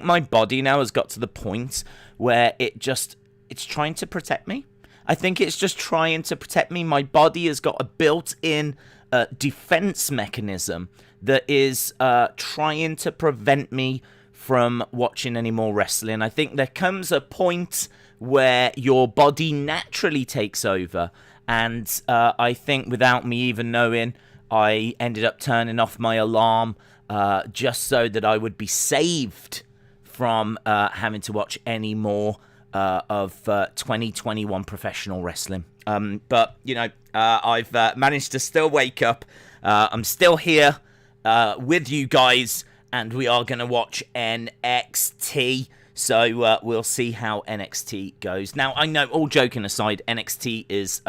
my body now has got to the point where it's trying to protect me. I think it's just trying to protect me. My body has got a built-in defense mechanism that is trying to prevent me from watching any more wrestling. I think there comes a point where your body naturally takes over, and I think without me even knowing, I ended up turning off my alarm just so that I would be saved from having to watch any more of 2021 professional wrestling. But, you know, I've managed to still wake up. I'm still here with you guys, and we are going to watch NXT. So we'll see how NXT goes. Now, I know, all joking aside, NXT is,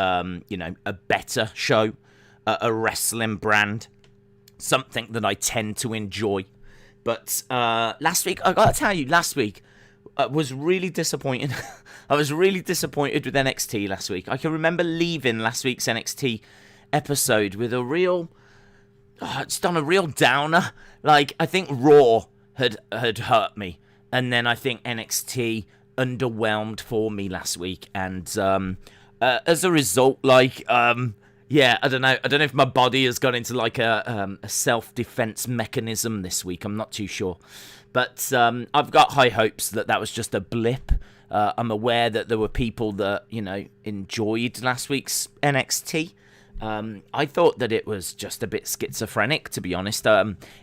you know, a better show, a wrestling brand, something that I tend to enjoy. But last week, I got to tell you, last week, was really disappointing. I was really disappointed with NXT last week. I can remember leaving last week's NXT episode with a real... it's done a real downer. Like, I think Raw had hurt me. And then I think NXT underwhelmed for me last week. And as a result, like... yeah, I don't know. I don't know if my body has gone into like a self-defense mechanism this week. I'm not too sure. But I've got high hopes that was just a blip. I'm aware that there were people that, you know, enjoyed last week's NXT. I thought that it was just a bit schizophrenic, to be honest.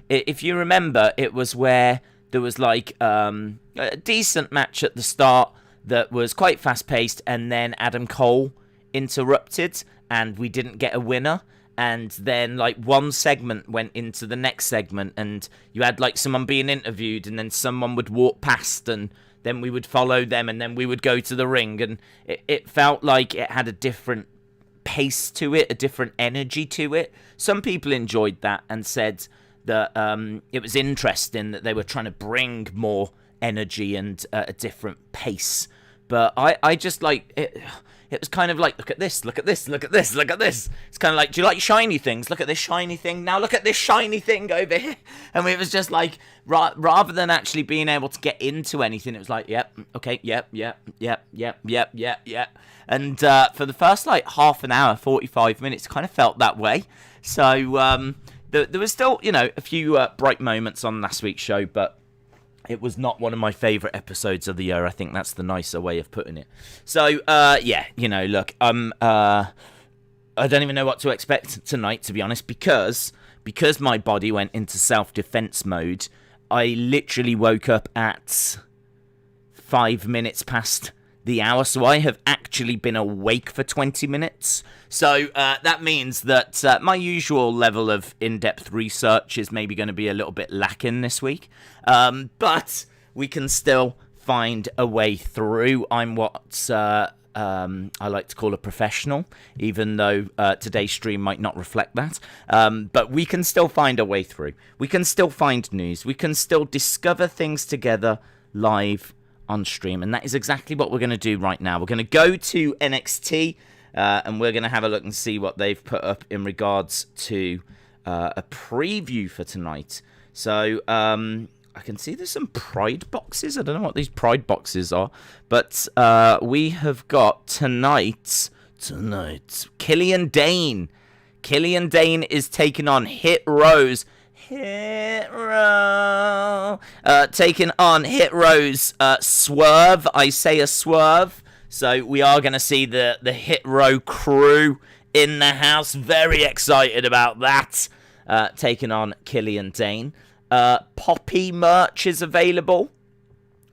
If you remember, it was where there was like a decent match at the start that was quite fast-paced, and then Adam Cole interrupted, and we didn't get a winner. And then, like, one segment went into the next segment, and you had, like, someone being interviewed, and then someone would walk past, and then we would follow them, and then we would go to the ring. And it felt like it had a different pace to it, a different energy to it. Some people enjoyed that and said that it was interesting that they were trying to bring more energy and a different pace. But I just, like... It was kind of like, look at this, look at this, look at this, look at this. It's kind of like, do you like shiny things? Look at this shiny thing. Now look at this shiny thing over here. And it was just like, rather than actually being able to get into anything, it was like, yep, okay, yep. And for the first, like, half an hour, 45 minutes, it kind of felt that way. So there was still, you know, a few bright moments on last week's show, but it was not one of my favourite episodes of the year. I think that's the nicer way of putting it. So, yeah, you know, look, I don't even know what to expect tonight, to be honest, because my body went into self-defense mode. I literally woke up at 5 minutes past the hour, so I have actually been awake for 20 minutes. So that means that my usual level of in-depth research is maybe going to be a little bit lacking this week. But we can still find a way through. I'm what I like to call a professional, even though today's stream might not reflect that. But we can still find a way through. We can still find news. We can still discover things together live on stream. And that is exactly what we're going to do right now. We're going to go to NXT. And we're going to have a look and see what they've put up in regards to a preview for tonight. So I can see there's some Pride boxes. I don't know what these Pride boxes are. But we have got tonight, Killian Dane. Killian Dane is taking on Hit Row's. Taking on Hit Row's Swerve. I say a Swerve. So we are going to see the Hit Row crew in the house. Very excited about that. Taking on Killian Dane. Poppy merch is available.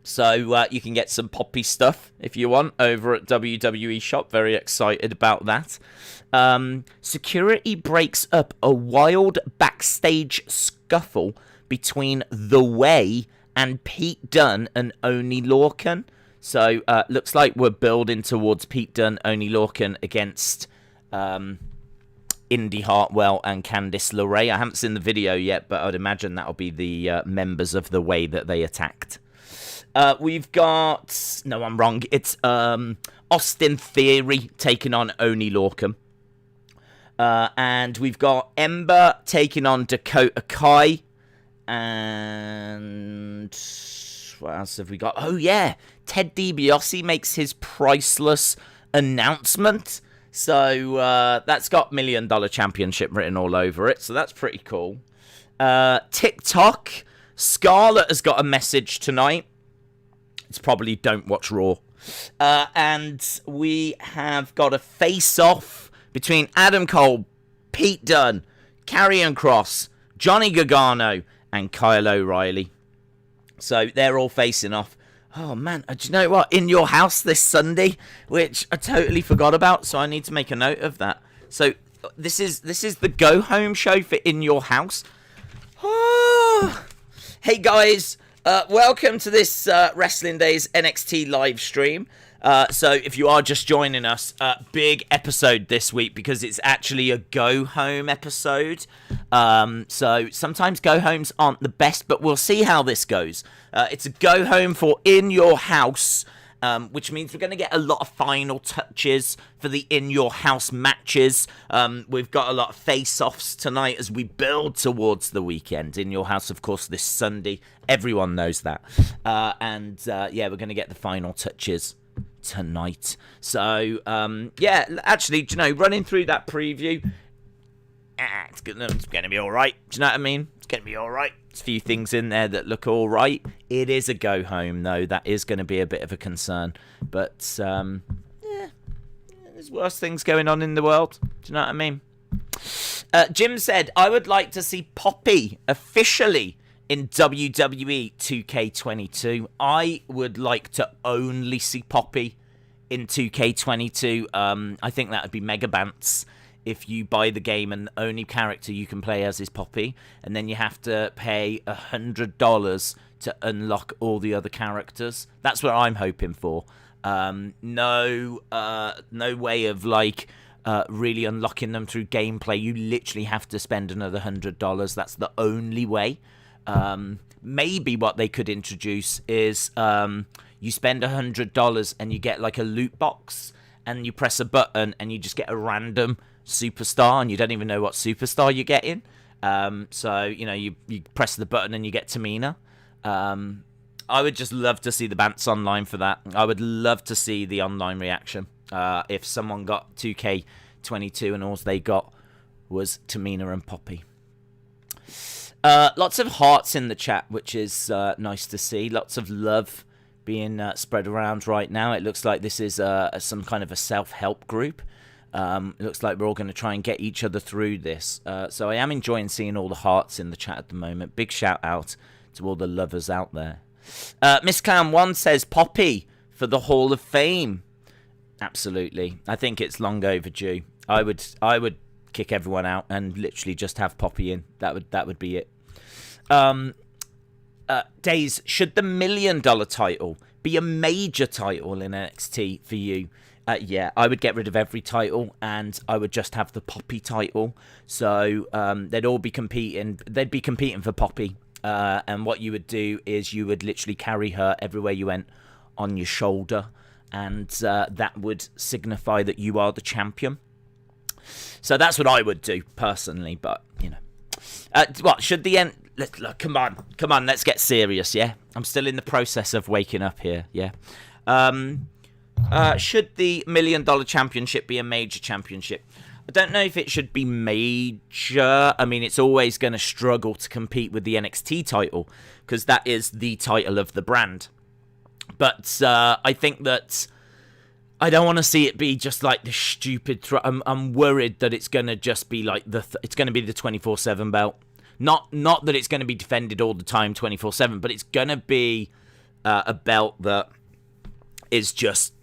So you can get some Poppy stuff if you want over at WWE Shop. Very excited about that. Security breaks up a wild backstage scuffle between The Way and Pete Dunne and Oney Lorcan. So, looks like we're building towards Pete Dunne, Oney Lorcan against Indi Hartwell and Candice LeRae. I haven't seen the video yet, but I'd imagine that'll be the members of The Way that they attacked. We've got... No, I'm wrong. It's Austin Theory taking on Oney Lorcan. And we've got Ember taking on Dakota Kai. And... what else have we got? Oh, yeah. Ted DiBiase makes his priceless announcement. So that's got $1 Million Championship written all over it. So that's pretty cool. TikTok. Scarlett has got a message tonight. It's probably don't watch Raw. And we have got a face-off between Adam Cole, Pete Dunne, Karrion Kross, Johnny Gargano, and Kyle O'Reilly. So they're all facing off. Oh, man. Do you know what? In Your House this Sunday, which I totally forgot about, so I need to make a note of that. So this is the go-home show for In Your House. Oh. Hey, guys. Welcome to this Wrestling Days NXT live stream. So if you are just joining us, big episode this week because it's actually a go-home episode. So sometimes go-homes aren't the best, but we'll see how this goes. It's a go-home for In Your House, which means we're going to get a lot of final touches for the In Your House matches. We've got a lot of face-offs tonight as we build towards the weekend. In Your House, of course, this Sunday. Everyone knows that. Yeah, we're going to get the final touches tonight. So, yeah, actually, running through that preview, it's going to be all right. Do you know what I mean? It's going to be all right. There's a few things in there that look all right. It is a go-home, though. That is going to be a bit of a concern. But, yeah, there's worse things going on in the world. Do you know what I mean? Jim said, I would like to see Poppy officially in WWE 2K22. I would like to only see Poppy in 2K22. I think that would be Mega Bants if you buy the game and the only character you can play as is Poppy, and then you have to pay $100 to unlock all the other characters. That's what I'm hoping for. No way of really unlocking them through gameplay. You literally have to spend another $100. That's the only way. Maybe what they could introduce is you spend $100 and you get like a loot box, and you press a button and you just get a random superstar, and you don't even know what superstar you're getting. So you press the button and you get Tamina. I would just love to see the Bants online for that. I would love to see the online reaction if someone got 2K22 and all they got was Tamina and Poppy. Lots of hearts in the chat, which is nice to see. Lots of love being spread around right now. It looks like this is some kind of a self-help group. It looks like we're all going to try and get each other through this. So I am enjoying seeing all the hearts in the chat at the moment. Big shout out to all the lovers out there. Miss Clown 1 says Poppy for the Hall of Fame. Absolutely. I think it's long overdue. I would kick everyone out and literally just have Poppy in. That would be it. Days, should the $1 Million title be a major title in NXT for you? Yeah, I would get rid of every title and I would just have the Poppy title. So they'd all be competing. They'd be competing for Poppy. And what you would do is you would literally carry her everywhere you went on your shoulder. And that would signify that you are the champion. So that's what I would do personally. But, what should the end... Look, come on, let's get serious, yeah? I'm still in the process of waking up here, yeah? Should the $1 Million Championship be a major championship? I don't know if it should be major. I mean, it's always going to struggle to compete with the NXT title because that is the title of the brand. But I think that I don't want to see it be just like the stupid... I'm worried that it's going to just be like it's going to be the 24/7 belt. Not that it's going to be defended all the time 24/7, but it's going to be a belt that is just,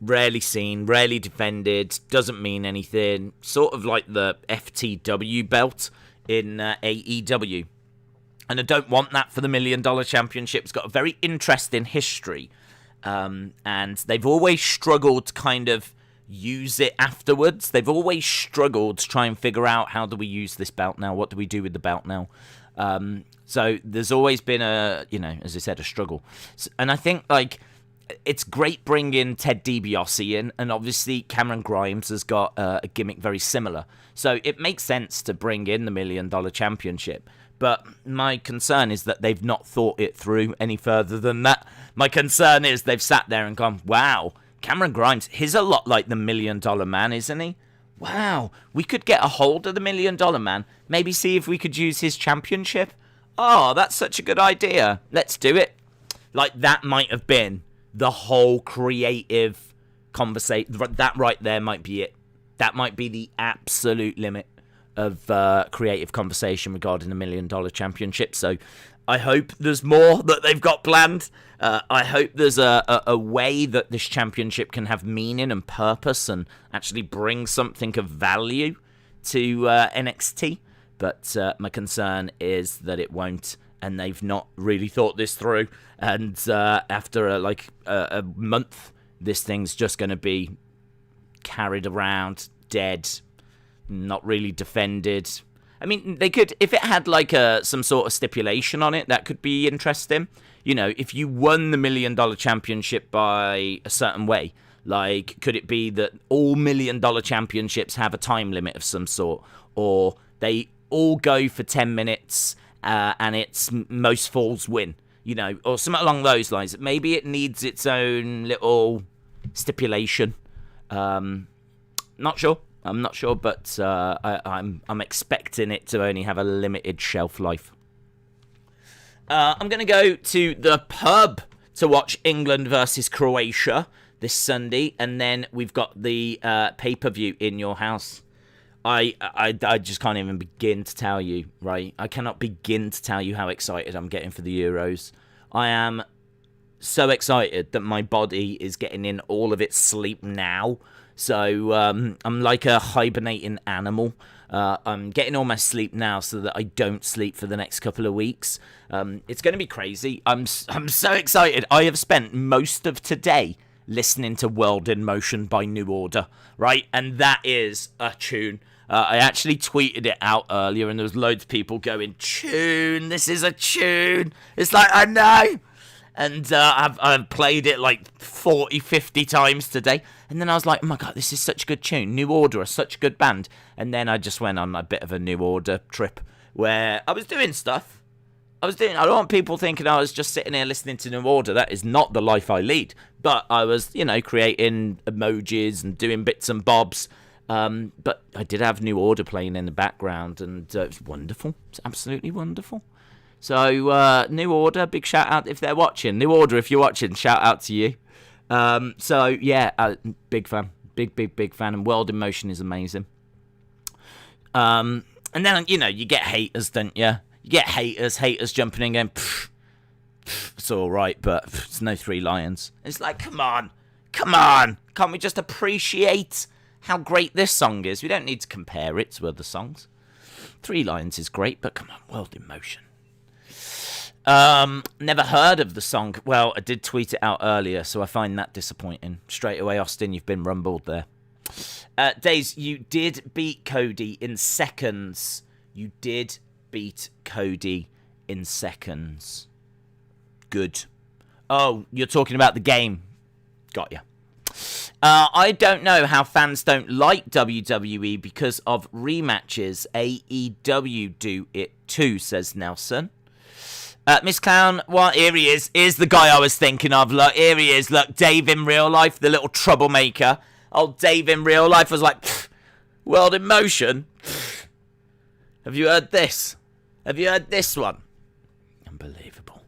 rarely seen, rarely defended, doesn't mean anything. Sort of like the FTW belt in AEW. And I don't want that for the $1 Million Championship. It's got a very interesting history. And they've always struggled to kind of use it afterwards. They've always struggled to try and figure out, how do we use this belt now? What do we do with the belt now? So there's always been as I said, a struggle. And I think, it's great bringing Ted DiBiase in, and obviously Cameron Grimes has got a gimmick very similar. So it makes sense to bring in the $1 Million Championship. But my concern is that they've not thought it through any further than that. My concern is they've sat there and gone, wow, Cameron Grimes, he's a lot like the $1 Million Man, isn't he? Wow, we could get a hold of the $1 Million Man, maybe see if we could use his championship. Oh, that's such a good idea. Let's do it. Like, that might have been the whole creative conversation. That right there might be it. That might be the absolute limit of creative conversation regarding the $1 Million Championship. So I hope there's more that they've got planned. I hope there's a way that this championship can have meaning and purpose and actually bring something of value to NXT. But my concern is that it won't, and they've not really thought this through. And after a month, this thing's just going to be carried around, dead, not really defended. I mean, they could, if it had like some sort of stipulation on it, that could be interesting. You know, if you won the $1 Million Championship by a certain way, like, could it be that all $1 Million Championships have a time limit of some sort, or they all go for 10 minutes and it's most falls win, you know, or something along those lines. Maybe it needs its own little stipulation. Not sure. I'm not sure, but I'm expecting it to only have a limited shelf life. I'm going to go to the pub to watch England versus Croatia this Sunday, and then we've got the pay-per-view in your house. I just can't even begin to tell you, right? I cannot begin to tell you how excited I'm getting for the Euros. I am so excited that my body is getting in all of its sleep now. So I'm like a hibernating animal. I'm getting all my sleep now so that I don't sleep for the next couple of weeks. It's going to be crazy. I'm so excited. I have spent most of today listening to World in Motion by New Order, right? And that is a tune. I actually tweeted it out earlier, and there was loads of people going, tune, this is a tune. It's like, I know. And I've played it like 40, 50 times today. And then I was like, oh my God, this is such a good tune. New Order are such a good band. And then I just went on a bit of a New Order trip where I was doing stuff. I don't want people thinking I was just sitting here listening to New Order. That is not the life I lead. But I was, you know, creating emojis and doing bits and bobs. But I did have New Order playing in the background, and it was wonderful. It's absolutely wonderful. So, New Order, big shout out if they're watching. New Order, if you're watching, shout out to you. So, yeah, big fan. Big fan. And World in Motion is amazing. And then, you know, you get haters, don't you? You get haters jumping in going, pfft, it's all right, but it's no Three Lions. It's like, come on. Can't we just appreciate how great this song is? We don't need to compare it to other songs. Three Lions is great, but come on, World in Motion. Never heard of the song. Well, I did tweet it out earlier, so I find that disappointing. Straight away, Austin, you've been rumbled there. Days, you did beat Cody in seconds. You did beat Cody in seconds. Good. Oh, you're talking about the game. Got ya. I don't know how fans don't like WWE because of rematches. AEW do it too, says Nelson. Miss Clown, well, here he is. Here's the guy I was thinking of. Look, here he is. Look, Dave in real life, the little troublemaker. Old Dave in real life was like, World in Motion. Have you heard this? Have you heard this one? Unbelievable.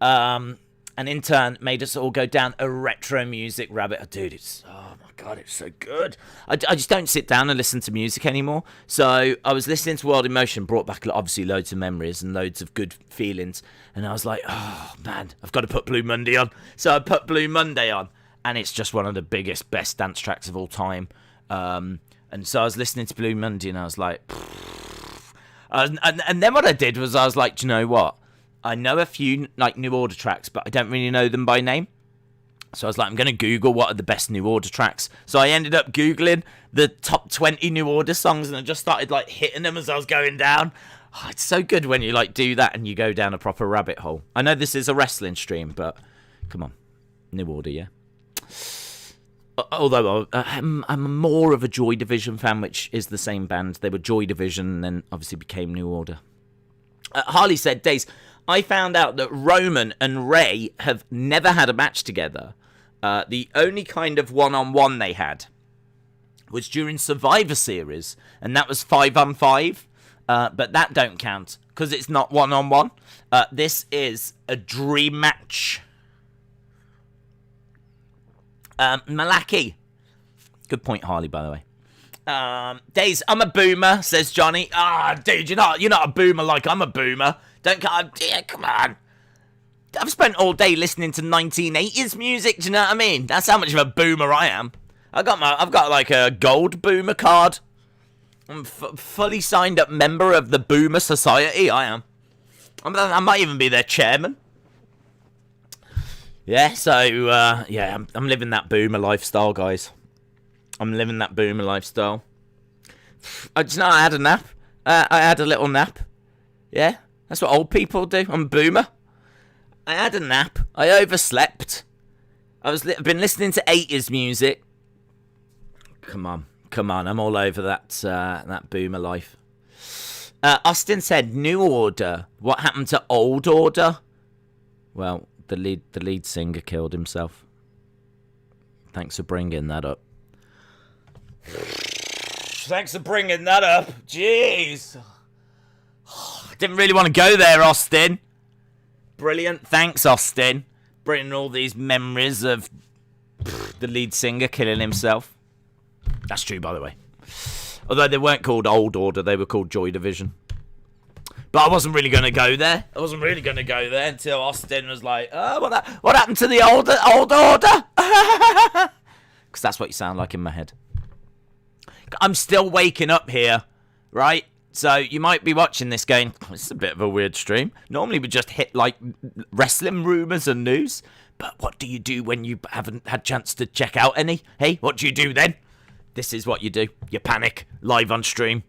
And in turn, made us all go down a retro music rabbit. Oh, dude, oh my God, it's so good. I just don't sit down and listen to music anymore. So I was listening to World in Motion, brought back obviously loads of memories and loads of good feelings. And I was like, oh man, I've got to put Blue Monday on. So I put Blue Monday on, and it's just one of the biggest, best dance tracks of all time. And so I was listening to Blue Monday, and I was like, and then what I did was I was like, do you know what? I know a few like New Order tracks, but I don't really know them by name. So I was like, I'm going to Google what are the best New Order tracks. So I ended up Googling the top 20 New Order songs, and I just started like hitting them as I was going down. Oh, it's so good when you like do that and you go down a proper rabbit hole. I know this is a wrestling stream, but come on. New Order, yeah. Although I'm more of a Joy Division fan, which is the same band. They were Joy Division and then obviously became New Order. Harley said, Days, I found out that Roman and Ray have never had a match together. The only kind of one-on-one they had was during Survivor Series, and that was 5-on-5, but that don't count, because it's not one-on-one. This is a dream match. Malaki. Good point, Harley, by the way. Days, I'm a boomer, says Johnny. Dude, you're not a boomer like I'm a boomer. Come on. I've spent all day listening to 1980s music, do you know what I mean? That's how much of a boomer I am. I've got like a gold boomer card. I'm fully signed up member of the Boomer Society, I am. I might even be their chairman. Yeah, so, I'm living that boomer lifestyle, guys. I'm living that boomer lifestyle. I had a nap. I had a little nap. Yeah, that's what old people do. I'm a boomer. I had a nap. I overslept. I've been listening to 80s music. Come on. I'm all over that boomer life. Austin said, New Order. What happened to Old Order? Well, the lead singer killed himself. Thanks for bringing that up. Jeez. Didn't really want to go there, Austin. Brilliant. Thanks, Austin. Bringing all these memories of the lead singer killing himself. That's true, by the way. Although they weren't called Old Order, they were called Joy Division. But I wasn't really going to go there. Until Austin was like, oh, what happened to the Old Order? Because that's what you sound like in my head. I'm still waking up here, right? So you might be watching this going, this is a bit of a weird stream. Normally we just hit like wrestling rumours and news. But what do you do when you haven't had chance to check out any? Hey, what do you do then? This is what you do. You panic live on stream.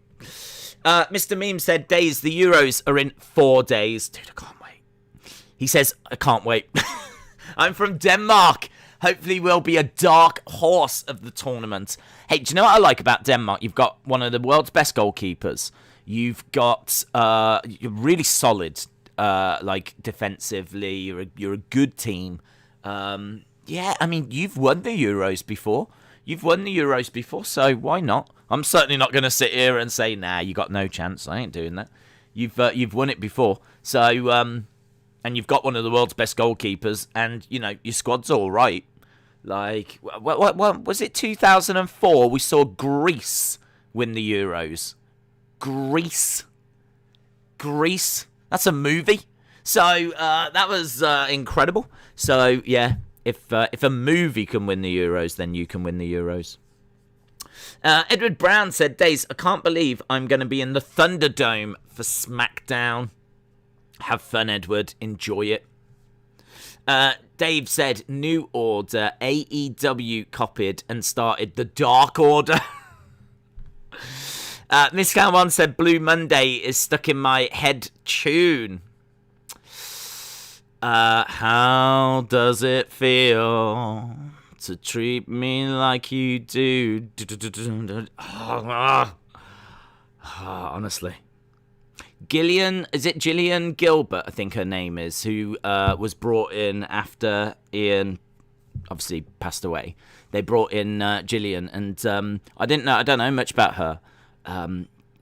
Mr. Meme said, Days, the Euros are in 4 days. Dude, I can't wait. He says, I can't wait. I'm from Denmark. Hopefully we'll be a dark horse of the tournament. Hey, do you know what I like about Denmark? You've got one of the world's best goalkeepers. You've got you're really solid, like defensively. You're a good team. Yeah, I mean, you've won the Euros before. So why not? I'm certainly not going to sit here and say, nah, you got no chance. I ain't doing that. You've won it before. So, and you've got one of the world's best goalkeepers, and, you know, your squad's all right. Like, what was it 2004? We saw Greece win the Euros. Greece. That's a movie. So, that was incredible. So, yeah. If a movie can win the Euros, then you can win the Euros. Edward Brown said, Days, I can't believe I'm going to be in the Thunderdome for SmackDown. Have fun, Edward. Enjoy it. Dave said, New Order. AEW copied and started the Dark Order. Miss Calwan said, Blue Monday is stuck in my head tune. How does it feel to treat me like you do? Honestly. Gillian Gilbert, I think her name is, who was brought in after Ian obviously passed away. They brought in Gillian, and I don't know much about her.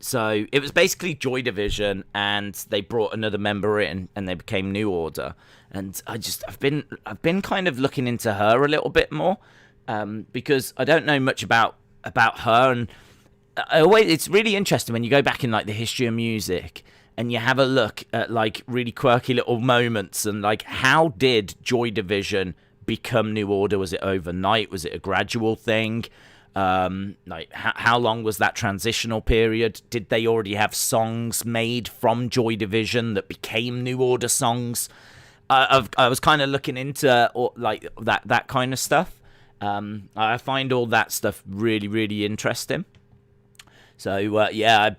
So it was basically Joy Division, and they brought another member in, and they became New Order. And I've been kind of looking into her a little bit more, because I don't know much about her, and it's really interesting when you go back in like the history of music and you have a look at like really quirky little moments, and like, how did Joy Division become New Order? Was it overnight? Was it a gradual thing? Like, how long was that transitional period? Did they already have songs made from Joy Division that became New Order songs? I was kind of looking into like that kind of stuff. I find all that stuff really, really interesting. So yeah,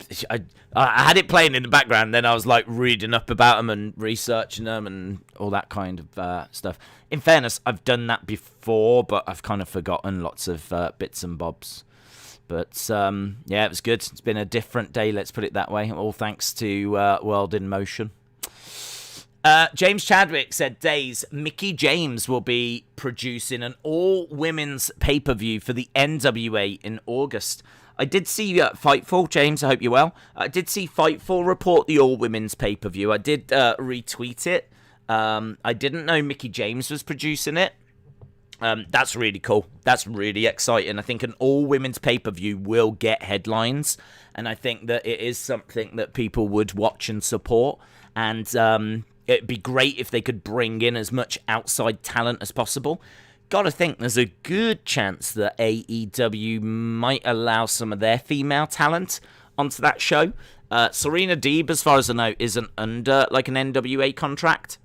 I had it playing in the background. Then I was like reading up about them and researching them and all that kind of stuff. In fairness, I've done that before, but I've kind of forgotten lots of bits and bobs. But, yeah, it was good. It's been a different day, let's put it that way. All thanks to World in Motion. James Chadwick said, Days, Mickie James will be producing an all-women's pay-per-view for the NWA in August. I did see Fightful, James, I hope you're well. I did see Fightful report the all-women's pay-per-view. I did retweet it. I didn't know Mickie James was producing it. That's really cool. That's really exciting. I think an all-women's pay-per-view will get headlines, and I think that it is something that people would watch and support. And it'd be great if they could bring in as much outside talent as possible. Gotta think there's a good chance that AEW might allow some of their female talent onto that show. Serena Deeb, as far as I know, isn't under like an NWA contract,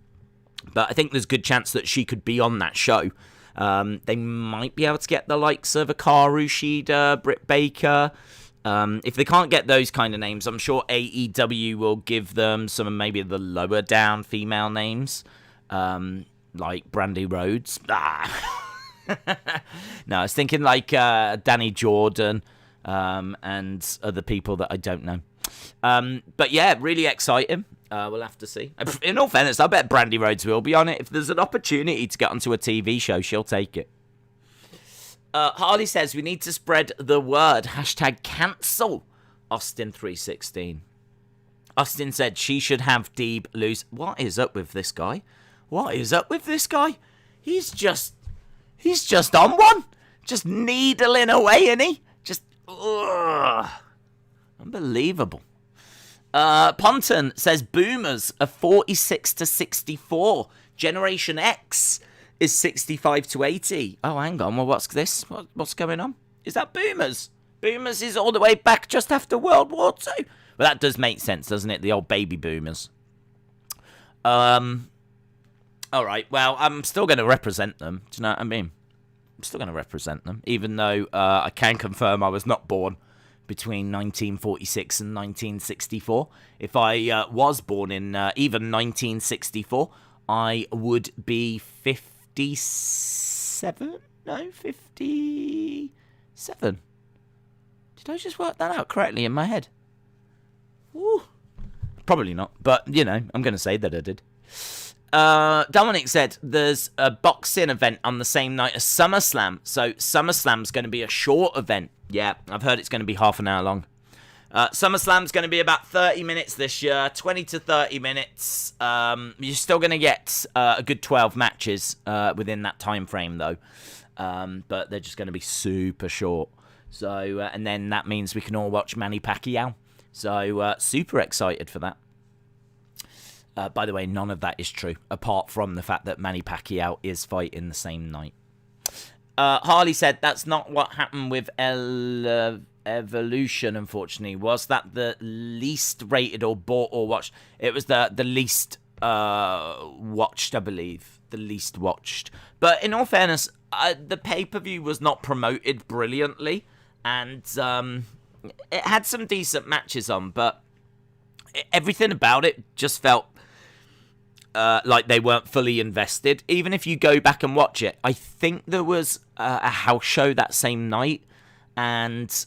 but I think there's a good chance that she could be on that show. They might be able to get the likes of Hikaru Shida, Britt Baker. If they can't get those kind of names, I'm sure AEW will give them some of maybe the lower down female names, like Brandy Rhodes. No, I was thinking like Danny Jordan and other people that I don't know. But yeah, really exciting. We'll have to see. In all fairness, I bet Brandy Rhodes will be on it. If there's an opportunity to get onto a TV show, she'll take it. Harley says, we need to spread the word. # cancel Austin 316. Austin said she should have Deeb lose. What is up with this guy? What is up with this guy? He's just on one. Just needling away, isn't he? Just, unbelievable. Ponton says, Boomers are 46 to 64. Generation X is 65 to 80. Oh, hang on. Well, what's this? What's going on? Is that Boomers? Boomers is all the way back just after World War II. Well, that does make sense, doesn't it? The old baby boomers. All right. Well, I'm still going to represent them. Do you know what I mean? I'm still going to represent them, even though I can confirm I was not born between 1946 and 1964. If I was born in even 1964, I would be 57? No, 57. Did I just work that out correctly in my head? Ooh. Probably not, but, you know, I'm going to say that I did. Dominic said there's a boxing event on the same night as SummerSlam, so SummerSlam's going to be a short event. Yeah, I've heard it's going to be half an hour long. SummerSlam's going to be about 30 minutes this year, 20 to 30 minutes. You're still going to get a good 12 matches within that time frame, though. But they're just going to be super short. So, and then that means we can all watch Manny Pacquiao. So, super excited for that. By the way, none of that is true, apart from the fact that Manny Pacquiao is fighting the same night. Harley said that's not what happened with Evolution, unfortunately. Was that the least rated or bought or watched? It was the least watched, I believe. The least watched. But in all fairness, the pay-per-view was not promoted brilliantly. And it had some decent matches on, but everything about it just felt like they weren't fully invested. Even if you go back and watch it, I think there was a house show that same night, and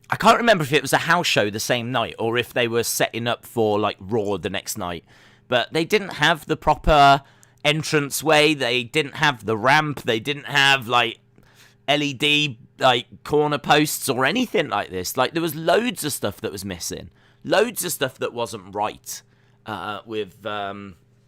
I can't remember if it was a house show the same night or if they were setting up for like Raw the next night. But they didn't have the proper entranceway. They didn't have the ramp. They didn't have like LED like corner posts or anything like this. Like there was loads of stuff that was missing, loads of stuff that wasn't right with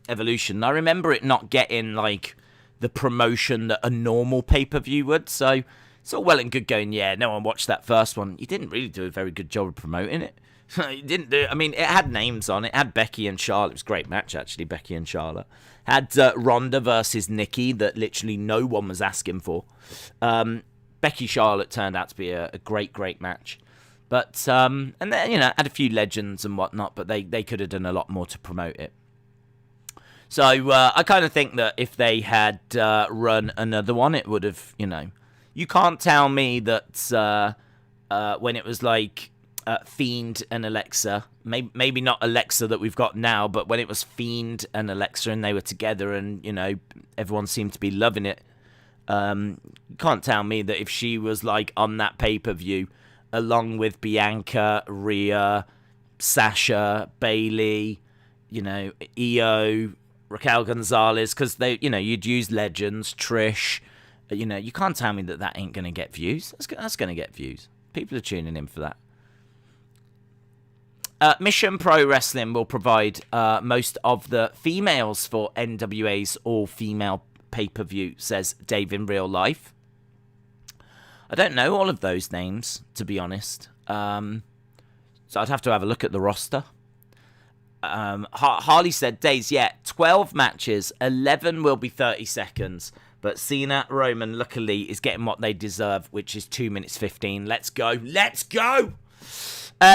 Evolution. I remember it not getting like the promotion that a normal pay-per-view would. So it's all well and good going, yeah, no one watched that first one. You didn't really do a very good job of promoting it. You didn't do. I mean, it had names on it. It had Becky and Charlotte. It was a great match, actually, Becky and Charlotte. Had Ronda versus Nikki that literally no one was asking for. Becky Charlotte turned out to be a great, great match. But, and then, you know, had a few legends and whatnot, but they could have done a lot more to promote it. So, I kind of think that if they had run another one, it would have, you know. You can't tell me that when it was like Fiend and Alexa, maybe not Alexa that we've got now, but when it was Fiend and Alexa and they were together and, you know, everyone seemed to be loving it, You can't tell me that if she was like on that pay-per-view along with Bianca, Rhea, Sasha, Bayley, Io, Raquel Gonzalez, because you'd use legends, Trish. You can't tell me that ain't going to get views. That's going to get views. People are tuning in for that. Mission Pro Wrestling will provide most of the females for NWA's all-female pay-per-view, says Dave in Real Life. I don't know all of those names, to be honest. So I'd have to have a look at the roster. Harley said, Days, 12 matches, 11 will be 30 seconds. But Cena, Roman, luckily, is getting what they deserve, which is 2 minutes 15. Let's go. Let's go!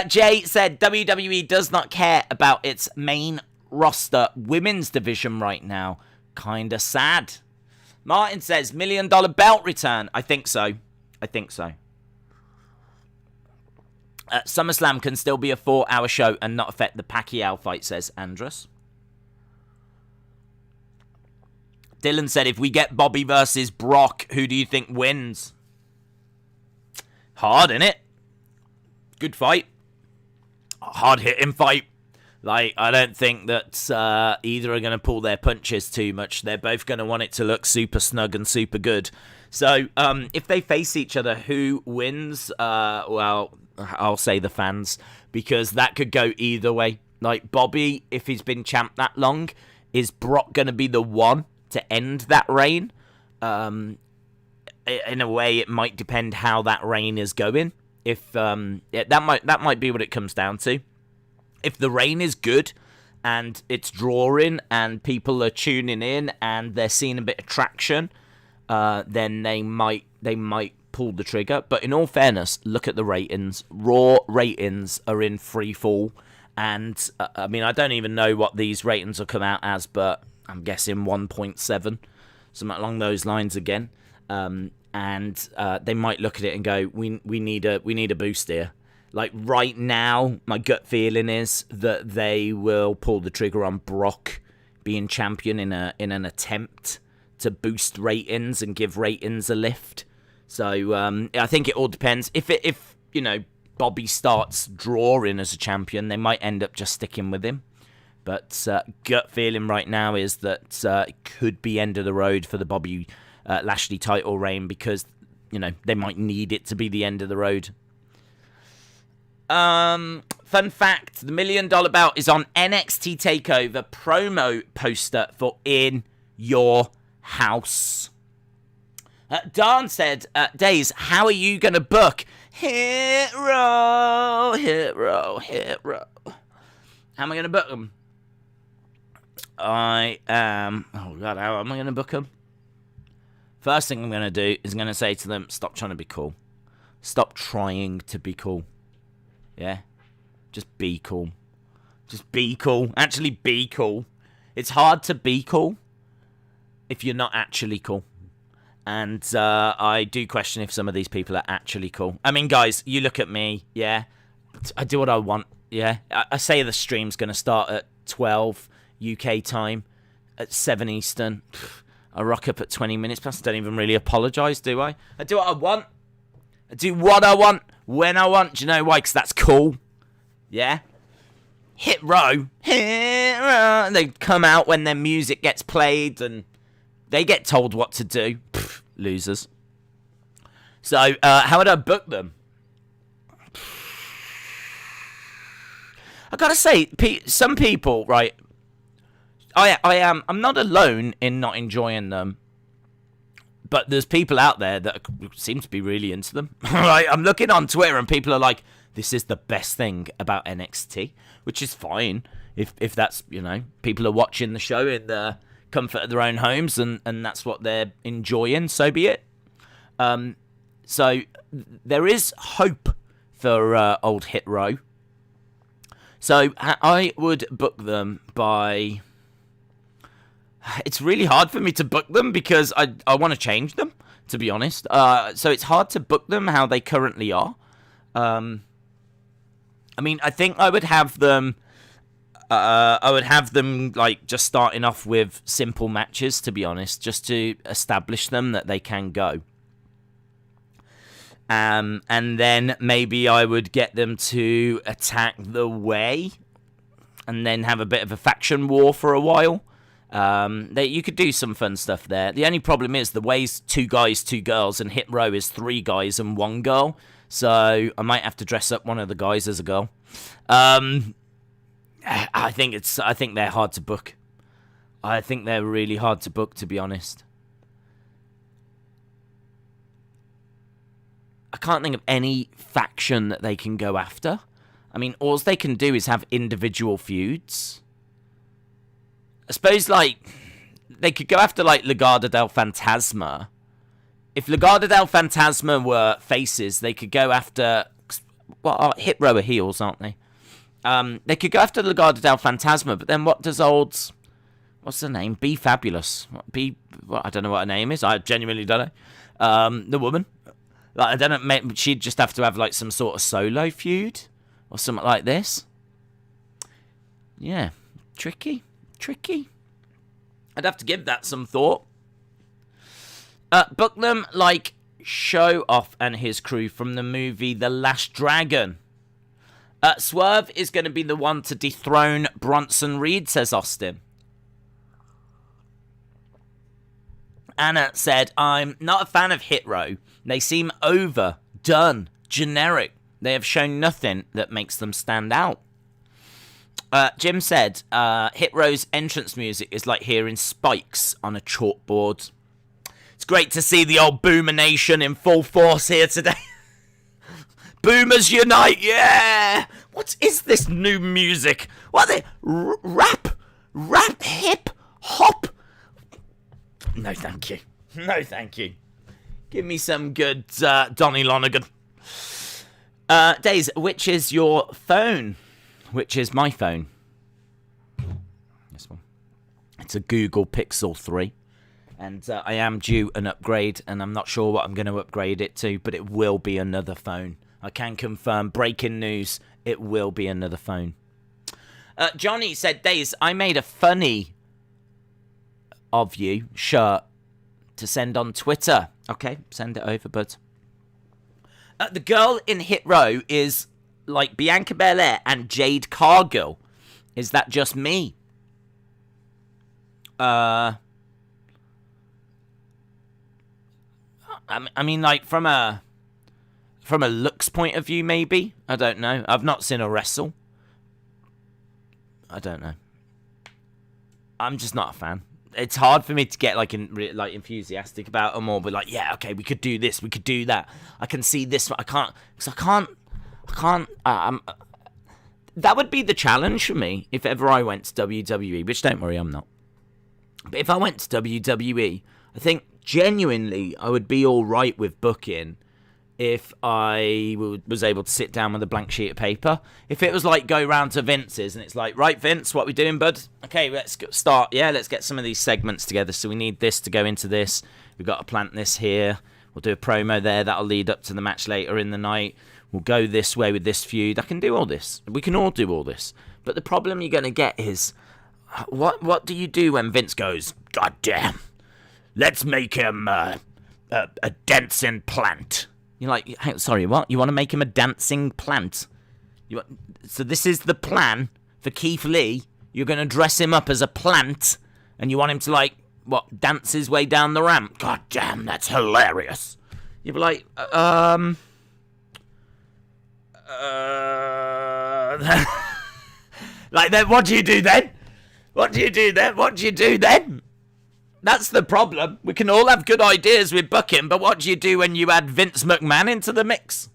Jay said, WWE does not care about its main roster women's division right now. Kinda sad. Martin says, $1 million belt return. I think so. SummerSlam can still be a 4-hour show and not affect the Pacquiao fight, says Andrus. Dylan said, if we get Bobby versus Brock, who do you think wins? Hard, innit? Good fight. Hard-hitting fight. Like, I don't think that either are going to pull their punches too much. They're both going to want it to look super snug and super good. So, if they face each other, who wins? Well, I'll say the fans, because that could go either way. Like, Bobby, if he's been champ that long, is Brock going to be the one to end that reign? In a way, it might depend how that reign is going. If that might be what it comes down to. If the reign is good and it's drawing and people are tuning in and they're seeing a bit of traction, then they might pull the trigger. But in all fairness, look at the ratings. Raw ratings are in free fall, and I mean, I don't even know what these ratings will come out as, but I'm guessing 1.7, something along those lines again. And they might look at it and go, we need a boost here. Like right now, my gut feeling is that they will pull the trigger on Brock being champion in an attempt to boost ratings and give ratings a lift. So I think it all depends. If Bobby starts drawing as a champion, they might end up just sticking with him. But gut feeling right now is that it could be end of the road for the Bobby Lashley title reign, because they might need it to be the end of the road. Fun fact, the $1 million belt is on NXT TakeOver promo poster for In Your House. Dan said, Days, how are you going to book Hit Row? How am I going to book them? Oh God, how am I going to book them? First thing I'm going to do is I'm going to say to them, stop trying to be cool. Stop trying to be cool. Yeah? Just be cool. Just be cool. Actually be cool. It's hard to be cool if you're not actually cool. And I do question if some of these people are actually cool. I mean, guys, you look at me, yeah? I do what I want, yeah? I say the stream's going to start at 12 UK time, at 7 Eastern. I rock up at 20 minutes past. I don't even really apologise, do I? I do what I want. I do what I want, when I want. Do you know why? Because that's cool. Yeah? Hit Row. Hit Row. They come out when their music gets played and they get told what to do. Pfft, losers. So, how would I book them? I gotta say, some people, right, I'm not alone in not enjoying them, but there's people out there that seem to be really into them. Right, I'm looking on Twitter and people are like, this is the best thing about NXT, which is fine if that's, people are watching the show in the comfort of their own homes and that's what they're enjoying, so be it. So there is hope for old Hit Row. So I would book them by... It's really hard for me to book them because I want to change them, to be honest. So it's hard to book them how they currently are. I mean, I think I would have them I would have them like just starting off with simple matches, to be honest, just to establish them that they can go. And then maybe I would get them to attack the Way, and then have a bit of a faction war for a while. You could do some fun stuff there. The only problem is the Way's 2 guys, 2 girls, and Hit Row is 3 guys and 1 girl. So I might have to dress up one of the guys as a girl. I think they're hard to book. I think they're really hard to book, to be honest. I can't think of any faction that they can go after. I mean, all they can do is have individual feuds. I suppose, like, they could go after, like, Legado del Fantasma. If Legado del Fantasma were faces, they could go after... Well, Hit Row are heels, aren't they? They could go after Legado del Fantasma, but then what does old... What's her name? Be Fabulous. I don't know what her name is. I genuinely don't know. The woman. Like, I don't know. She'd just have to have, like, some sort of solo feud. Or something like this. Yeah. Tricky. I'd have to give that some thought. Book them like Show Off and his crew from the movie The Last Dragon. Swerve is going to be the one to dethrone Bronson Reed, says Austin. Anna said, I'm not a fan of Hit Row. They seem overdone, generic. They have shown nothing that makes them stand out. Jim said, Hit Row's entrance music is like hearing spikes on a chalkboard. It's great to see the old Boomer Nation in full force here today. Boomers unite, yeah! What is this new music? What are they? Rap, hip, hop? No, thank you. No, thank you. Give me some good Donny Lonergan. Days, which is your phone? Which is my phone? This one. It's a Google Pixel 3. And I am due an upgrade, and I'm not sure what I'm going to upgrade it to, but it will be another phone. I can confirm, breaking news, it will be another phone. Johnny said, Days, I made a funny of you shirt to send on Twitter. Okay, send it over, bud. The girl in Hit Row is like Bianca Belair and Jade Cargill. Is that just me? I mean, like, from a looks point of view, maybe. I don't know. I've not seen her wrestle. I don't know. I'm just not a fan. It's hard for me to get enthusiastic about them all, but like, yeah, okay, we could do this, we could do that. I can see this. I can't. That would be the challenge for me if ever I went to WWE, which don't worry, I'm not. But if I went to WWE, I think genuinely I would be all right with booking if I was able to sit down with a blank sheet of paper. If it was like go round to Vince's and it's like, right, Vince, what we doing, bud? Okay, let's start. Yeah, let's get some of these segments together. So we need this to go into this. We've got to plant this here. We'll do a promo there. That'll lead up to the match later in the night. We'll go this way with this feud. I can do all this. We can all do all this. But the problem you're going to get is, what do you do when Vince goes, God damn, let's make him a dancing plant? You're like, hey, sorry, what? You want to make him a dancing plant? So this is the plan for Keith Lee. You're going to dress him up as a plant, and you want him to, like, what, dance his way down the ramp? God damn, that's hilarious. You'd be like, like, then what do you do then? What do you do then? What do you do then? That's the problem. We can all have good ideas with booking, but what do you do when you add Vince McMahon into the mix?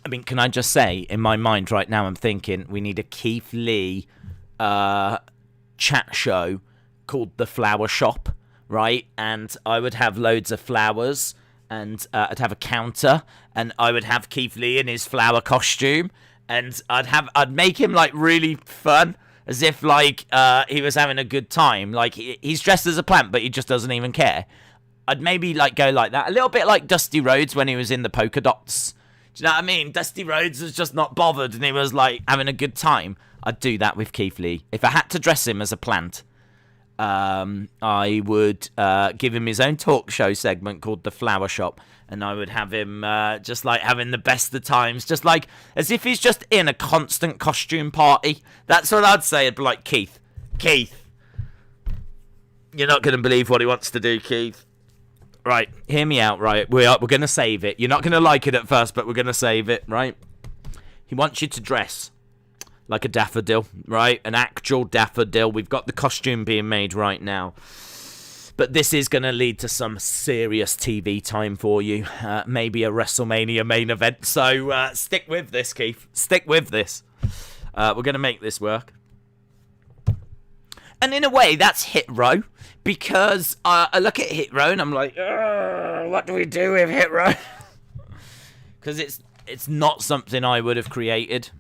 I mean, can I just say, in my mind right now, I'm thinking we need a Keith Lee chat show called The Flower Shop, right? And I would have loads of flowers, and I'd have a counter, and I would have Keith Lee in his flower costume, and I'd make him, like, really fun, as if, like, he was having a good time. Like, he's dressed as a plant, but he just doesn't even care. I'd maybe, like, go like that. A little bit like Dusty Rhodes when he was in the polka dots. Do you know what I mean? Dusty Rhodes was just not bothered and he was like having a good time. I'd do that with Keith Lee. If I had to dress him as a plant, I would give him his own talk show segment called The Flower Shop, and I would have him just like having the best of times, just like as if he's just in a constant costume party. That's what I'd say. I'd be like, Keith, you're not going to believe what he wants to do, Keith. Right, hear me out, right? We're going to save it. You're not going to like it at first, but we're going to save it, right? He wants you to dress like a daffodil, right? An actual daffodil. We've got the costume being made right now. But this is going to lead to some serious TV time for you. Maybe a WrestleMania main event. So stick with this, Keith. Stick with this. We're going to make this work. And in a way, that's Hit Row. Because I look at Hit Row and I'm like, what do we do with Hit Row? Because it's not something I would have created.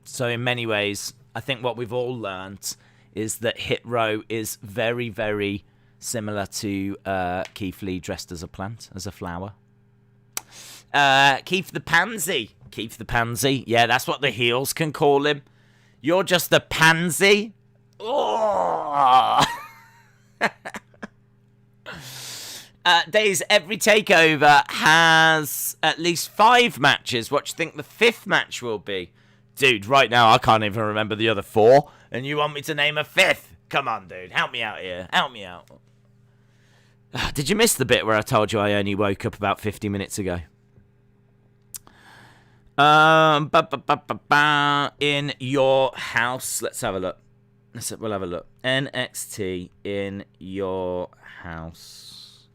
So in many ways, I think what we've all learnt is that Hit Row is very, very similar to Keith Lee dressed as a plant, as a flower. Keith the Pansy. Keith the Pansy. Yeah, that's what the heels can call him. You're just a pansy. Oh. Days, every takeover has at least 5 matches. What do you think the 5th match will be? Dude, right now I can't even remember the other 4, and you want me to name a 5th? Come on, dude, help me out here. Help me out. Did you miss the bit where I told you I only woke up about 50 minutes ago? In Your House. Let's have a look. We'll have a look. NXT In Your House.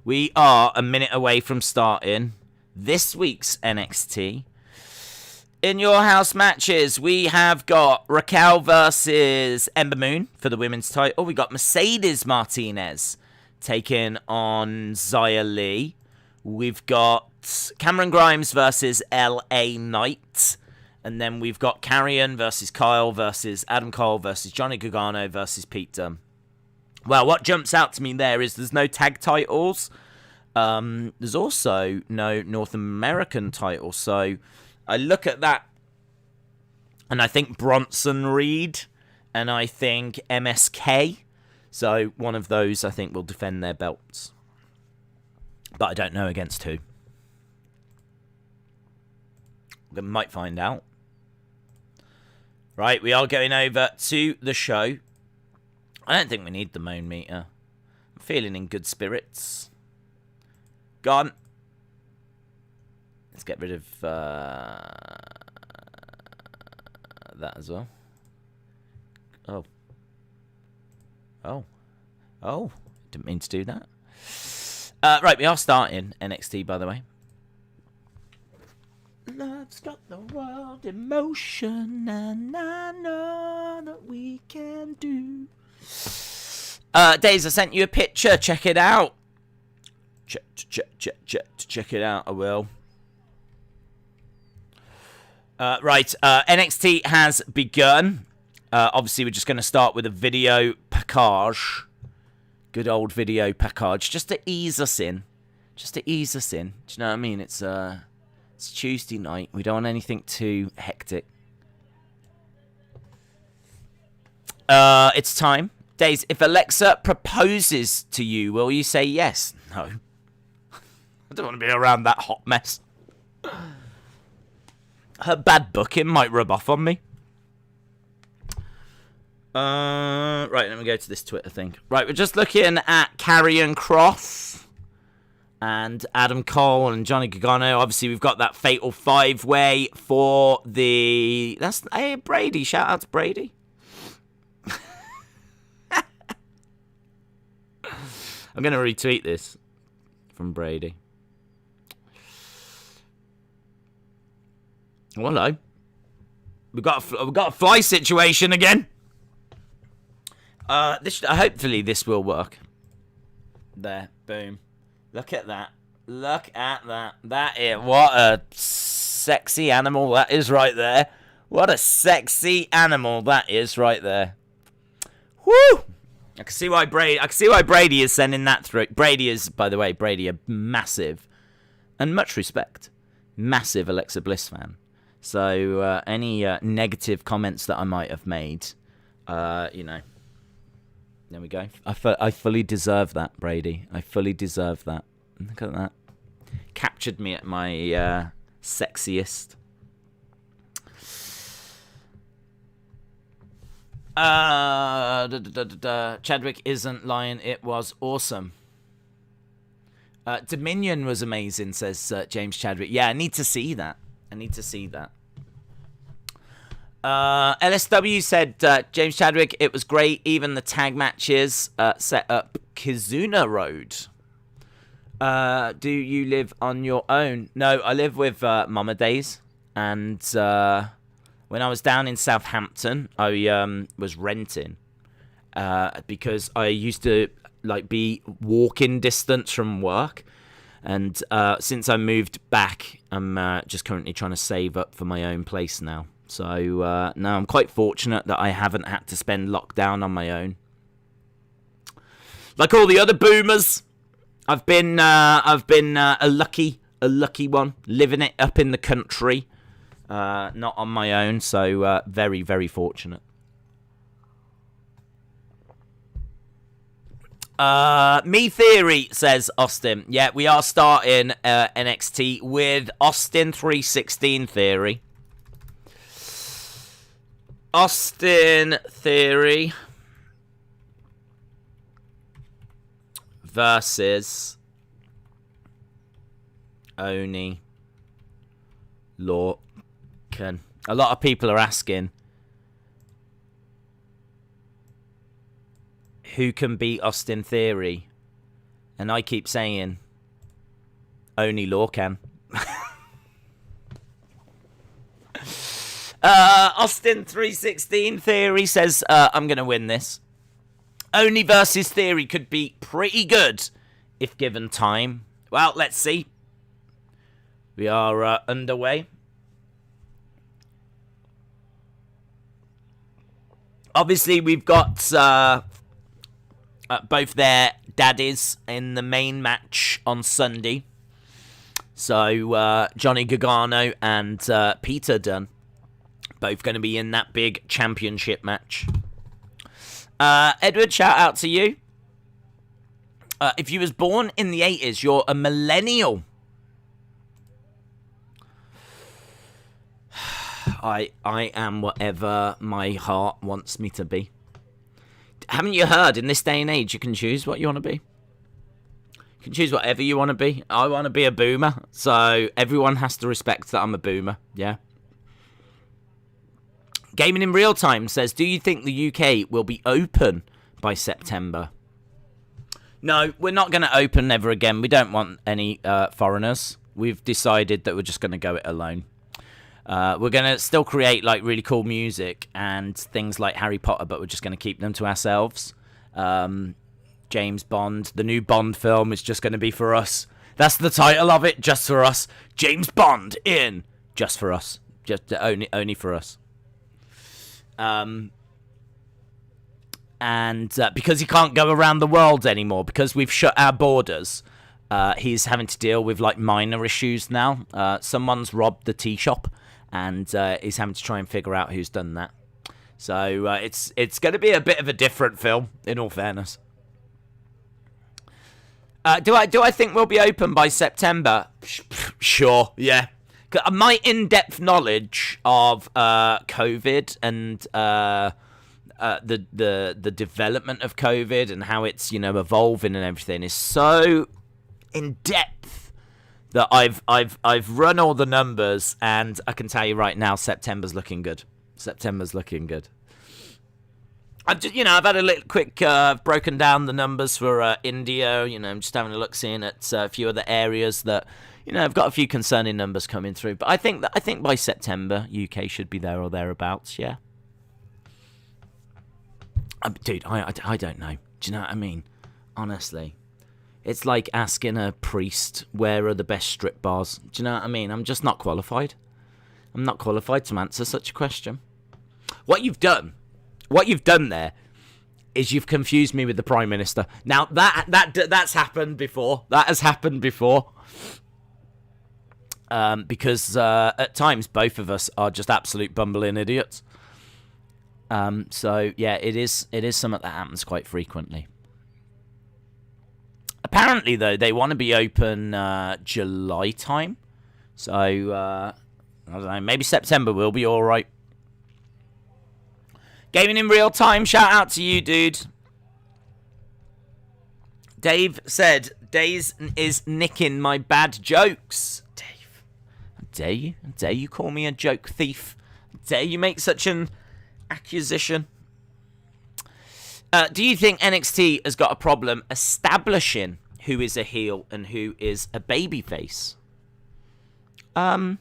We are a minute away from starting this week's NXT In Your House matches. We have got Raquel versus Ember Moon for the women's title. We got Mercedes Martinez taking on Xia Li. We've got Cameron Grimes versus LA Knight. And then we've got Karrion versus Kyle versus Adam Cole versus Johnny Gargano versus Pete Dunne. Well, what jumps out to me there is there's no tag titles. There's also no North American title. So I look at that and I think Bronson Reed and I think MSK. So one of those I think will defend their belts. But I don't know against who. We might find out. Right, we are going over to the show. I don't think we need the moan meter. I'm feeling in good spirits. Gone. Let's get rid of that as well. Oh. Didn't mean to do that. Right, we are starting NXT, by the way. Love's got the world in motion, and I know that we can do. Days, I sent you a picture. Check it out. Check it out. I will. Right, NXT has begun. Obviously, we're just going to start with a video package. Good old video package, just to ease us in. Do you know what I mean? It's Tuesday night. We don't want anything too hectic. It's time. Days, if Alexa proposes to you, will you say yes? No. I don't want to be around that hot mess. Her bad booking might rub off on me. Right, let me go to this Twitter thing. Right, we're just looking at Karrion Kross and Adam Cole and Johnny Gargano. Obviously, we've got that fatal 5-way for the... That's Brady. Shout out to Brady. I'm going to retweet this from Brady. Oh, hello. We've got a fly situation again. Hopefully this will work. There, boom. Look at that. That is, what a sexy animal that is right there. What a sexy animal that is right there. Woo! I can see why Brady is sending that through. Brady is, by the way, a massive and much respect massive Alexa Bliss fan. So any negative comments that I might have made, there we go. I fully deserve that, Brady. I fully deserve that. Look at that. Captured me at my sexiest. Chadwick isn't lying. It was awesome. Dominion was amazing, says James Chadwick. Yeah, I need to see that. LSW said, James Chadwick, it was great. Even the tag matches set up Kizuna Road. Do you live on your own? No, I live with Mama Days. And when I was down in Southampton, I was renting because I used to be walking distance from work. And since I moved back, I'm just currently trying to save up for my own place now. So now I'm quite fortunate that I haven't had to spend lockdown on my own. Like all the other boomers, I've been a lucky one, living it up in the country, not on my own. So very, very fortunate. Me Theory, says Austin. Yeah, we are starting NXT with Austin 316 Theory. Austin Theory versus Oney Lorcan. A lot of people are asking who can beat Austin Theory, and I keep saying Oney Lorcan. Austin 316 Theory says, I'm going to win this. Oney versus Theory could be pretty good if given time. Well, let's see. We are underway. Obviously, we've got both their daddies in the main match on Sunday. So, Johnny Gargano and Peter Dunne. Both going to be in that big championship match. Edward, shout out to you. If you was born in the 80s, you're a millennial. I am whatever my heart wants me to be. Haven't you heard, in this day and age, you can choose what you want to be? You can choose whatever you want to be. I want to be a boomer, so everyone has to respect that I'm a boomer, yeah? Gaming in Real Time says, do you think the UK will be open by September? No, we're not going to open ever again. We don't want any foreigners. We've decided that we're just going to go it alone. We're going to still create really cool music and things like Harry Potter, but we're just going to keep them to ourselves. James Bond, the new Bond film, is just going to be for us. That's the title of it, just for us. James Bond in just for us. Just only for us. And because he can't go around the world anymore, because we've shut our borders, he's having to deal with minor issues now. Someone's robbed the tea shop, and he's having to try and figure out who's done that. So it's going to be a bit of a different film, in all fairness. Do I think we'll be open by September? Sure, yeah. My in-depth knowledge of COVID and the development of COVID and how it's evolving and everything is so in depth that I've run all the numbers, and I can tell you right now, September's looking good. I've just, I've had a little quick broken down the numbers for India. I'm just having a look, seeing at a few other areas that. I've got a few concerning numbers coming through, but I think by September, UK should be there or thereabouts. Yeah, dude, I don't know. Do you know what I mean? Honestly, it's like asking a priest where are the best strip bars. Do you know what I mean? I'm just not qualified. I'm not qualified to answer such a question. What you've done there is you've confused me with the Prime Minister. Now that's happened before. That has happened before. because at times both of us are just absolute bumbling idiots. So yeah, it is something that happens quite frequently. Apparently, though, they want to be open July time. So, I don't know, maybe September will be alright. Gaming in real time, shout out to you, dude. Dave said, Days is nicking my bad jokes. Dave, how dare you call me a joke thief? How dare you make such an accusation? Do you think NXT has got a problem establishing who is a heel and who is a babyface? Not.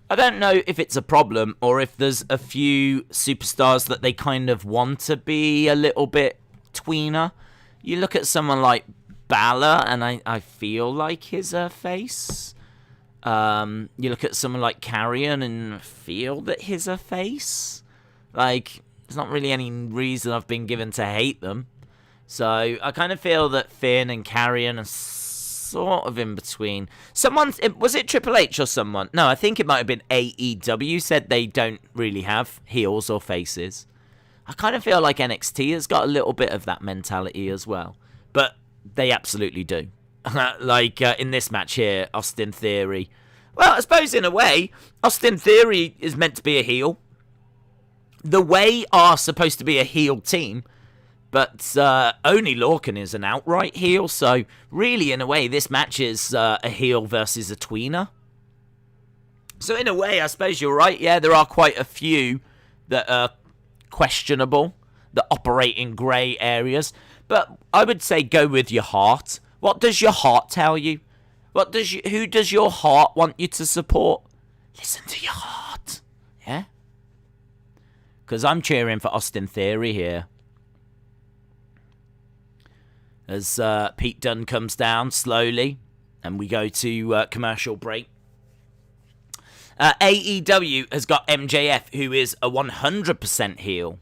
I don't know if it's a problem or if there's a few superstars that they kind of want to be a little bit tweener. You look at someone like Balor, and I feel like he's a face. You look at someone like Karrion and feel that he's a face. Like, there's not really any reason I've been given to hate them. So I kind of feel that Finn and Karrion are sort of in between. Was it Triple H or someone? No, I think it might have been AEW said they don't really have heels or faces. I kind of feel like NXT has got a little bit of that mentality as well. But they absolutely do. Like in this match here, Austin Theory. Well, I suppose in a way, Austin Theory is meant to be a heel. The Way are supposed to be a heel team, but Oney Lorcan is an outright heel. So really, in a way, this match is a heel versus a tweener. So in a way, I suppose you're right. Yeah, there are quite a few that are questionable, that operate in grey areas. But I would say go with your heart. What does your heart tell you? Who does your heart want you to support? Listen to your heart. Yeah? Because I'm cheering for Austin Theory here. As Pete Dunne comes down slowly, and we go to commercial break. AEW has got MJF, who is a 100% heel.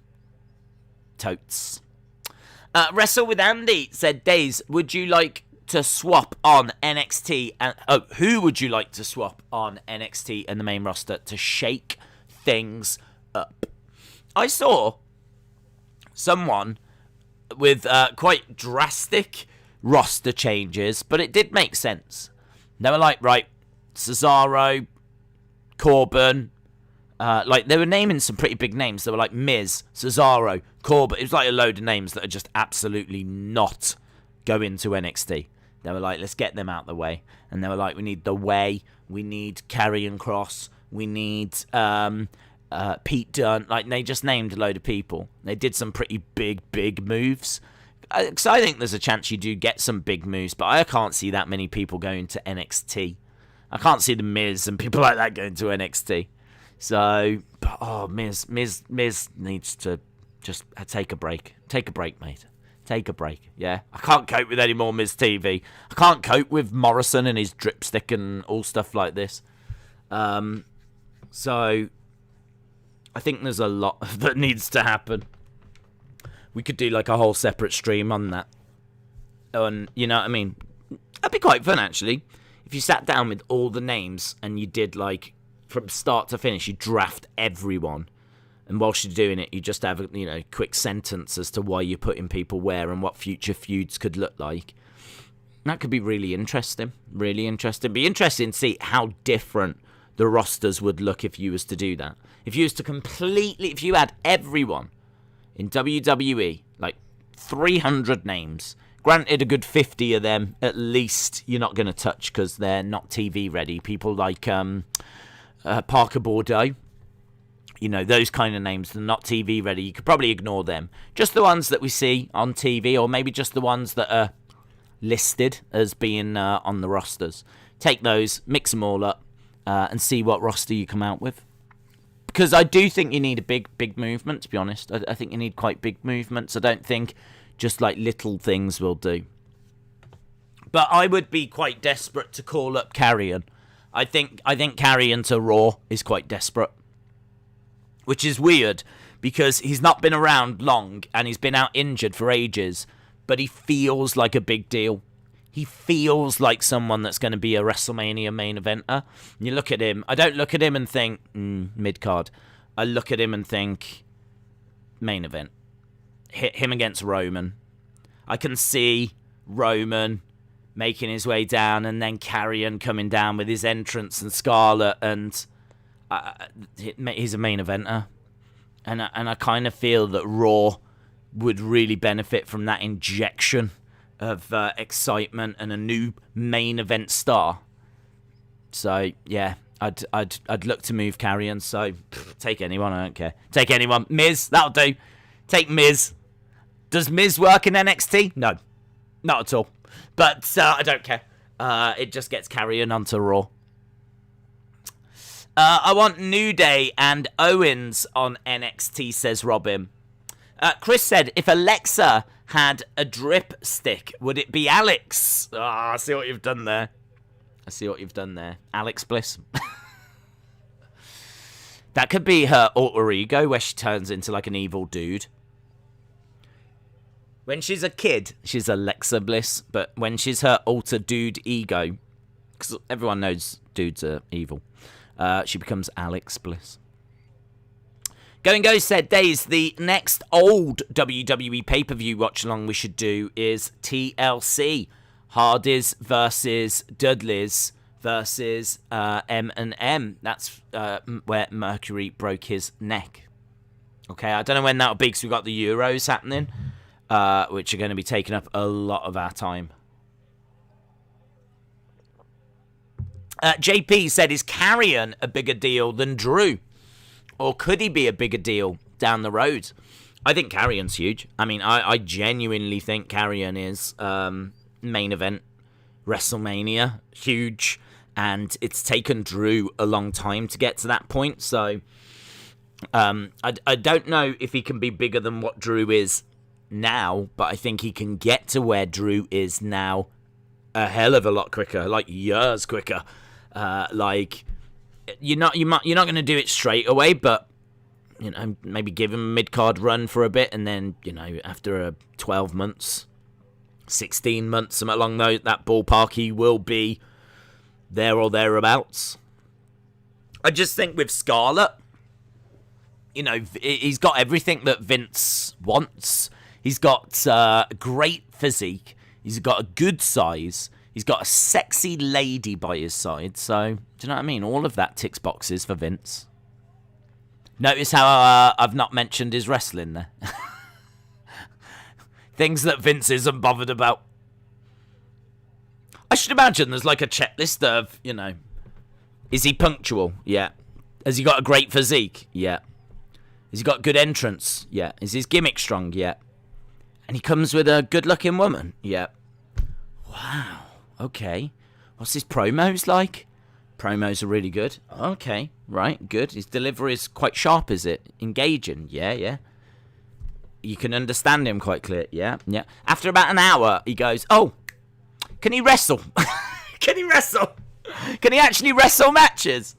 Totes. Wrestle with Andy said, Days, would you like to swap on NXT? Who would you like to swap on NXT and the main roster to shake things up? I saw someone with quite drastic roster changes, but it did make sense. They were like, right, Cesaro, Corbin, they were naming some pretty big names. They were like Miz, Cesaro, Corbin. It was like a load of names that are just absolutely not going to NXT. They were like, let's get them out the way. And they were like, we need The Way, we need Karrion Kross, we need Pete Dunne. Like, they just named a load of people. They did some pretty big moves. Because I think there's a chance you do get some big moves, but I can't see that many people going to NXT. I can't see the Miz and people like that going to NXT. So, Miz needs to just take a break. Take a break, mate. Take a break, yeah? I can't cope with any more Miz TV. I can't cope with Morrison and his dripstick and all stuff like this. So, I think there's a lot that needs to happen. We could do like a whole separate stream on that. And, you know what I mean? That'd be quite fun, actually. If you sat down with all the names and you did like, from start to finish, you draft everyone. And whilst you're doing it, you just have a quick sentence as to why you're putting people where and what future feuds could look like. That could be really interesting. Really interesting. Be interesting to see how different the rosters would look if you was to do that. If you had everyone in WWE, like 300 names, granted a good 50 of them at least you're not going to touch because they're not TV ready. People like Parker Bordeaux, those kind of names, they're not TV ready. You could probably ignore them. Just the ones that we see on TV, or maybe just the ones that are listed as being on the rosters. Take those, mix them all up, and see what roster you come out with. Because I do think you need a big movement, to be honest. I think you need quite big movements. I don't think just like little things will do. But I would be quite desperate to call up Karrion. I think Karrion to Raw is quite desperate. Which is weird, because he's not been around long, and he's been out injured for ages. but he feels like a big deal. He feels like someone that's going to be a WrestleMania main eventer. You look at him. I don't look at him and think, mid-card. I look at him and think, main event. Hit him against Roman. I can see Roman making his way down and then Karrion coming down with his entrance and Scarlett. And he's a main eventer. And I kind of feel that Raw would really benefit from that injection of excitement and a new main event star. So yeah, I'd look to move Karrion. So take anyone, I don't care. Take anyone. Miz, that'll do. Take Miz. Does Miz work in NXT? No, not at all. But I don't care. It just gets Karrion onto Raw. I want New Day and Owens on NXT, says Robin. Chris said, if Alexa had a drip stick, would it be Alex? I see what you've done there. Alex Bliss. That could be her alter ego, where she turns into like an evil dude. When she's a kid, she's Alexa Bliss. But when she's her alter dude ego, because everyone knows dudes are evil, she becomes Alex Bliss. Going Go said, Days, the next old WWE pay-per-view watch-along we should do is TLC. Hardys versus Dudleys versus M&M. That's where Mercury broke his neck. Okay, I don't know when that'll be because we've got the Euros happening, which are going to be taking up a lot of our time. JP said, is Karrion a bigger deal than Drew? Or could he be a bigger deal down the road? I think Karrion's huge. I mean, I genuinely think Karrion is main event WrestleMania. Huge. And it's taken Drew a long time to get to that point. So I don't know if he can be bigger than what Drew is now. But I think he can get to where Drew is now a hell of a lot quicker. Like years quicker. You're not going to do it straight away, but maybe give him a mid-card run for a bit, and then after 12 months, 16 months, something along that ballpark, he will be there or thereabouts. I just think with Scarlett, he's got everything that Vince wants. He's got a great physique. He's got a good size. He's got a sexy lady by his side, so do you know what I mean? All of that ticks boxes for Vince. Notice how I've not mentioned his wrestling there. Things that Vince isn't bothered about. I should imagine there's like a checklist of, is he punctual? Yeah. Has he got a great physique? Yeah. Has he got good entrance? Yeah. Is his gimmick strong? Yeah. And he comes with a good-looking woman? Yeah. Wow. Okay. What's his promos like? Promos are really good. Okay. Right. Good. His delivery is quite sharp, is it? Engaging. Yeah. You can understand him quite clear. Yeah. After about an hour, he goes, oh, can he wrestle? Can he wrestle? Can he actually wrestle matches?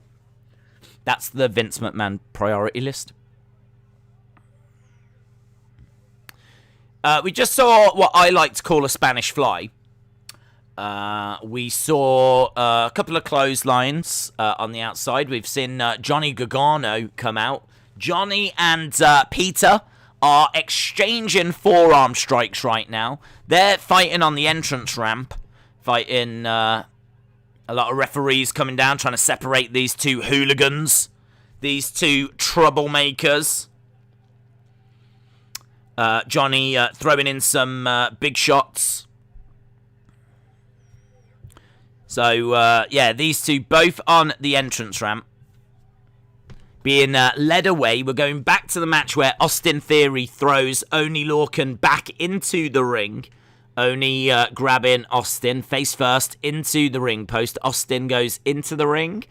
That's the Vince McMahon priority list. We just saw what I like to call a Spanish fly. We saw a couple of clotheslines on the outside. We've seen Johnny Gargano come out. Johnny and Peter are exchanging forearm strikes right now. They're fighting on the entrance ramp. Fighting a lot of referees coming down, trying to separate these two hooligans. These two troublemakers. Johnny throwing in some big shots. So, these two both on the entrance ramp. Being led away. We're going back to the match where Austin Theory throws Oney Lorcan back into the ring. Oney grabbing Austin face first into the ring post. Austin goes into the ring.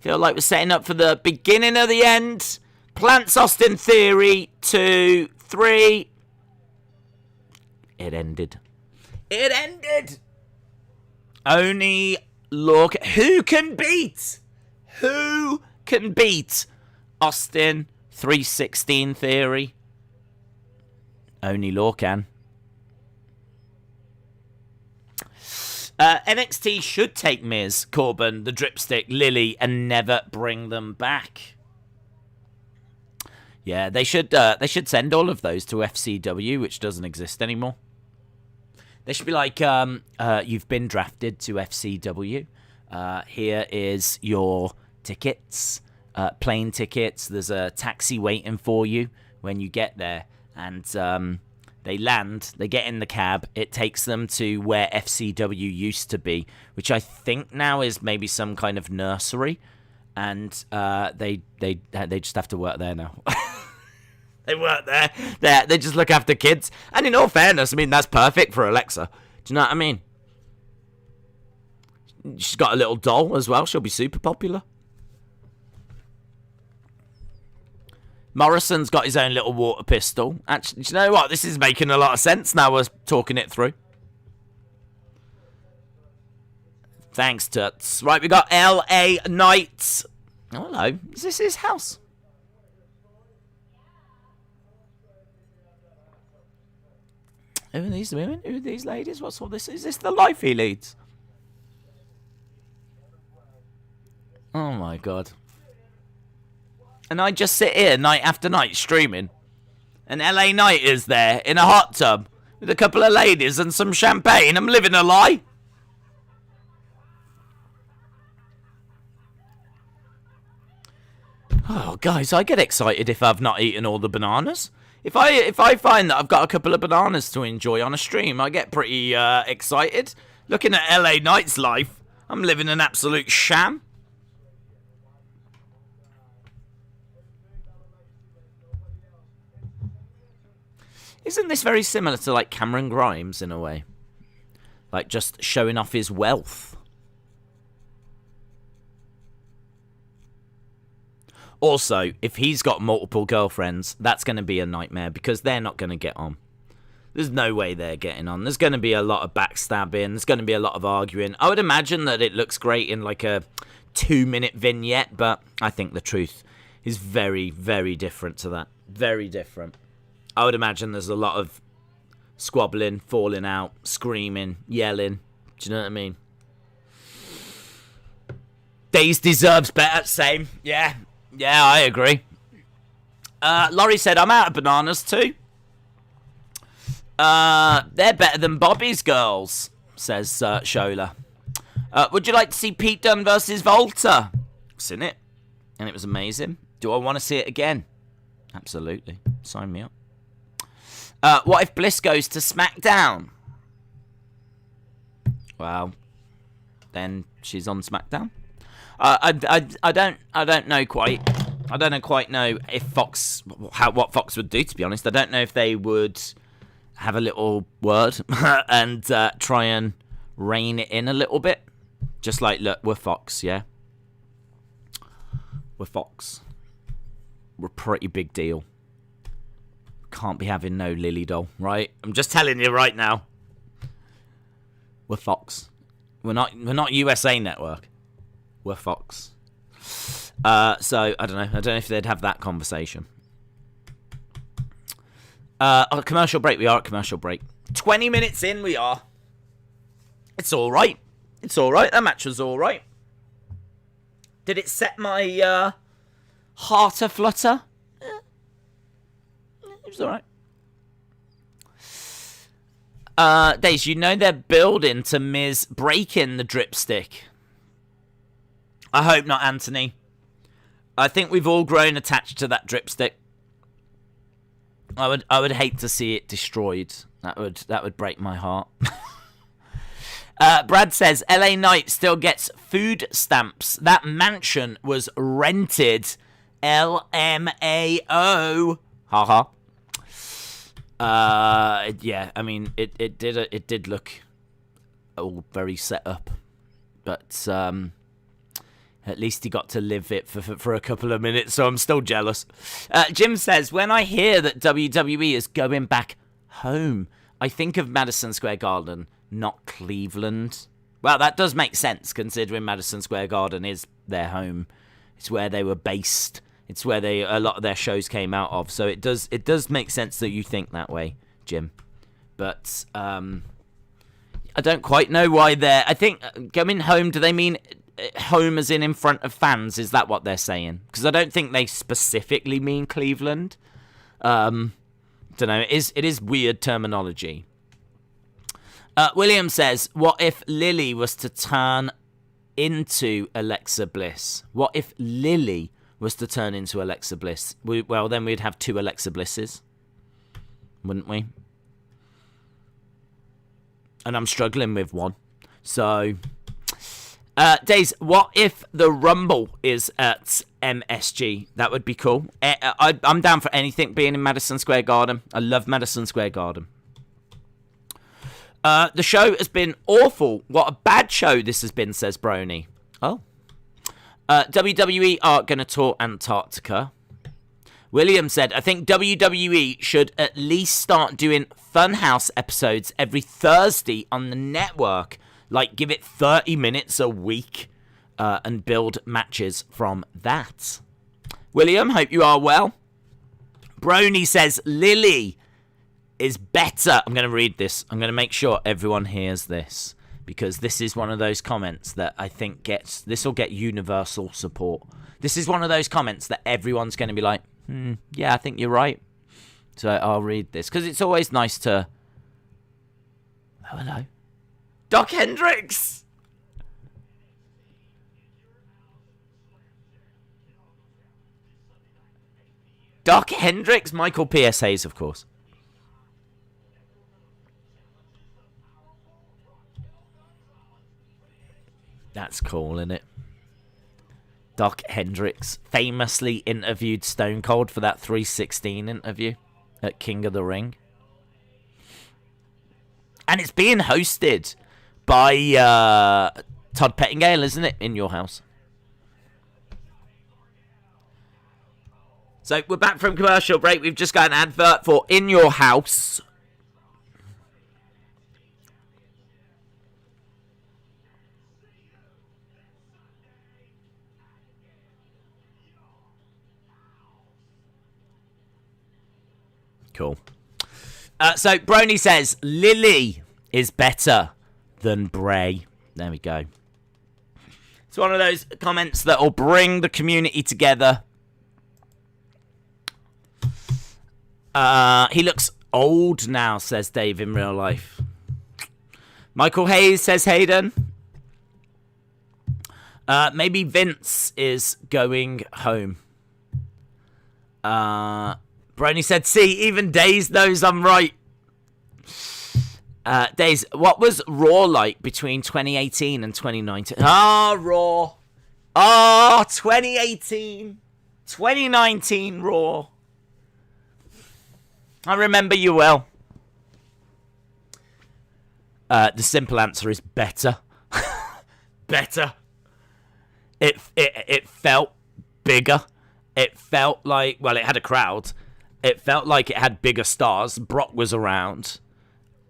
Feel like we're setting up for the beginning of the end. Plants Austin Theory. 2, 3. It ended. Oney Lorcan. Who can beat Austin 316 Theory? Oney Lorcan. NXT should take Miz, Corbin, the Dripstick, Lily, and never bring them back. Yeah, they should send all of those to FCW, which doesn't exist anymore. They should be like, you've been drafted to FCW. Here is your tickets, plane tickets. There's a taxi waiting for you when you get there. And they land, they get in the cab. It takes them to where FCW used to be, which I think now is maybe some kind of nursery. And they just have to work there now. They work there. They just look after kids. And in all fairness, I mean, that's perfect for Alexa. Do you know what I mean? She's got a little doll as well. She'll be super popular. Morrison's got his own little water pistol. Actually, do you know what? This is making a lot of sense now we're talking it through. Thanks, Tuts. Right, we got LA Knight. Oh, hello. Is this his house? Who are these women? Who are these ladies? What's all this? Is this the life he leads? Oh my god. And I just sit here night after night streaming. And LA Knight is there in a hot tub with a couple of ladies and some champagne. I'm living a lie. Oh, guys, I get excited if I've not eaten all the bananas. If I find that I've got a couple of bananas to enjoy on a stream, I get pretty excited. Looking at LA Knight's life, I'm living an absolute sham. Isn't this very similar to like Cameron Grimes in a way? Like just showing off his wealth. Also, if he's got multiple girlfriends, that's going to be a nightmare because they're not going to get on. There's no way they're getting on. There's going to be a lot of backstabbing. There's going to be a lot of arguing. I would imagine that it looks great in like a 2-minute vignette, but I think the truth is very, very different to that. Very different. I would imagine there's a lot of squabbling, falling out, screaming, yelling. Do you know what I mean? Days deserves better. Same. Yeah. Yeah, I agree. Laurie said, I'm out of bananas too. They're better than Bobby's girls, says Shola. Would you like to see Pete Dunne versus Volta? I've seen it, and it was amazing. Do I want to see it again? Absolutely. Sign me up. What if Bliss goes to SmackDown? Well, then she's on SmackDown. I don't know quite. I don't quite know if what Fox would do. To be honest, I don't know if they would have a little word and try and rein it in a little bit. Just like, look, we're Fox, yeah. We're Fox. We're a pretty big deal. Can't be having no Lily doll, right? I'm just telling you right now. We're Fox. We're not USA Network. We're Fox. So I don't know. I don't know if they'd have that conversation. On a commercial break. We are at commercial break. 20 minutes in, we are. It's all right. It's all right. That match was all right. Did it set my heart aflutter? It was all right. Days, you know they're building to Miz breaking the dripstick. I hope not, Anthony. I think we've all grown attached to that dripstick. I would hate to see it destroyed. That would break my heart. Brad says LA Knight still gets food stamps. That mansion was rented. LMAO. Haha. Yeah, I mean it did look all very set up, but at least he got to live it for a couple of minutes, so I'm still jealous. Jim says, when I hear that WWE is going back home, I think of Madison Square Garden, not Cleveland. Well, that does make sense, considering Madison Square Garden is their home. It's where they were based. It's where a lot of their shows came out of. So it does make sense that you think that way, Jim. But I I don't quite know why they're... I think going home, do they mean home as in front of fans? Is that what they're saying? Because I don't think they specifically mean Cleveland. Don't know. It is weird terminology. William says, what if Lily was to turn into Alexa Bliss? What if Lily was to turn into Alexa Bliss? Well, then we'd have 2 Alexa Blisses, wouldn't we? And I'm struggling with one. So, Days, what if the Rumble is at MSG? That would be cool. I'm down for anything being in Madison Square Garden. I love Madison Square Garden. The show has been awful. What a bad show this has been, says Brony. Oh. WWE are going to tour Antarctica. William said, I think WWE should at least start doing Funhouse episodes every Thursday on the network. Like, give it 30 minutes a week and build matches from that. William, hope you are well. Brony says, Lily is better. I'm going to read this. I'm going to make sure everyone hears this, because this is one of those comments that I think this will get universal support. This is one of those comments that everyone's going to be like, yeah, I think you're right. So I'll read this, because it's always nice to... Oh, hello. Doc Hendricks! Doc Hendricks? Michael P.S. Hayes, of course. That's cool, isn't it? Doc Hendricks famously interviewed Stone Cold for that 316 interview at King of the Ring. And it's being hosted by Todd Pettingale, isn't it? In Your House. So we're back from commercial break. We've just got an advert for In Your House. Cool. So Brony says Lily is better than Bray. There we go. It's one of those comments that will bring the community together. He looks old now, says Dave in real life. Michael Hayes says Hayden. Maybe Vince is going home. Brony said, see, even Days knows I'm right. Days, what was Raw like between 2018 and 2019? Raw. 2018. 2019 Raw. I remember you well. The simple answer is better. Better. It felt bigger. It felt like, well, it had a crowd. It felt like it had bigger stars. Brock was around.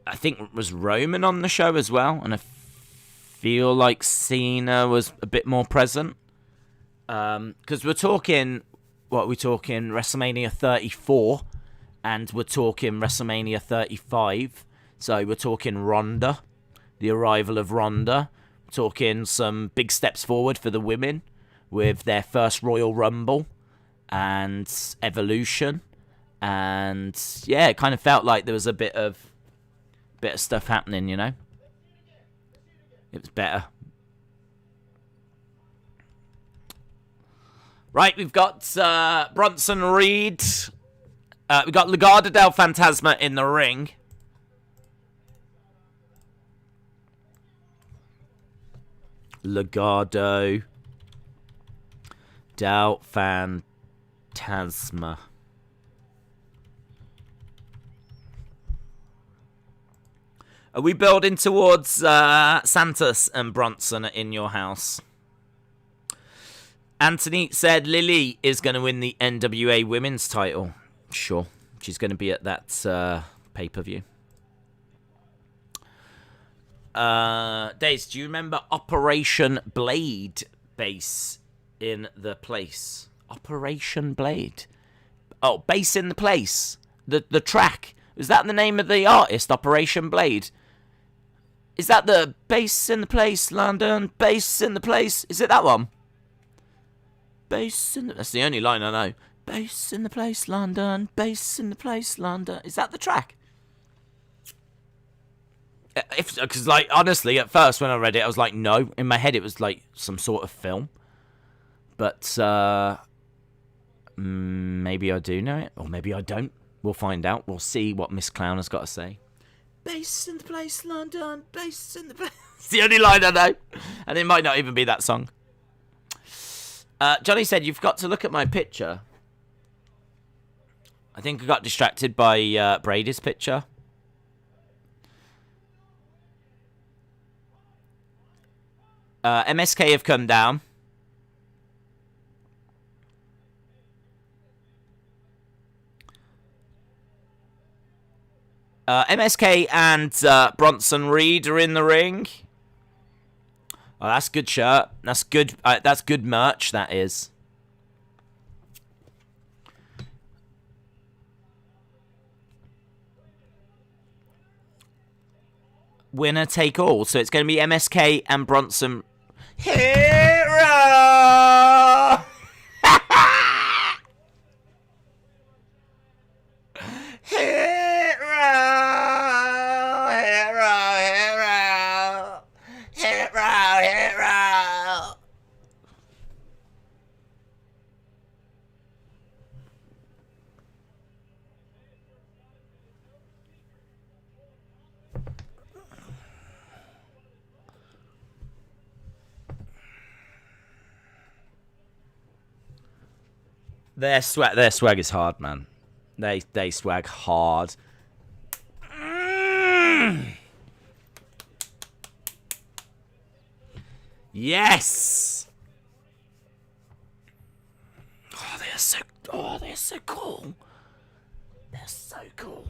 I think it was Roman on the show as well. And I feel like Cena was a bit more present. Because we're talking, WrestleMania 34. And we're talking WrestleMania 35. So we're talking Ronda. The arrival of Ronda. We're talking some big steps forward for the women. With their first Royal Rumble. And Evolution. And yeah, it kind of felt like there was a bit of stuff happening, you know. It was better. Right, we've got Bronson Reed. We've got Legado del Fantasma in the ring. Legado del Fantasma. Are we building towards Santos and Bronson In Your House? Anthony said Lily is going to win the NWA Women's title. Sure. She's going to be at that pay-per-view. Days, do you remember Operation Blade base in the place? Operation Blade? Oh, base in the place. The track. Is that the name of the artist, Operation Blade? Is that the bass in the place, London? Bass in the place. Is it that one? Bass in the... That's the only line I know. Bass in the place, London. Bass in the place, London. Is that the track? Because, like, honestly, at first when I read it, I was like, no. In my head, it was like some sort of film. But maybe I do know it, or maybe I don't. We'll find out. We'll see what Miss Clown has got to say. Bass in the place, London. Bass in the place. It's the only line I know. And it might not even be that song. Johnny said, you've got to look at my picture. I think I got distracted by Brady's picture. MSK have come down. MSK and Bronson Reed are in the ring. Oh, that's good shirt. That's good. That's good merch. That is. Winner take all. So it's going to be MSK and Bronson. Hero! Their swag is hard, man. They swag hard. Yes. They're so cool. They're so cool.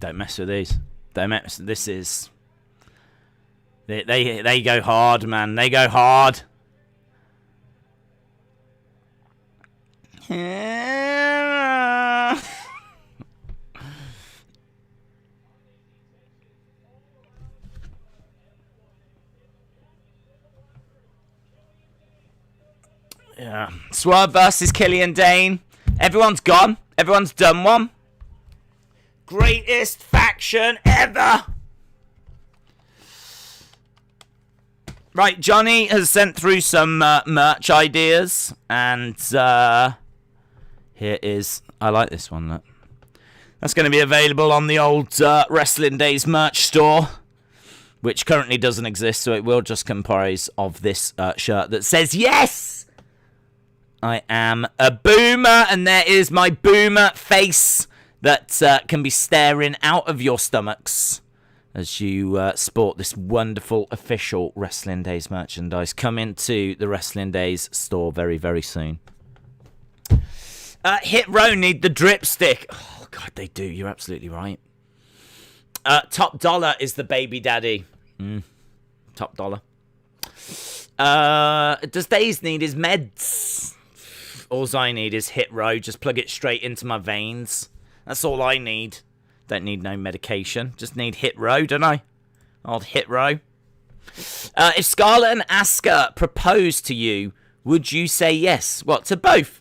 Don't mess with these. Don't mess. This is. They go hard, man. They go hard. Yeah. Swerve versus Killian Dane. Everyone's gone. Everyone's done one. Greatest faction ever. Right, Johnny has sent through some merch ideas, and here is. I like this one. Look. That's going to be available on the old Wrestling Days merch store, which currently doesn't exist, so it will just comprise of this shirt that says, yes, I am a boomer, and there is my boomer face that can be staring out of your stomachs as you sport this wonderful official Wrestling Days merchandise. Come into the Wrestling Days store very, very soon. Hit Row need the drip stick. Oh, God, they do. You're absolutely right. Top Dollar is the baby daddy. Top Dollar. Does Days need his meds? All I need is Hit Row. Just plug it straight into my veins. That's all I need. Don't need no medication. Just need Hit Row, don't I? Old Hit Row. If Scarlett and Asuka proposed to you, would you say yes? What, to both?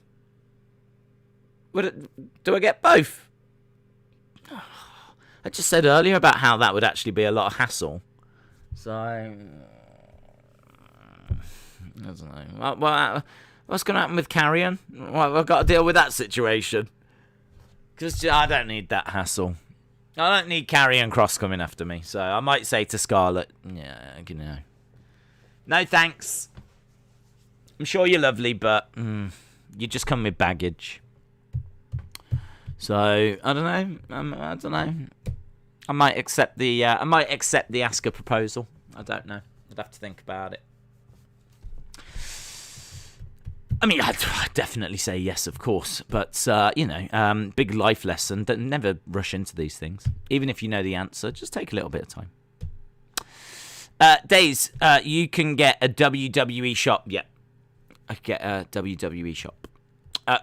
Do I get both? I just said earlier about how that would actually be a lot of hassle. So, I don't know. What's going to happen with Karrion? Well, I've got to deal with that situation. Because I don't need that hassle. I don't need Karrion Kross coming after me. So I might say to Scarlett, yeah, you know. No thanks. I'm sure you're lovely, but you just come with baggage. So I don't know. I don't know. I might accept the Asuka proposal. I don't know. I'd have to think about it. I mean, I'd definitely say yes, of course. But, big life lesson. Don't never rush into these things. Even if you know the answer, just take a little bit of time. Days, you can get a WWE shop. Yeah, I get a WWE shop.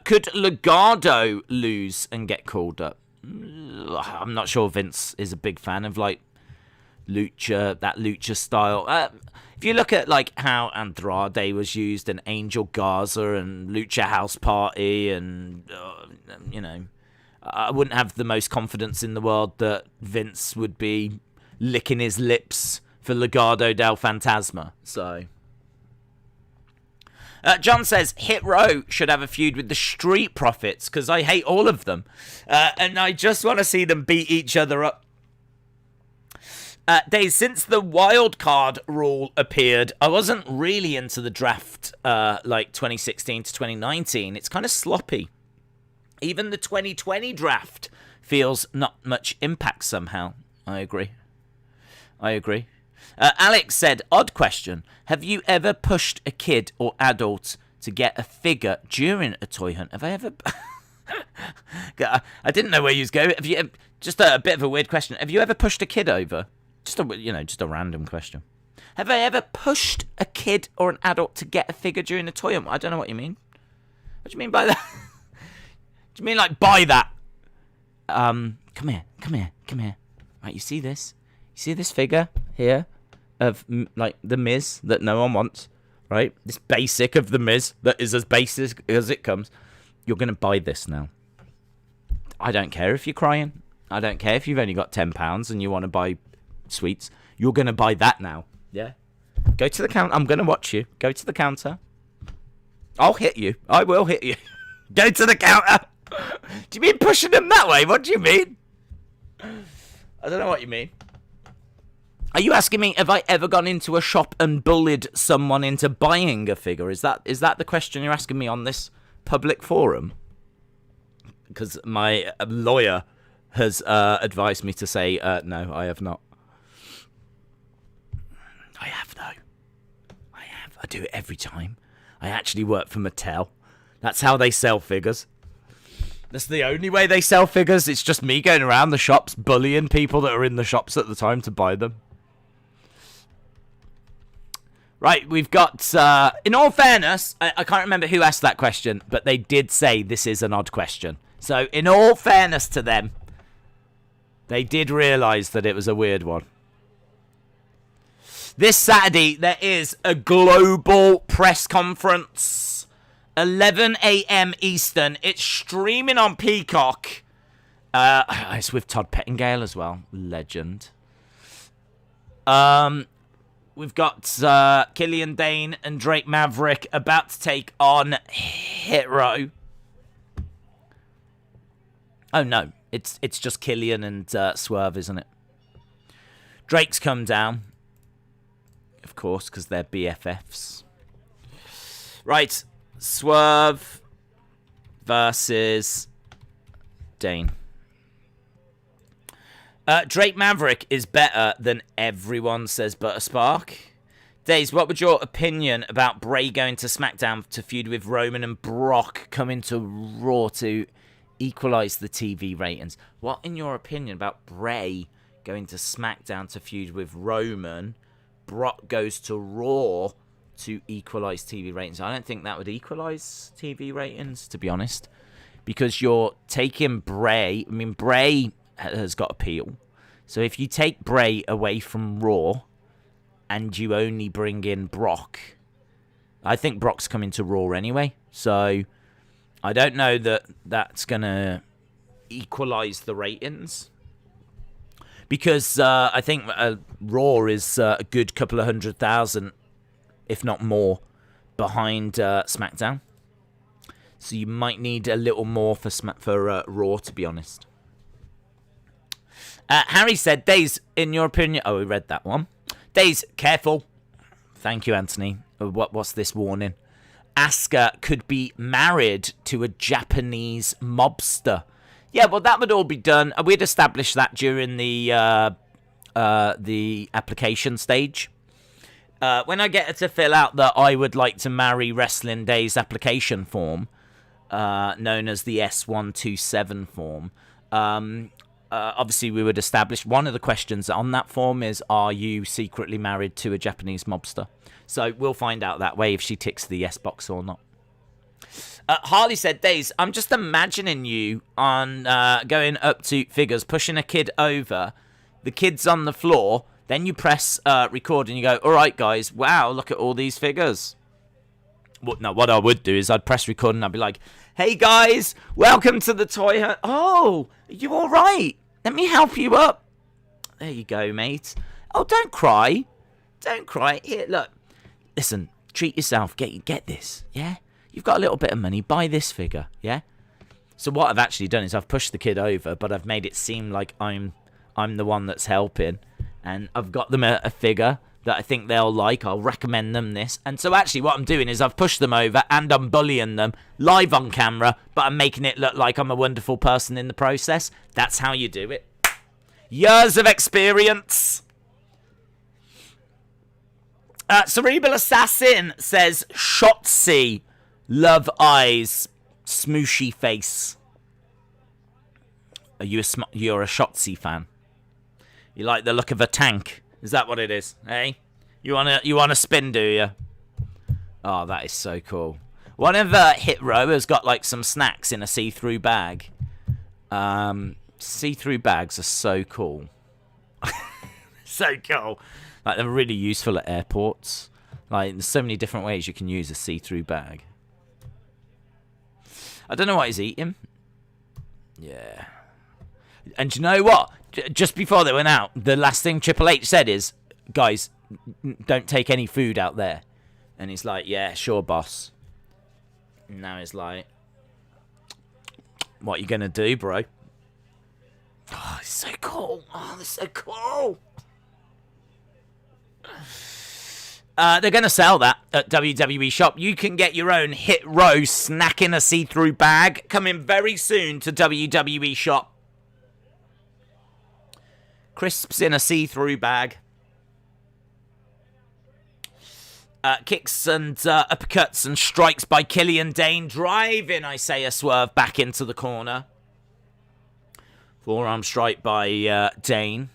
Could Legado lose and get called up? I'm not sure Vince is a big fan of, like, lucha style. If you look at, like, how Andrade was used and Angel Garza and Lucha House Party and, I wouldn't have the most confidence in the world that Vince would be licking his lips for Legado del Fantasma. So, John says, Hit Row should have a feud with the Street Profits because I hate all of them. And I just want to see them beat each other up. Days, since the wild card rule appeared, I wasn't really into the draft like 2016 to 2019. It's kind of sloppy. Even the 2020 draft feels not much impact somehow. I agree. Alex said, odd question. Have you ever pushed a kid or adult to get a figure during a toy hunt? Have I ever... I didn't know where you was going. Have you... Just a bit of a weird question. Have you ever pushed a kid over? Just a random question. Have I ever pushed a kid or an adult to get a figure during a toy hunt? I don't know what you mean. What do you mean by that? Do you mean like buy that? Come here. Right, you see this? You see this figure here of like the Miz that no one wants, right? This basic of the Miz that is as basic as it comes. You're gonna buy this now. I don't care if you're crying. I don't care if you've only got £10 and you want to buy sweets. You're gonna buy that now. Yeah. Go to the counter. I'm gonna watch you. Go to the counter. I'll hit you. I will hit you. Go to the counter. Do you mean pushing them that way? What do you mean? I don't know what you mean. Are you asking me, have I ever gone into a shop and bullied someone into buying a figure? Is that the question you're asking me on this public forum? Because my lawyer has advised me to say, no, I have not. I have, though. I have. I do it every time. I actually work for Mattel. That's how they sell figures. That's the only way they sell figures. It's just me going around the shops bullying people that are in the shops at the time to buy them. Right, we've got, in all fairness, I can't remember who asked that question, but they did say this is an odd question. So, in all fairness to them, they did realise that it was a weird one. This Saturday, there is a global press conference. 11 a.m. Eastern. It's streaming on Peacock. It's with Todd Pettingale as well. Legend. We've got Killian Dane and Drake Maverick about to take on Hit Row. Oh, no. It's just Killian and Swerve, isn't it? Drake's come down. Of course, because they're BFFs. Right. Swerve versus Dane. Drake Maverick is better than everyone, says Butterspark. Days, what would your opinion about Bray going to SmackDown to feud with Roman and Brock coming to Raw to equalise the TV ratings? What, in your opinion, about Bray going to SmackDown to feud with Roman, Brock goes to Raw to equalise TV ratings? I don't think that would equalise TV ratings, to be honest, because you're taking Bray. I mean, Bray has got appeal. So if you take Bray away from Raw and you only bring in Brock, I think Brock's coming to Raw anyway. So I don't know that that's going to equalise the ratings. Because I think Raw is a good couple of 100,000, if not more, behind SmackDown. So you might need a little more for Raw, to be honest. Harry said, Days, in your opinion... Oh, we read that one. Days, careful. Thank you, Anthony. What's this warning? Asuka could be married to a Japanese mobster. Yeah, well, that would all be done. We'd established that during the application stage. When I get her to fill out the I would like to marry Wrestling Days application form, known as the S127 form, obviously we would establish one of the questions on that form is, are you secretly married to a Japanese mobster? So we'll find out that way if she ticks the yes box or not. Harley said, Days, I'm just imagining you on going up to figures, pushing a kid over, the kid's on the floor, then you press record and you go, all right, guys, wow, look at all these figures. What I would do is I'd press record and I'd be like, hey, guys, welcome to the toy hunt. Oh, are you all right? Let me help you up. There you go, mate. Oh, don't cry. Don't cry. Here, look. Listen, treat yourself. Get this, yeah? You've got a little bit of money. Buy this figure, yeah? So what I've actually done is I've pushed the kid over, but I've made it seem like I'm the one that's helping. And I've got them a figure that I think they'll like. I'll recommend them this. And so actually what I'm doing is I've pushed them over and I'm bullying them live on camera, but I'm making it look like I'm a wonderful person in the process. That's how you do it. Years of experience. Cerebral Assassin says, Shotzi, love eyes, smooshy face. You're a Shotzi fan? You like the look of a tank? Is that what it is? Hey, you wanna spin, do you? Oh, that is so cool. One of Hit Row has got like some snacks in a see-through bag. See-through bags are so cool. So cool. Like, they're really useful at airports. Like, there's so many different ways you can use a see-through bag. I don't know what he's eating. Yeah. And you know what? Just before they went out, the last thing Triple H said is, guys, don't take any food out there. And he's like, yeah, sure, boss. And now he's like, what are you going to do, bro? Oh, it's so cool. Oh, that's so cool. They're going to sell that at WWE Shop. You can get your own Hit Row snack in a see-through bag. Coming very soon to WWE Shop. Crisps in a see-through bag. Kicks and uppercuts and strikes by Killian Dane. Driving Isaiah Swerve back into the corner. Forearm strike by Dane.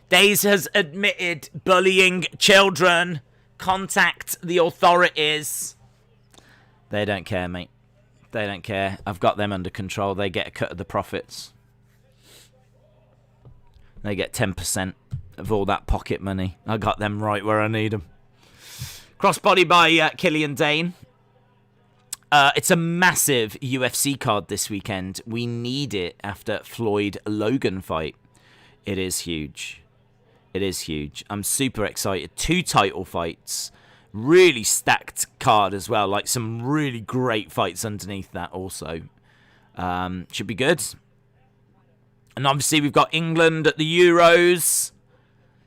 Days has admitted bullying children. Contact the authorities. They don't care, mate. They don't care. I've got them under control. They get a cut of the profits. They get 10% of all that pocket money. I got them right where I need them. Crossbody by Killian Dane. It's a massive UFC card this weekend. We need it after Floyd-Logan fight. It is huge. It is huge. I'm super excited. 2 title fights. Really stacked card as well. Like some really great fights underneath that also. Should be good. And obviously we've got England at the Euros.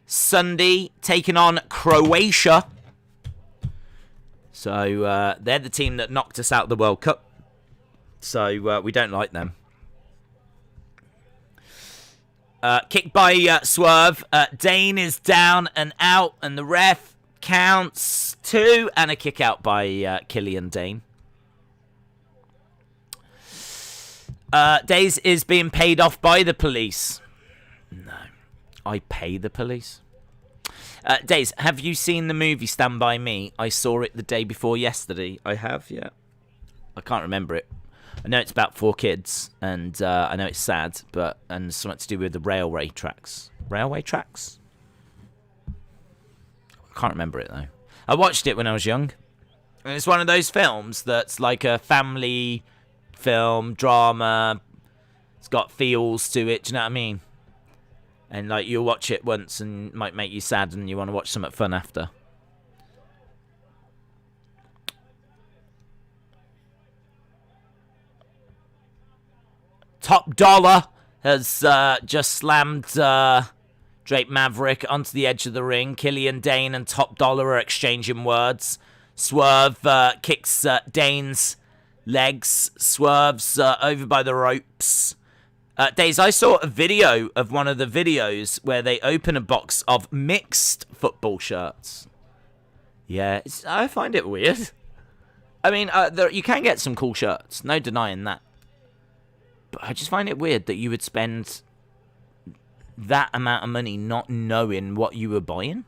Sunday taking on Croatia. So they're the team that knocked us out of the World Cup. So we don't like them. Kick by Swerve. Dane is down and out, and the ref counts 2, and a kick out by Killian Dane. Days is being paid off by the police. No, I pay the police. Days, have you seen the movie Stand By Me? I saw it the day before yesterday. I have, yeah. I can't remember it. I know it's about 4 kids, and I know it's sad, and something to do with the railway tracks. Railway tracks? I can't remember it, though. I watched it when I was young. And it's one of those films that's like a family film, drama. It's got feels to it, do you know what I mean? And like you'll watch it once and it might make you sad and you want to watch something fun after. Top Dollar has just slammed Drake Maverick onto the edge of the ring. Killian Dane and Top Dollar are exchanging words. Swerve kicks Dane's legs. Swerve's over by the ropes. Days, I saw a video of one of the videos where they open a box of mixed football shirts. Yeah, I find it weird. I mean, you can get some cool shirts, no denying that. But I just find it weird that you would spend that amount of money not knowing what you were buying.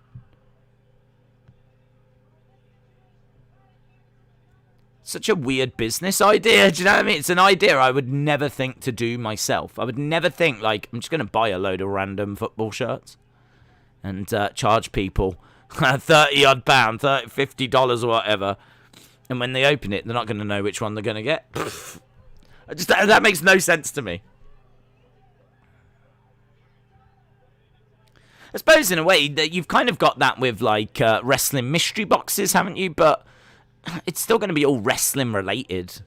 Such a weird business idea, do you know what I mean? It's an idea I would never think to do myself. I would never think, like, I'm just going to buy a load of random football shirts and charge people 30-odd pound, $50 or whatever. And when they open it, they're not going to know which one they're going to get. That makes no sense to me. I suppose in a way that you've kind of got that with like wrestling mystery boxes, haven't you? But it's still going to be all wrestling related.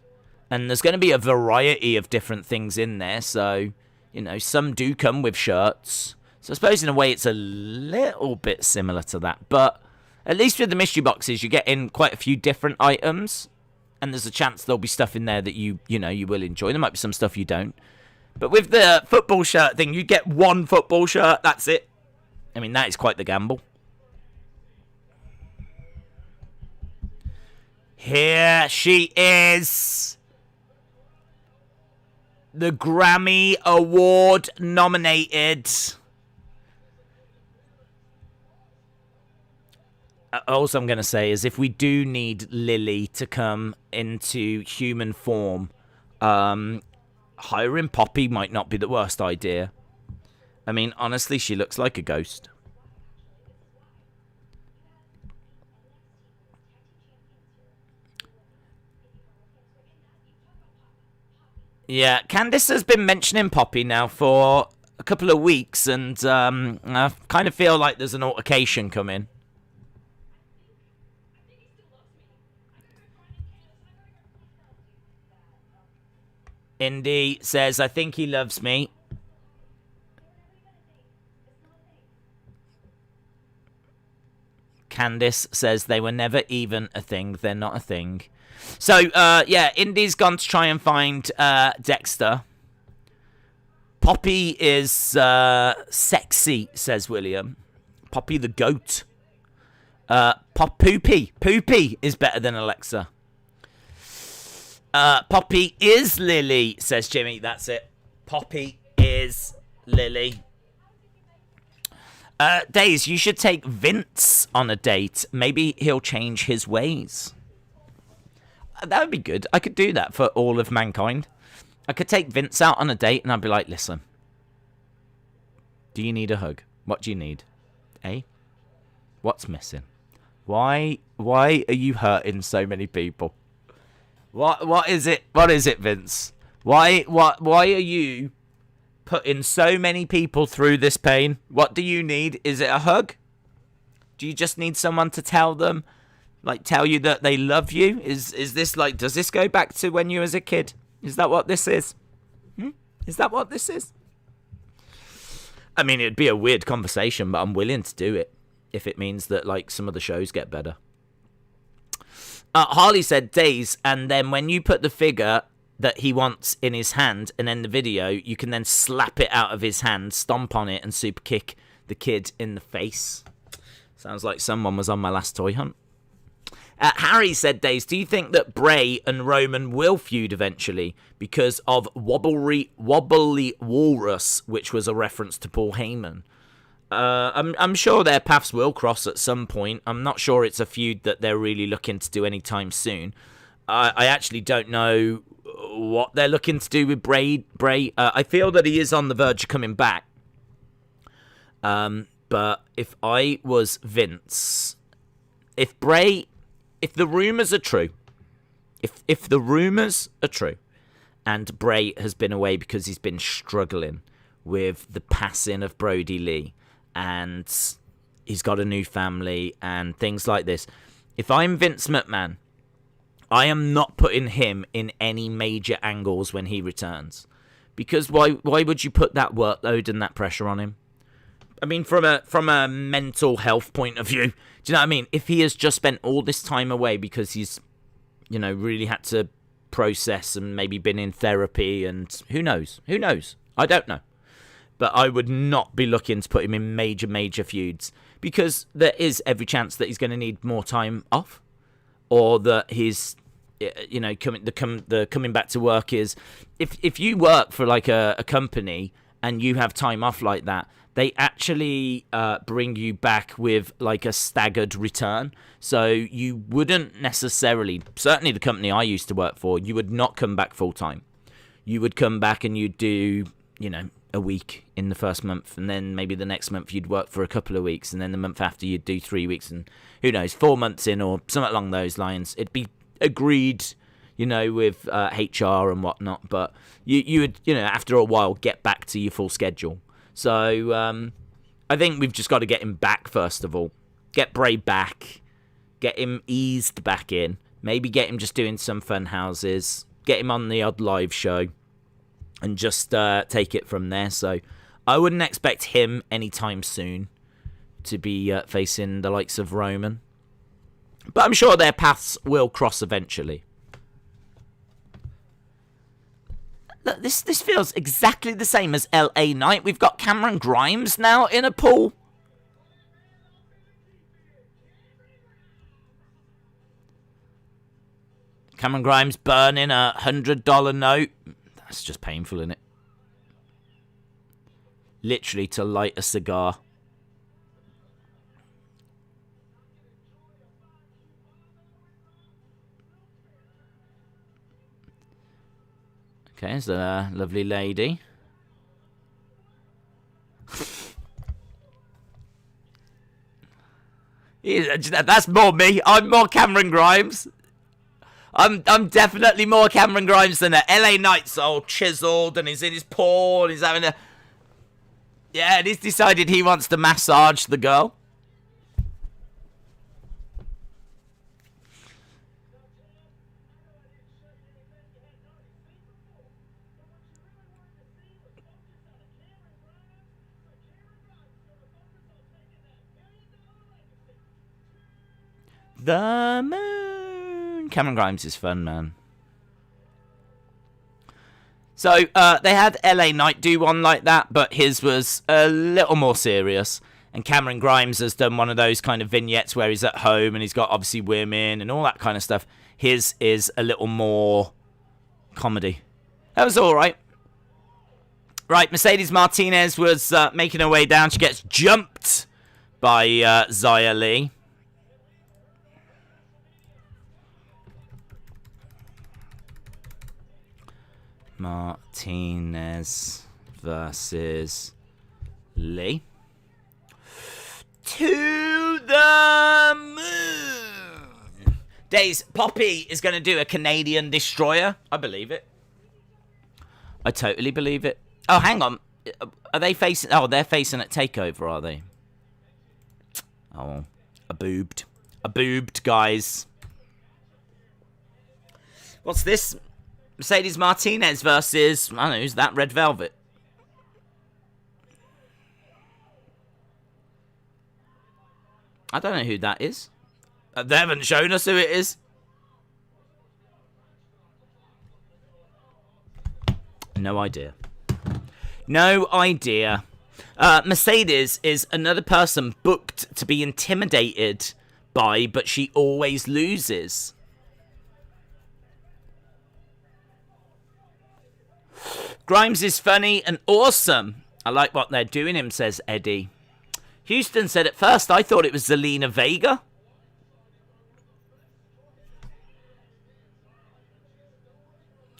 And there's going to be a variety of different things in there. So, you know, some do come with shirts. So I suppose in a way it's a little bit similar to that. But at least with the mystery boxes, you get in quite a few different items. And there's a chance there'll be stuff in there that you will enjoy. There might be some stuff you don't. But with the football shirt thing, you get one football shirt, that's it. I mean, that is quite the gamble. Here she is. The Grammy Award nominated. Also, I'm going to say is if we do need Lily to come into human form, hiring Poppy might not be the worst idea. I mean, honestly, she looks like a ghost. Yeah, Candice has been mentioning Poppy now for a couple of weeks, and I kind of feel like there's an altercation coming. Indi says, I think he loves me. Candice says they were never even a thing. They're not a thing. So, yeah, Indi's gone to try and find Dexter. Poppy is sexy, says William. Poppy the goat. Poopy. Poopy is better than Alexa. Poppy is Lily, says Jimmy. That's it. Poppy is Lily. Days, you should take Vince on a date. Maybe he'll change his ways. That would be good. I could do that for all of mankind. I could take Vince out on a date and I'd be like, listen. Do you need a hug? What do you need? Eh? What's missing? Why are you hurting so many people? What is it? What is it, Vince? Why are you putting so many people through this pain? What do you need? Is it a hug? Do you just need someone to tell them, like tell you that they love you? Is this like, does this go back to when you was a kid? Is that what this is? Is that what this is? I mean, it'd be a weird conversation, but I'm willing to do it if it means that like some of the shows get better. Harley said days, and then when you put the figure that he wants in his hand and end the video, you can then slap it out of his hand, stomp on it, and super kick the kid in the face. Sounds like someone was on my last toy hunt. Harry said, Days, do you think that Bray and Roman will feud eventually because of Wobbly Walrus, which was a reference to Paul Heyman? I'm sure their paths will cross at some point. I'm not sure it's a feud that they're really looking to do anytime soon. I actually don't know what they're looking to do with Bray. I feel that he is on the verge of coming back. But if I was Vince, if the rumors are true, if the rumors are true, and Bray has been away because he's been struggling with the passing of Brody Lee, and he's got a new family and things like this. If I'm Vince McMahon, I am not putting him in any major angles when he returns. Because why would you put that workload and that pressure on him? I mean, from a mental health point of view, do you know what I mean? If he has just spent all this time away because he's, really had to process and maybe been in therapy and who knows? I don't know. but I would not be looking to put him in major feuds, because there is every chance that he's going to need more time off, or that he's, you know, coming back to work is, if you work for like a company and you have time off like that, they actually bring you back with like a staggered return. So you wouldn't necessarily, certainly the company I used to work for, you would not come back full time. You would come back and you'd do, you know, a week in the first month, and then maybe the next month you'd work for a couple of weeks, and then the month after you'd do 3 weeks, and who knows, 4 months in or something along those lines. It'd be agreed, you know, with HR and whatnot, but you would, you know, after a while get back to your full schedule. So I think we've just got to get him back first of all. Get Bray back, get him eased back in, maybe get him just doing some fun houses, get him on the odd live show, and just take it from there. So I wouldn't expect him anytime soon to be facing the likes of Roman, but I'm sure their paths will cross eventually. Look, this feels exactly the same as LA Knight. We've got Cameron Grimes now in a pool. Cameron Grimes burning a $100 note. That's just painful, isn't it? Literally to light a cigar. Okay, there's a lovely lady. That's more me. I'm more Cameron Grimes. I'm definitely more Cameron Grimes than that. LA Knight's all chiseled and he's in his pool and he's having a... Yeah, and he's decided he wants to massage the girl. The moon. Cameron Grimes is fun, man. So, they had LA Knight do one like that, but his was a little more serious. And Cameron Grimes has done one of those kind of vignettes where he's at home and he's got obviously women and all that kind of stuff. His is a little more comedy. That was alright. Right, Mercedes Martinez was making her way down. She gets jumped by Xia Li. Martinez versus Lee. To the moon. Days, Poppy is going to do a Canadian destroyer. I believe it. I totally believe it. Oh, hang on. Are they facing... Oh, they're facing at TakeOver, are they? Oh, a boobed. A boobed, guys. What's this? Mercedes Martinez versus, I don't know, who's that? Red Velvet. I don't know who that is. They haven't shown us who it is. No idea. No idea. Mercedes is another person booked to be intimidated by, but she always loses. Grimes is funny and awesome. I like what they're doing him, says Eddie. Houston said at first, I thought it was Zelina Vega.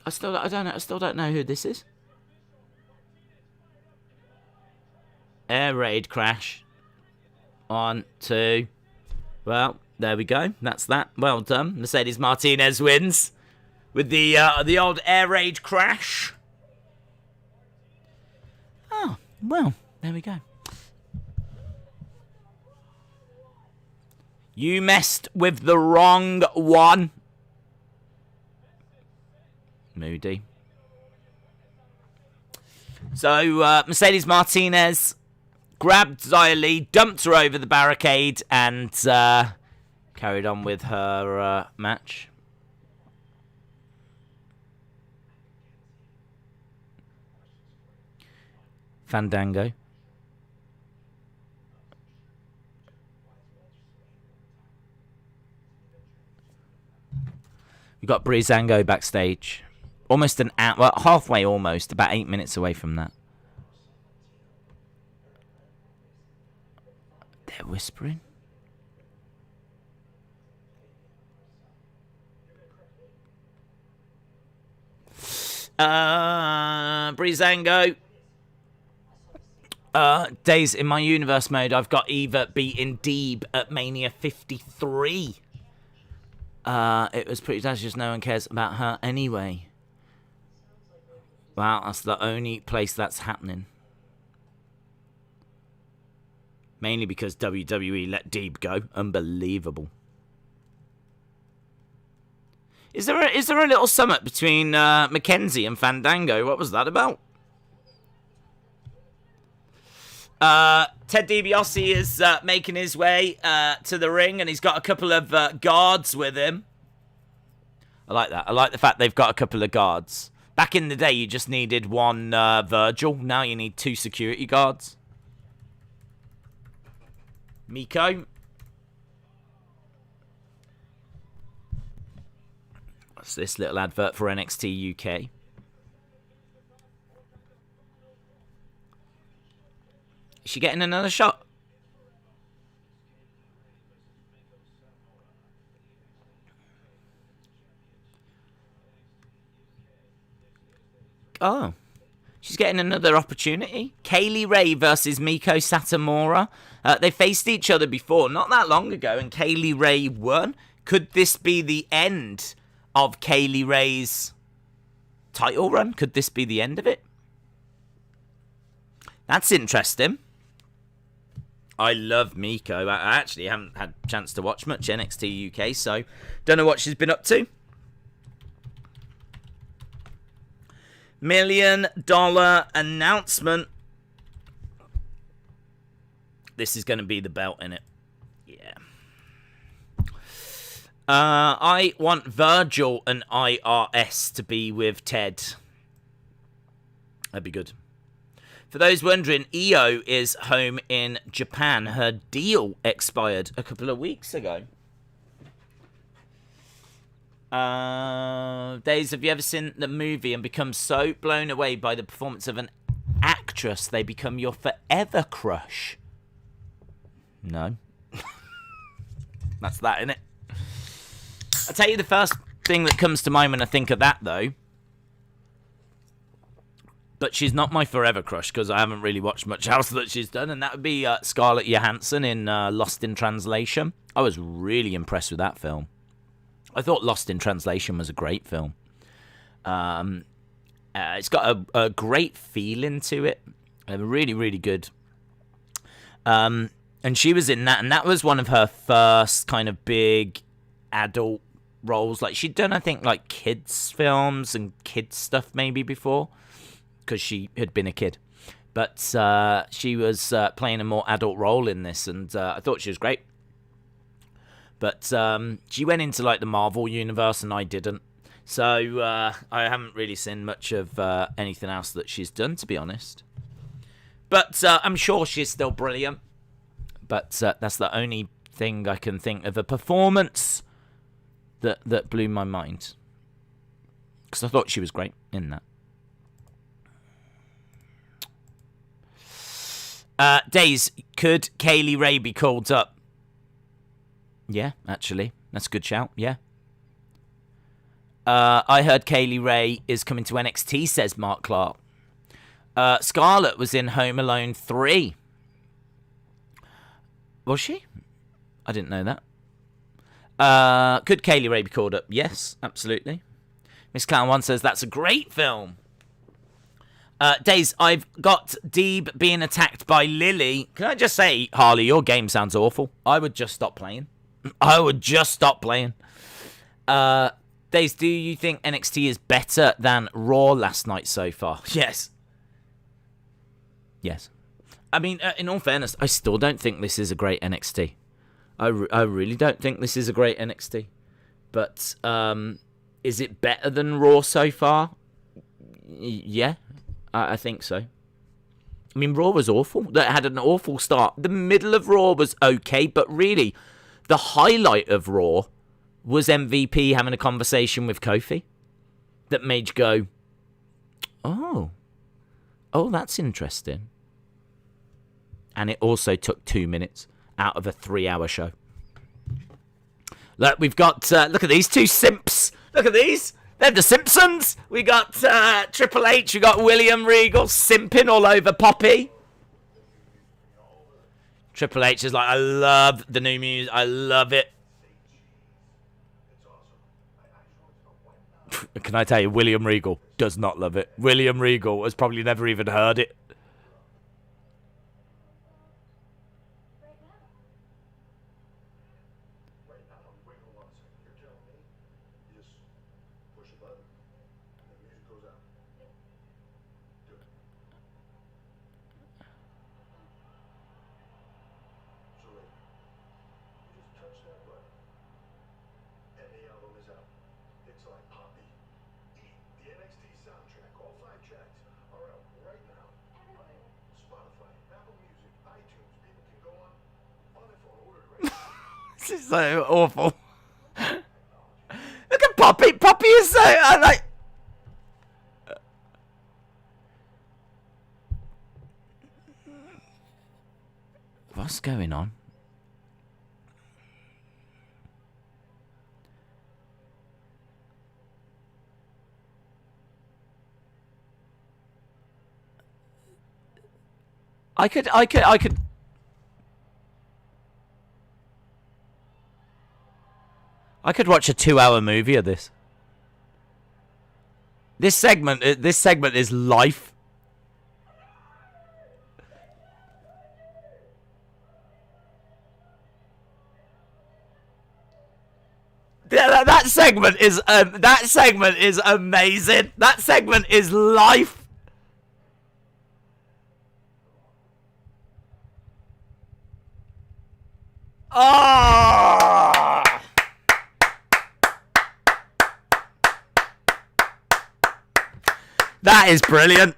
I still don't know who this is. Air raid crash. 1, 2. Well, there we go. That's that. Well done. Mercedes Martinez wins with the old air raid crash. Oh, well, there we go. You messed with the wrong one. Moody. So, Mercedes Martinez grabbed Xia Li, dumped her over the barricade, and carried on with her match. Fandango. We've got Breezango backstage. Almost an hour, well, halfway almost, about 8 minutes away from that. They're whispering. Breezango. Days in my universe mode, I've got Eva beating Deeb at Mania 53. It was pretty just no one cares about her anyway. Wow, that's the only place that's happening. Mainly because WWE let Deeb go. Unbelievable. Is there a little summit between Mackenzie and Fandango? What was that about? Ted DiBiase is making his way to the ring, and he's got a couple of guards with him. I like that. I like the fact they've got a couple of guards. Back in the day, you just needed one Virgil. Now you need 2 security guards. Miko. What's this little advert for NXT UK? Is she getting another shot? Oh. She's getting another opportunity. Kaylee Ray versus Miko Satomura. They faced each other before, not that long ago, and Kaylee Ray won. Could this be the end of Kaylee Ray's title run? Could this be the end of it? That's interesting. I love Miko. I actually haven't had a chance to watch much NXT UK, so don't know what she's been up to. $1 million announcement. This is going to be the belt, innit? Yeah. I want Virgil and IRS to be with Ted. That'd be good. For those wondering, Io is home in Japan. Her deal expired a couple of weeks ago. Days, have you ever seen the movie and become so blown away by the performance of an actress they become your forever crush? No. That's that, innit? I'll tell you the first thing that comes to mind when I think of that, though. But she's not my forever crush because I haven't really watched much else that she's done, and that would be Scarlett Johansson in Lost in Translation. I was really impressed with that film. I thought Lost in Translation was a great film. It's got a great feeling to it. Really, really good. And she was in that, and that was one of her first kind of big adult roles. Like, she'd done, I think, like kids films and kids stuff maybe before, because she had been a kid. But she was playing a more adult role in this, and I thought she was great. But she went into like the Marvel universe, and I didn't. So I haven't really seen much of anything else that she's done, to be honest. But I'm sure she's still brilliant. But that's the only thing I can think of a performance that blew my mind. Because I thought she was great in that. Days, could Kaylee Ray be called up? Yeah, actually. That's a good shout, yeah. I heard Kaylee Ray is coming to NXT, says Mark Clark. Scarlett was in Home Alone 3. Was she? I didn't know that. Could Kaylee Ray be called up? Yes, absolutely. Miss Clown 1 says, that's a great film. Days, I've got Deeb being attacked by Lily. Can I just say, Harley, your game sounds awful. I would just stop playing. Days, do you think NXT is better than Raw last night so far? Yes. I mean, in all fairness, I still don't think this is a great NXT. I really don't think this is a great NXT. But is it better than Raw so far? Yeah, I think so. I mean, Raw was awful. That had an awful start. The middle of Raw was okay, but really, the highlight of Raw was MVP having a conversation with Kofi that made you go, oh, that's interesting. And it also took 2 minutes out of a 3-hour show. Look, we've got, look at these two simps. Look at these. They're the Simpsons. We got Triple H. We got William Regal simping all over Poppy. Triple H is like, I love the new music. I love it. Can I tell you, William Regal does not love it. William Regal has probably never even heard it. This is so awful. Look at Poppy. Poppy is so like. What's going on? I could. I could watch a 2-hour movie of this. This segment is life. That segment is amazing. That segment is life. Oh! That is brilliant.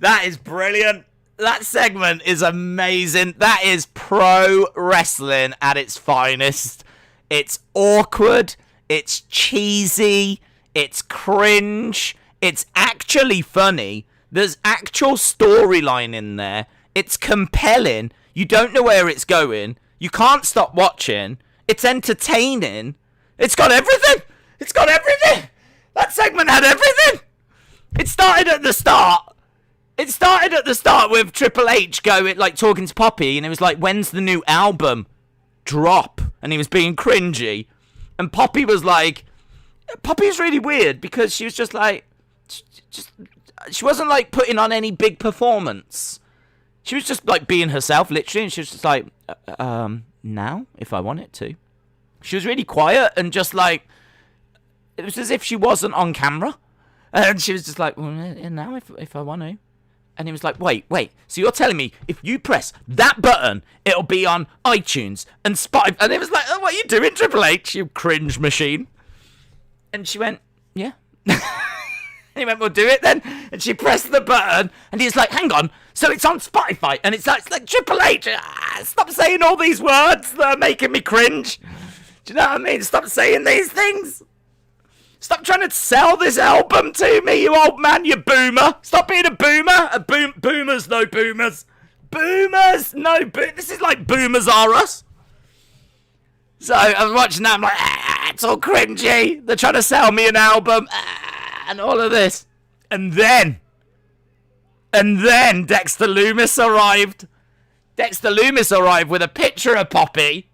That is brilliant. That segment is amazing. That is pro wrestling at its finest. It's awkward. It's cheesy. It's cringe. It's actually funny. There's actual storyline in there. It's compelling. You don't know where it's going. You can't stop watching. It's entertaining. It's got everything. It's got everything. That segment had everything. It started at the start. It started at the start with Triple H going, like, talking to Poppy, and it was like, when's the new album drop? And he was being cringy. And Poppy was like, Poppy was really weird because she was just like, she wasn't like putting on any big performance. She was just like being herself, literally, and she was just like, now, if I want it to. She was really quiet and just like, it was as if she wasn't on camera. And she was just like, well, now if I want to. And he was like, wait. So you're telling me if you press that button, it'll be on iTunes and Spotify? And it was like, oh, what are you doing, Triple H, you cringe machine? And she went, yeah. And he went, well, do it then. And she pressed the button, and he's like, hang on. So it's on Spotify, and it's like Triple H. Stop saying all these words that are making me cringe. Do you know what I mean? Stop saying these things. Stop trying to sell this album to me, you old man, you boomer. Stop being a boomer. Boomers, no boomers. Boomers, no this is like Boomers Are Us. So I was watching that, I'm like, it's all cringy. They're trying to sell me an album, and all of this. And then Dexter Lumis arrived. Dexter Lumis arrived with a picture of Poppy.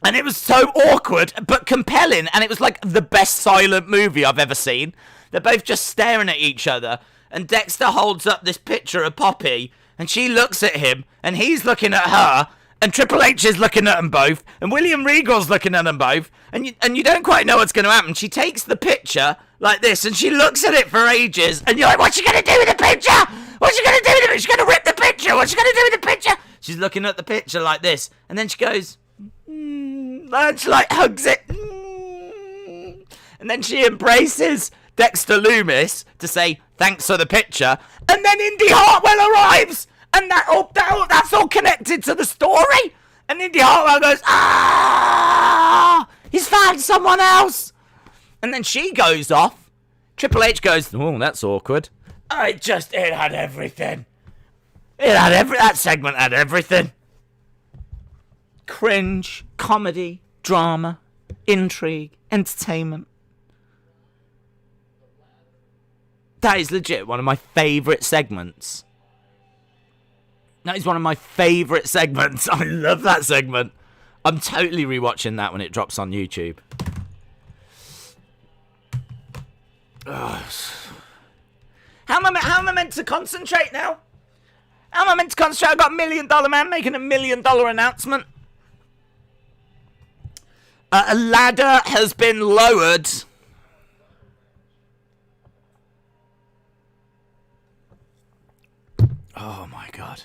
And it was so awkward, but compelling. And it was like the best silent movie I've ever seen. They're both just staring at each other. And Dexter holds up this picture of Poppy. And she looks at him. And he's looking at her. And Triple H is looking at them both. And William Regal's looking at them both. And you don't quite know what's going to happen. She takes the picture like this. And she looks at it for ages. And you're like, what's she going to do with the picture? What's she going to do with it? She's going to rip the picture. What's she going to do with the picture? She's looking at the picture like this. And then she goes... And she like hugs it. And then she embraces Dexter Lumis to say thanks for the picture. And then Indi Hartwell arrives. And that's all connected to the story. And Indi Hartwell goes, he's found someone else. And then she goes off. Triple H goes, oh, that's awkward. It had everything. That segment had everything. Cringe, comedy, drama, intrigue, entertainment. That is legit one of my favourite segments. That is one of my favourite segments. I love that segment. I'm totally rewatching that when it drops on YouTube. Ugh. How am I meant to concentrate now? How am I meant to concentrate? I've got $1 Million Man making $1 million announcement. A ladder has been lowered. Oh my God.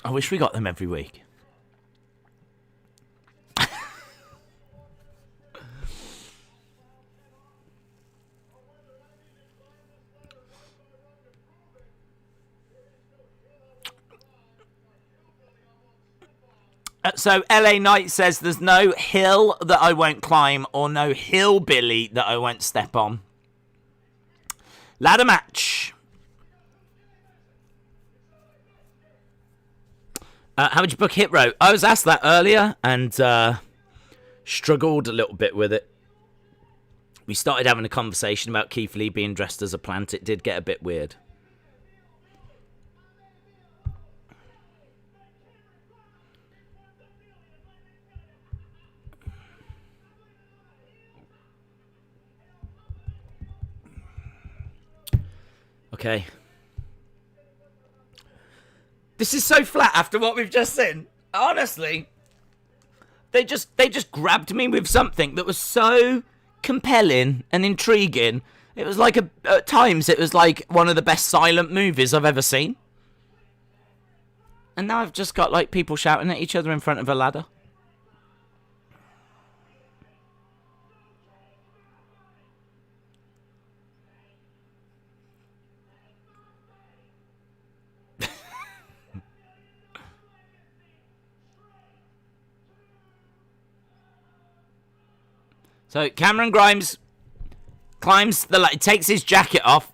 I wish we got them every week. So LA Knight says there's no hill that I won't climb or no hillbilly that I won't step on. Ladder match. How would you book Hit Row? I was asked that earlier and struggled a little bit with it. We started having a conversation about Keith Lee being dressed as a plant. It did get a bit weird. Okay. This is so flat after what we've just seen. Honestly, they just grabbed me with something that was so compelling and intriguing. It was like at times it was like one of the best silent movies I've ever seen. And now I've just got like people shouting at each other in front of a ladder. So Cameron Grimes climbs the ladder, takes his jacket off.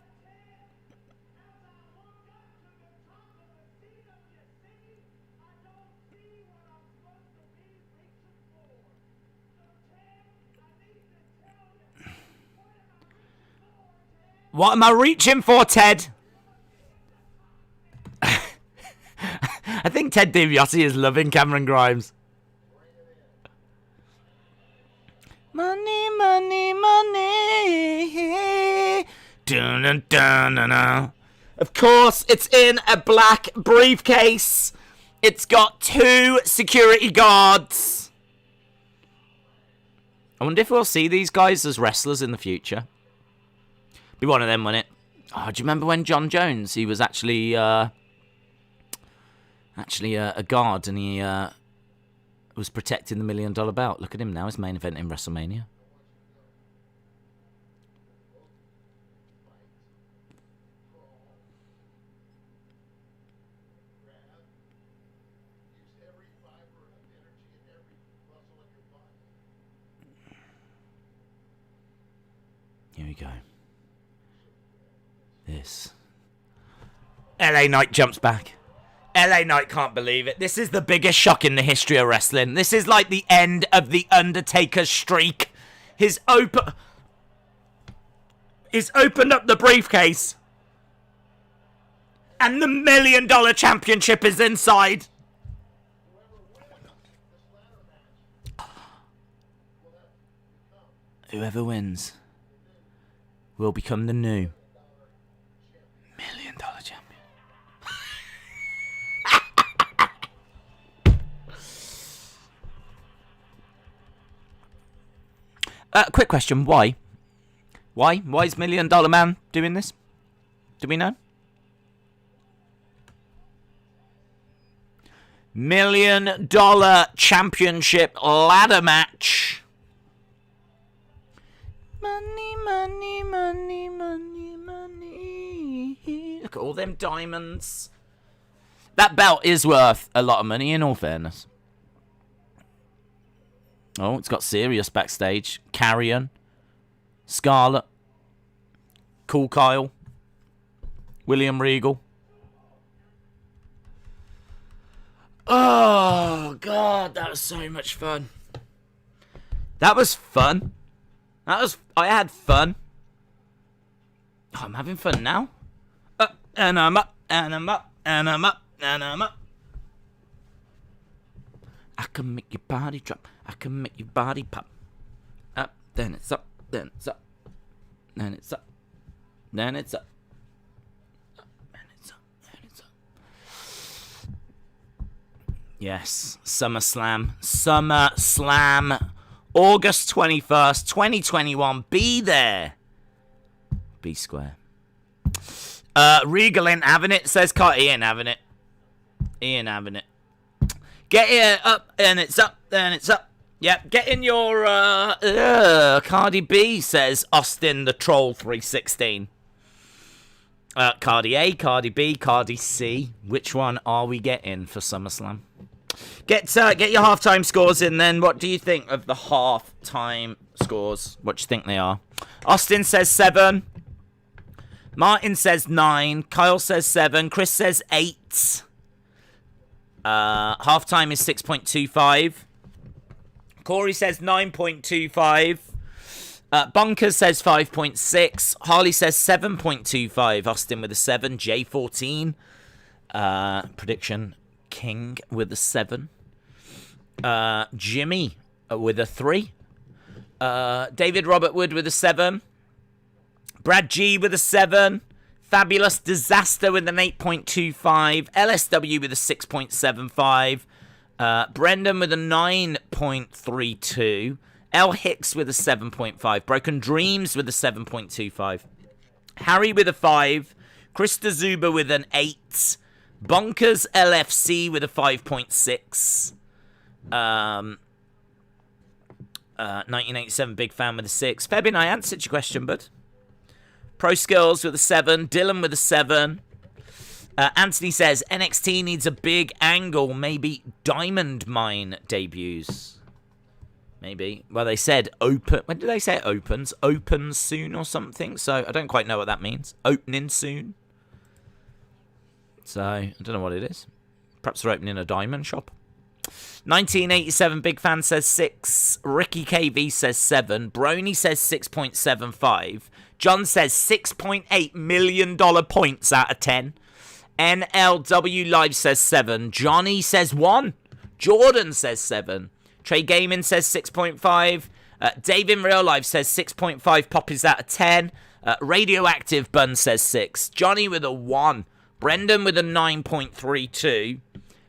What am I reaching for, Ted? I think Ted DiBiase is loving Cameron Grimes. Money, money, money. Dun, dun, dun, dun, dun. Of course, it's in a black briefcase. It's got 2 security guards. I wonder if we'll see these guys as wrestlers in the future. Be one of them, wouldn't it? Oh, do you remember when John Jones, he was actually a guard and he was protecting the $1 million belt. Look at him now, his main event in WrestleMania. Here we go. This. LA Knight jumps back. LA Knight can't believe it. This is the biggest shock in the history of wrestling. This is like the end of the Undertaker's streak. He's opened up the briefcase. And the $1 million championship is inside. Whoever wins will become the new $1 million champion. Quick question, why? Why? Why is $1 Million Man doing this? Do we know? $1 Million Championship ladder match. Money, money, money, money, money. Look at all them diamonds. That belt is worth a lot of money, in all fairness. Oh, it's got Sirius backstage. Karrion. Scarlett. Cool Kyle. William Regal. Oh, God, that was so much fun. That was fun. I had fun. Oh, I'm having fun now. Up, and I'm up, and I'm up, and I'm up, and I'm up. I can make your body drop. I can make your body pop. Up, then it's up, then it's up. Then it's up. Then it's up. Up, and it's up, and it's up. Yes, SummerSlam. SummerSlam. August 21st, 2021. Be there. Be square. Regal ain't having it, says Carter. He ain't having it. He ain't having it. Get here, up, and it's up, and it's up. Yep, get in your, Cardi B, says Austin the Troll 316. Cardi A, Cardi B, Cardi C. Which one are we getting for SummerSlam? Get your halftime scores in then. What do you think of the halftime scores? What do you think they are? Austin says 7. Martin says 9. Kyle says 7. Chris says 8. Halftime is 6.25. Corey says 9.25. Bonkers says 5.6. Harley says 7.25. Austin with a 7. J14. Prediction King with a 7. Jimmy with a 3. David Robert Wood with a 7. Brad G with a 7. Fabulous Disaster with an 8.25. LSW with a 6.75. Brendan with a 9.32. L Hicks with a 7.5. Broken Dreams with a 7.25. Harry with a 5. Krista Zuba with an 8. Bonkers LFC with a 5.6. 1987 Big Fan with a 6. Fabian, I answered your question, bud. Pro Skills with a 7. Dylan with a 7. Anthony says NXT needs a big angle. Maybe Diamond Mine debuts. Maybe. Well, they said open. When did they say it opens? Opens soon or something. So I don't quite know what that means. Opening soon. So I don't know what it is. Perhaps they're opening a diamond shop. 1987 Big Fan says 6. Ricky KV says 7. Brony says 6.75. John says $6.8 million points out of 10. NLW Live says 7. Johnny says 1. Jordan says 7. Trey Gaming says 6.5. Dave in Real Life says 6.5 poppies out of 10. Radioactive Bun says 6. Johnny with a 1. Brendan with a 9.32.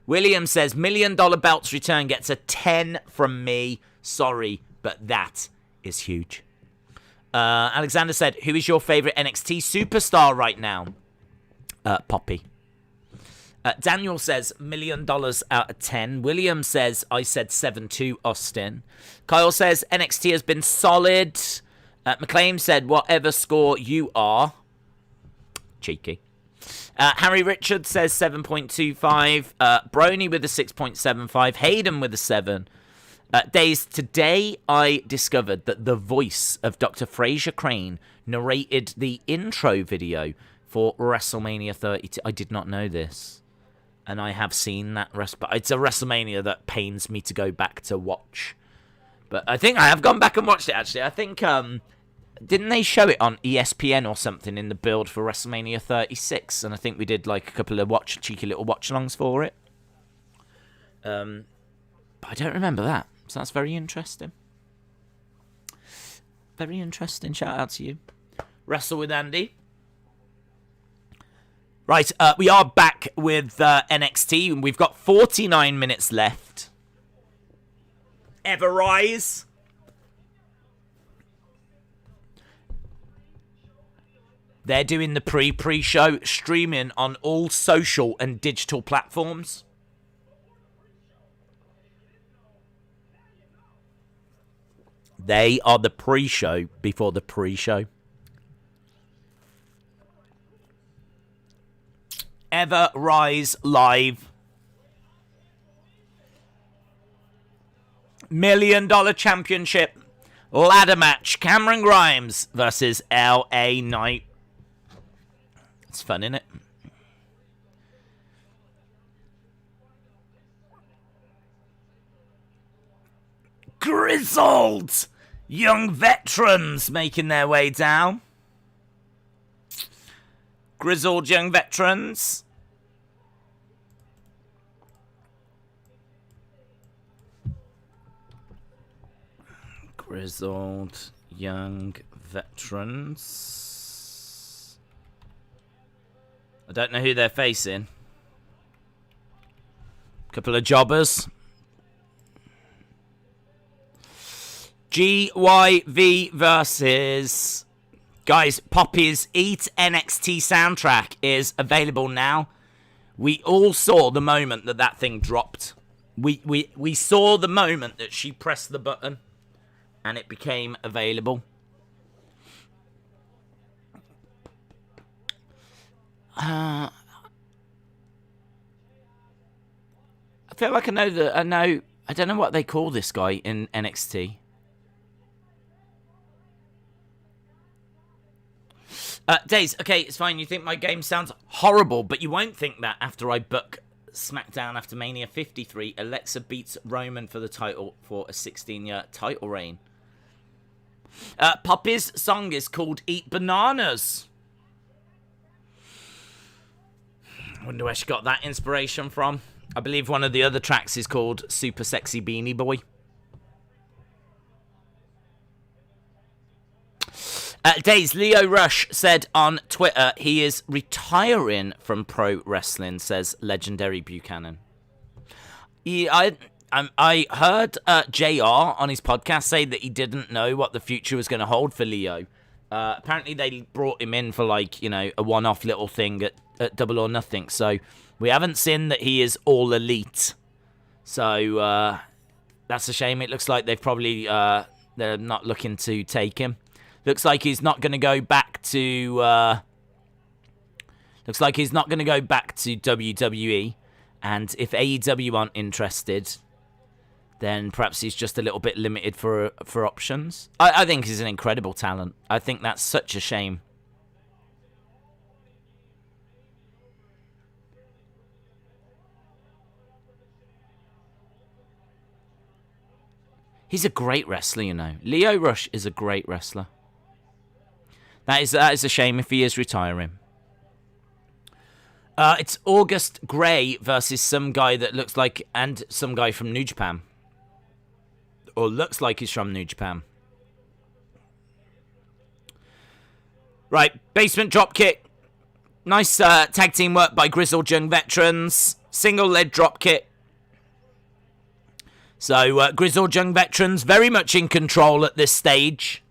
William says $1 million belts return gets a 10 from me. Sorry, but that is huge. Alexander said, who is your favorite NXT superstar right now? Poppy. Daniel says $1 million out of 10. William says, I said 7-2 Austin. Kyle says, NXT has been solid. McLean said, whatever score you are. Cheeky. Harry Richards says 7.25. Brony with a 6.75. Hayden with a 7. Days today, I discovered that the voice of Dr. Fraser Crane narrated the intro video for WrestleMania 32. I did not know this. And I have seen that. But it's a WrestleMania that pains me to go back to watch. But I think I have gone back and watched it, actually. I think, didn't they show it on ESPN or something in the build for WrestleMania 36? And I think we did like a couple of cheeky little watch-alongs for it. But I don't remember that. So that's very interesting. Very interesting. Shout out to you. Wrestle with Andy. Right, we are back with NXT, and we've got 49 minutes left. Ever Rise. They're doing the pre-show, streaming on all social and digital platforms. They are the pre-show before the pre-show. Ever Rise Live. $1 Million Championship ladder match. Cameron Grimes versus LA Knight. It's fun, isn't it? Grizzled young veterans making their way down. Grizzled young veterans. Grizzled young veterans. I don't know who they're facing. Couple of jobbers. GYV versus... Guys, Poppy's Eat NXT soundtrack is available now. We all saw the moment that that thing dropped. We saw the moment that she pressed the button and it became available. I feel like I don't know what they call this guy in NXT. Days, okay, it's fine. You think my game sounds horrible, but you won't think that after I book SmackDown after Mania 53. Alexa beats Roman for the title for a 16-year title reign. Poppy's song is called Eat Bananas. I wonder where she got that inspiration from. I believe one of the other tracks is called Super Sexy Beanie Boy. Days, Lio Rush said on Twitter he is retiring from pro wrestling, says legendary Buchanan. I heard JR on his podcast say that he didn't know what the future was going to hold for Lio. Apparently they brought him in for like, a one-off little thing at Double or Nothing. So we haven't seen that he is all elite. So that's a shame. It looks like they've probably, they're not looking to take him. Looks like he's not going to go back to. Looks like he's not going to go back to WWE, and if AEW aren't interested, then perhaps he's just a little bit limited for options. I think he's an incredible talent. I think that's such a shame. He's a great wrestler, Lio Rush is a great wrestler. That is a shame if he is retiring. It's August Gray versus some guy that looks like... And some guy from New Japan. Or looks like he's from New Japan. Right, basement dropkick. Nice tag team work by Grizzled Young Veterans. Single leg dropkick. So, Grizzled Young Veterans very much in control at this stage.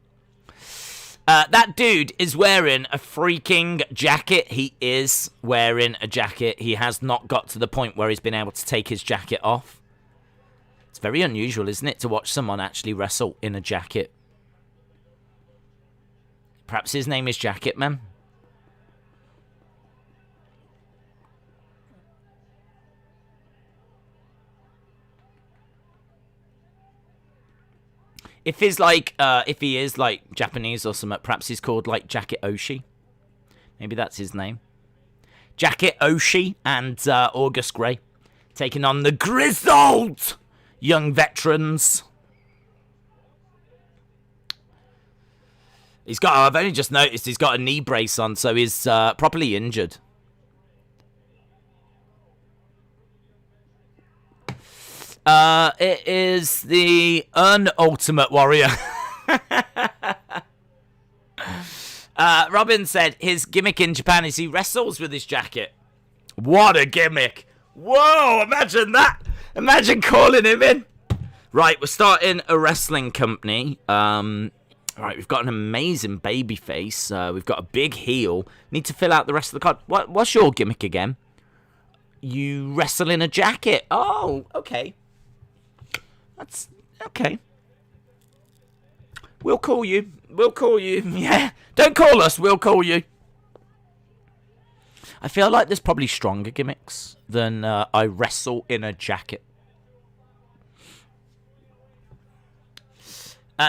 That dude is wearing a freaking jacket. He is wearing a jacket. He has not got to the point where he's been able to take his jacket off. It's very unusual, isn't it, to watch someone actually wrestle in a jacket. Perhaps his name is Jacket Man. If he is like Japanese or something, perhaps he's called like Jacket Oshi. Maybe that's his name. Jacket Oshi and August Gray taking on the Grizzled Young Veterans. I've only just noticed he's got a knee brace on, so he's properly injured. It is the Ultimate Warrior. Robin said his gimmick in Japan is he wrestles with his jacket. What a gimmick. Whoa, imagine that. Imagine calling him in. Right, we're starting a wrestling company. Right, we've got an amazing baby face. We've got a big heel. Need to fill out the rest of the card. What's your gimmick again? You wrestle in a jacket. Oh, okay. That's okay. We'll call you. We'll call you. Yeah. Don't call us. We'll call you. I feel like there's probably stronger gimmicks than I wrestle in a jacket.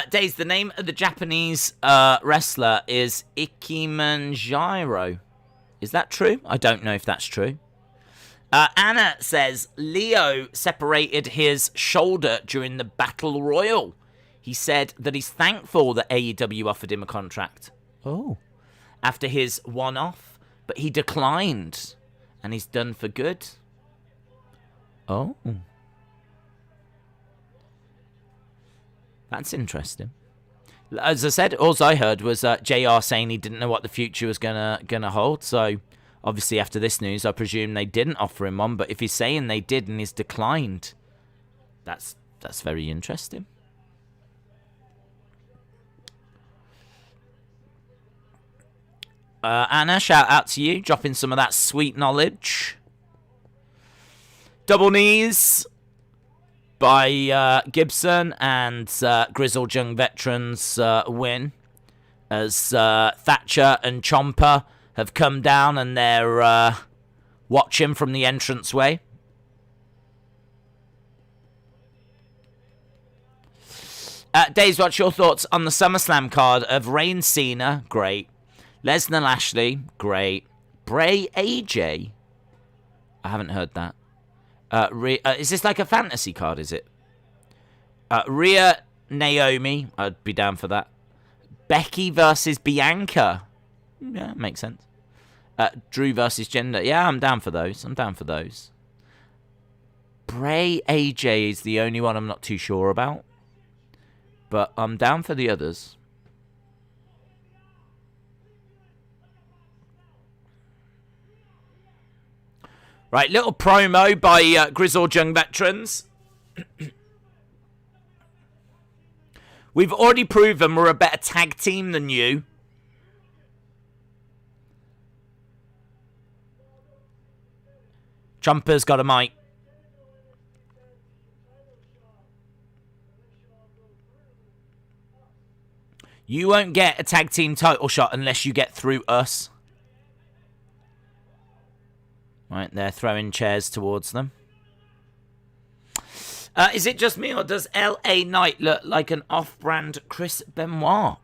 Days, the name of the Japanese wrestler is Ikimanjiro. Is that true? I don't know if that's true. Anna says, Leo separated his shoulder during the Battle Royal. He said that he's thankful that AEW offered him a contract. Oh. After his one-off, but he declined. And he's done for good. Oh. That's interesting. As I said, all I heard was JR saying he didn't know what the future was gonna hold. So, obviously, after this news, I presume they didn't offer him one. But if he's saying they did and he's declined, that's very interesting. Anna, shout out to you, dropping some of that sweet knowledge. Double knees by Gibson and Grizzled Young Veterans win as Thatcher and Ciampa have come down and they're watching from the entranceway. Days, what's your thoughts on the SummerSlam card of Reigns Cena? Great. Lesnar Lashley? Great. Bray AJ? I haven't heard that. Is this like a fantasy card, is it? Rhea Naomi? I'd be down for that. Becky versus Bianca? Yeah, makes sense. Drew versus Jinder? Yeah, I'm down for those. Bray AJ is the only one I'm not too sure about. But I'm down for the others. Right, little promo by Grizzled Young Veterans. We've already proven we're a better tag team than you. Ciampa's got a mic. You won't get a tag team title shot unless you get through us. Right, they're throwing chairs towards them. Is it just me, or does L.A. Knight look like an off-brand Chris Benoit?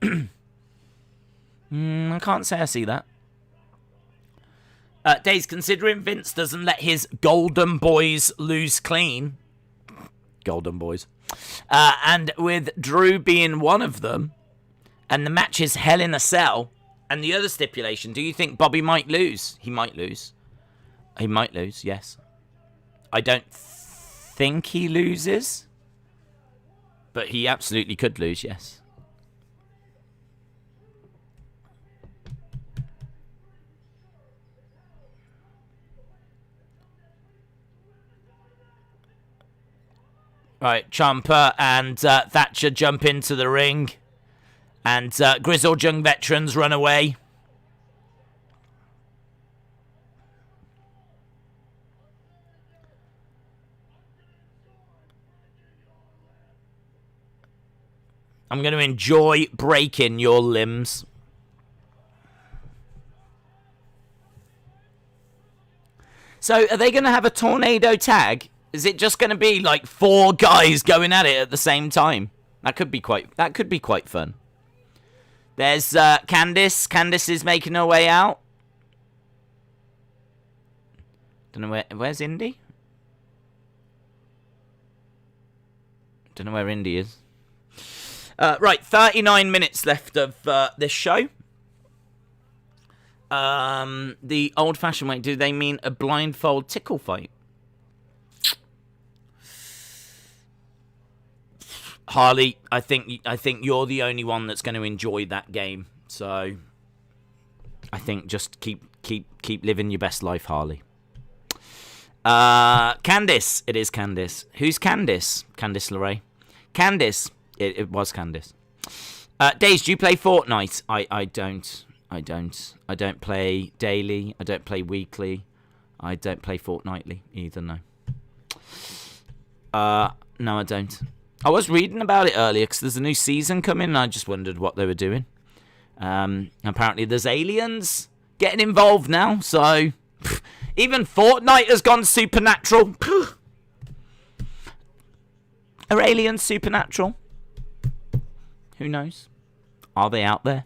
I can't say I see that. Days, considering Vince doesn't let his Golden Boys lose clean. Golden Boys. And with Drew being one of them, and the match is Hell in a Cell, and the other stipulation, do you think Bobby might lose? He might lose. He might lose, yes. I don't think he loses. But he absolutely could lose, yes. Right, Ciampa and Thatcher jump into the ring. And Grizzled Young Veterans run away. I'm going to enjoy breaking your limbs. So, are they going to have a tornado tag? Is it just going to be like 4 guys going at it at the same time? That could be quite fun. There's Candice. Candice is making her way out. Don't know where's Indi? Don't know where Indi is. Right, 39 minutes left of this show. The old-fashioned way. Do they mean a blindfold tickle fight? Harley, I think you're the only one that's going to enjoy that game. So, I think just keep living your best life, Harley. Candice. It is Candice. Who's Candice? Candice LeRae. Candice. It was Candice. Days, do you play Fortnite? I don't. I don't play daily. I don't play weekly. I don't play fortnightly either, no. No, I don't. I was reading about it earlier because there's a new season coming, and I just wondered what they were doing. Apparently there's aliens getting involved now, so even Fortnite has gone supernatural. Are aliens supernatural? Who knows? Are they out there?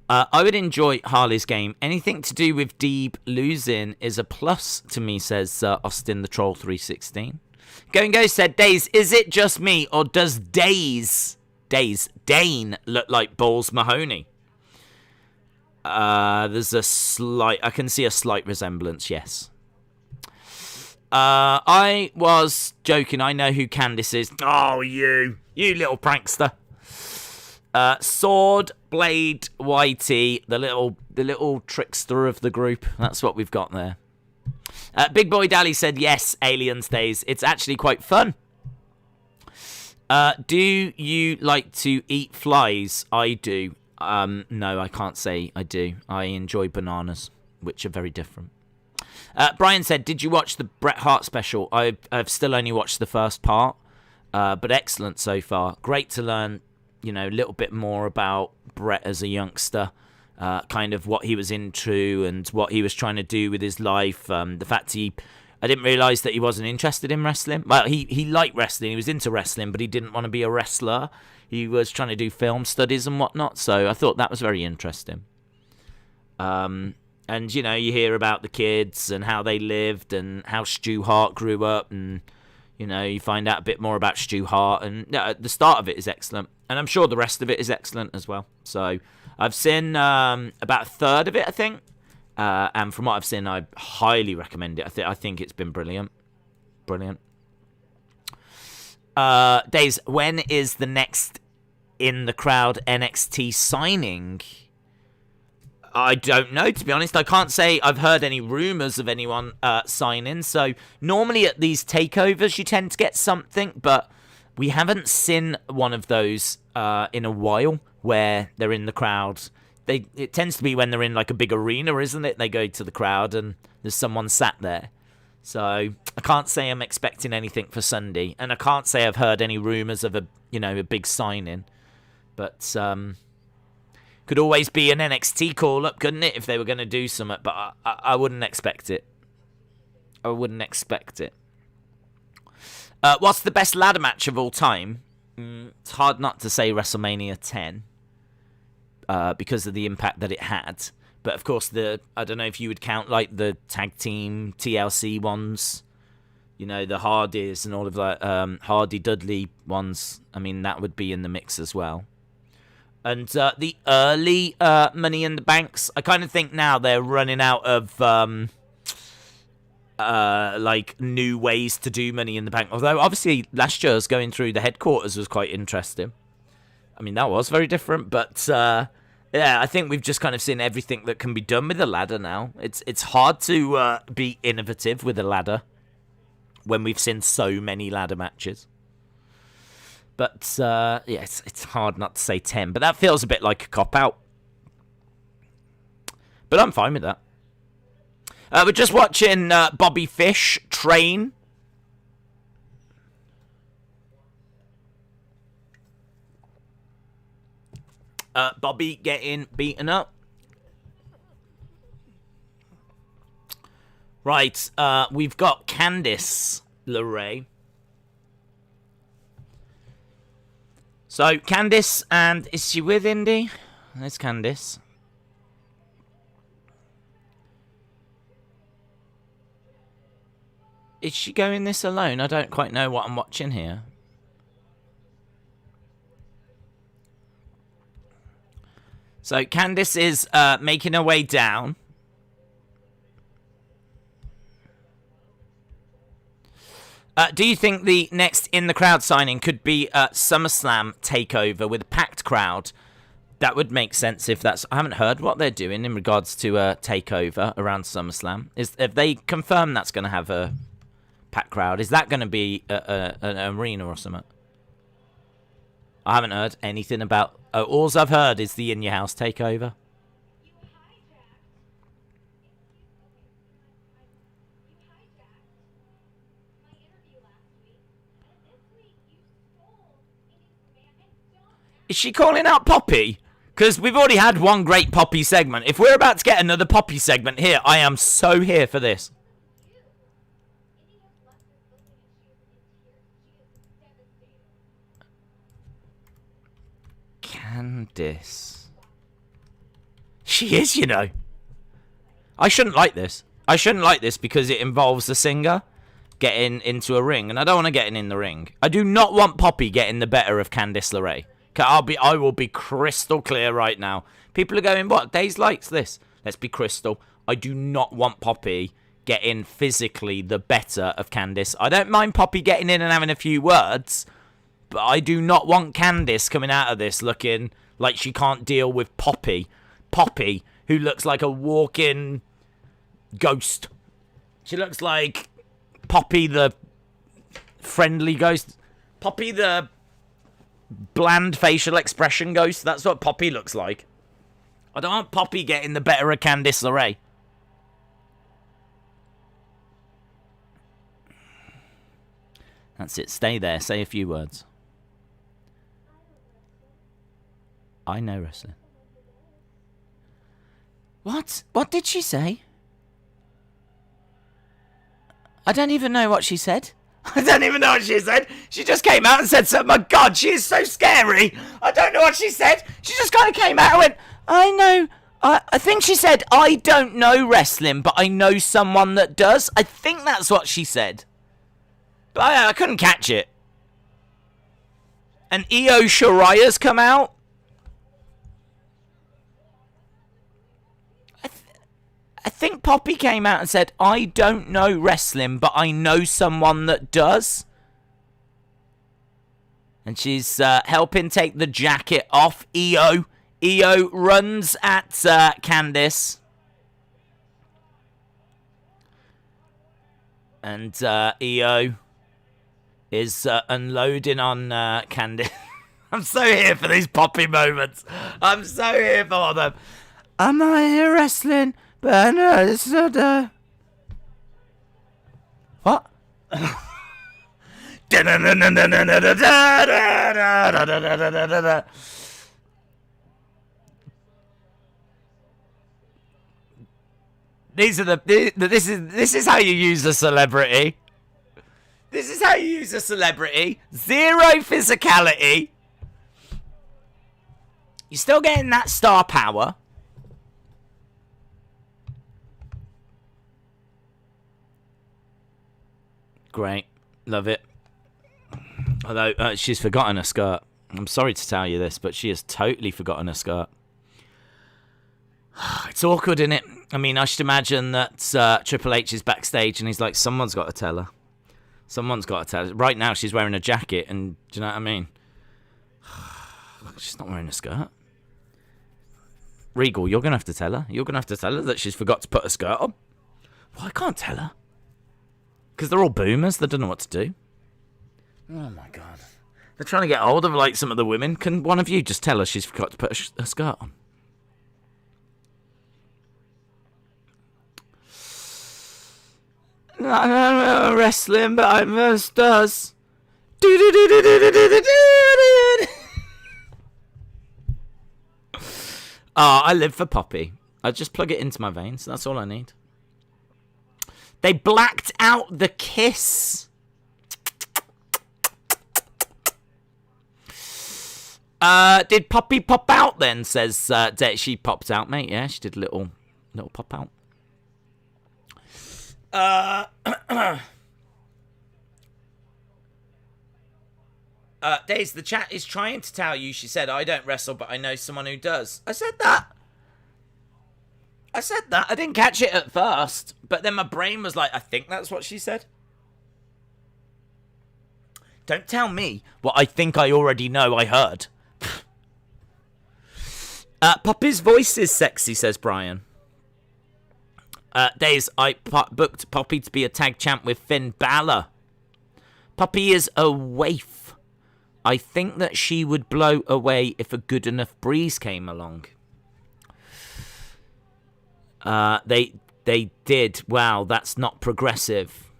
I would enjoy Harley's game. Anything to do with Deeb losing is a plus to me, says Austin the Troll 316. Go said, Days, is it just me, or does Dane look like Balls Mahoney? There's a slight... I can see a slight resemblance, yes. I was joking. I know who Candice is. Oh, you little prankster. Sword, Blade, Whitey, the little trickster of the group. That's what we've got there. Big Boy Dally said, yes, Aliens Days. It's actually quite fun. Do you like to eat flies? I do. No, I can't say I do. I enjoy bananas, which are very different. Brian said, did you watch the Bret Hart special? I've still only watched the first part, but excellent so far. Great to learn, a little bit more about Bret as a youngster, kind of what he was into and what he was trying to do with his life. The fact I didn't realise that he wasn't interested in wrestling. Well, he liked wrestling, he was into wrestling, but he didn't want to be a wrestler. He was trying to do film studies and whatnot, so I thought that was very interesting. And, you hear about the kids and how they lived and how Stu Hart grew up. And, you find out a bit more about Stu Hart. And the start of it is excellent. And I'm sure the rest of it is excellent as well. So I've seen about a third of it, I think. And from what I've seen, I highly recommend it. I think it's been brilliant. Brilliant. Days, when is the next In the Crowd NXT signing? I don't know, to be honest. I can't say I've heard any rumours of anyone signing. So normally at these takeovers you tend to get something, but we haven't seen one of those in a while where they're in the crowd. It tends to be when they're in like a big arena, isn't it? They go to the crowd and there's someone sat there. So I can't say I'm expecting anything for Sunday, and I can't say I've heard any rumours of a big signing. But could always be an NXT call-up, couldn't it, if they were going to do something? But I wouldn't expect it. I wouldn't expect it. What's the best ladder match of all time? It's hard not to say WrestleMania 10 because of the impact that it had. But, of course, I don't know if you would count, like, the tag team TLC ones. The Hardys and all of that. Hardy-Dudley ones. I mean, that would be in the mix as well. And the early Money in the Banks, I kind of think now they're running out of like new ways to do Money in the Bank. Although obviously last year's going through the headquarters was quite interesting. I mean, that was very different, but yeah, I think we've just kind of seen everything that can be done with a ladder now. It's hard to be innovative with a ladder when we've seen so many ladder matches. But, yeah, it's hard not to say 10. But that feels a bit like a cop-out. But I'm fine with that. We're just watching Bobby Fish train. Bobby getting beaten up. Right, we've got Candice LeRae. So, Candice, and is she with Indi? There's Candice. Is she going this alone? I don't quite know what I'm watching here. So, Candice is making her way down. Do you think the next In the Crowd signing could be a SummerSlam takeover with a packed crowd? That would make sense if that's... I haven't heard what they're doing in regards to a takeover around SummerSlam. If they confirm that's going to have a packed crowd, is that going to be an arena or something? I haven't heard anything about... all I've heard is the In Your House takeover. Is she calling out Poppy? Because we've already had one great Poppy segment. If we're about to get another Poppy segment here, I am so here for this. Candice. She is, you know. I shouldn't like this. I shouldn't like this because it involves the singer getting into a ring, and I don't want to get in the ring. I do not want Poppy getting the better of Candice LeRae. I will be crystal clear right now. People are going, what? Days likes this. Let's be crystal. I do not want Poppy getting physically the better of Candice. I don't mind Poppy getting in and having a few words, but I do not want Candice coming out of this looking like she can't deal with Poppy. Poppy, who looks like a walking ghost. She looks like Poppy the friendly ghost. Poppy the bland facial expression ghost. That's what Poppy looks like. I don't want Poppy getting the better of Candice LeRae. That's it. Stay there. Say a few words. I know wrestling. What? What did she say? I don't even know what she said. I don't even know what she said. She just came out and said, "Oh my God, she is so scary." I don't know what she said. She just kind of came out and went, "I know." I think she said, "I don't know wrestling, but I know someone that does." I think that's what she said. But I couldn't catch it. And Io Shirai's come out. I think Poppy came out and said, "I don't know wrestling, but I know someone that does." And she's helping take the jacket off Io. Io runs at Candice. And Io is unloading on Candice. I'm so here for these Poppy moments. I'm so here for them. I'm not here wrestling. But no, this is not what? These are this is how you use a celebrity. This is how you use a celebrity. Zero physicality. You're still getting that star power. Great. Love it. Although, she's forgotten her skirt. I'm sorry to tell you this, but she has totally forgotten her skirt. It's awkward, isn't it? I mean, I should imagine that Triple H is backstage and he's like, someone's got to tell her. Someone's got to tell her. Right now, she's wearing a jacket, and do you know what I mean? She's not wearing a skirt. Regal, you're going to have to tell her. You're going to have to tell her that she's forgot to put a skirt on. Well, I can't tell her. Because they're all boomers. They don't know what to do. Oh, my God. They're trying to get hold of, like, some of the women. Can one of you just tell her she's forgot to put a skirt on? I don't know wrestling, but I most does. I live for Poppy. I just plug it into my veins. That's all I need. They blacked out the kiss. Did Poppy pop out then? Says she popped out, mate. Yeah, she did a little pop out. Days, the chat is trying to tell you, she said, I don't wrestle, but I know someone who does. I said that. I didn't catch it at first, but then my brain was like, I think that's what she said. Don't tell me what I think I already know I heard. Poppy's voice is sexy, says Brian. Days, I booked Poppy to be a tag champ with Finn Balor. Poppy is a waif. I think that she would blow away if a good enough breeze came along. They did. Wow, that's not progressive.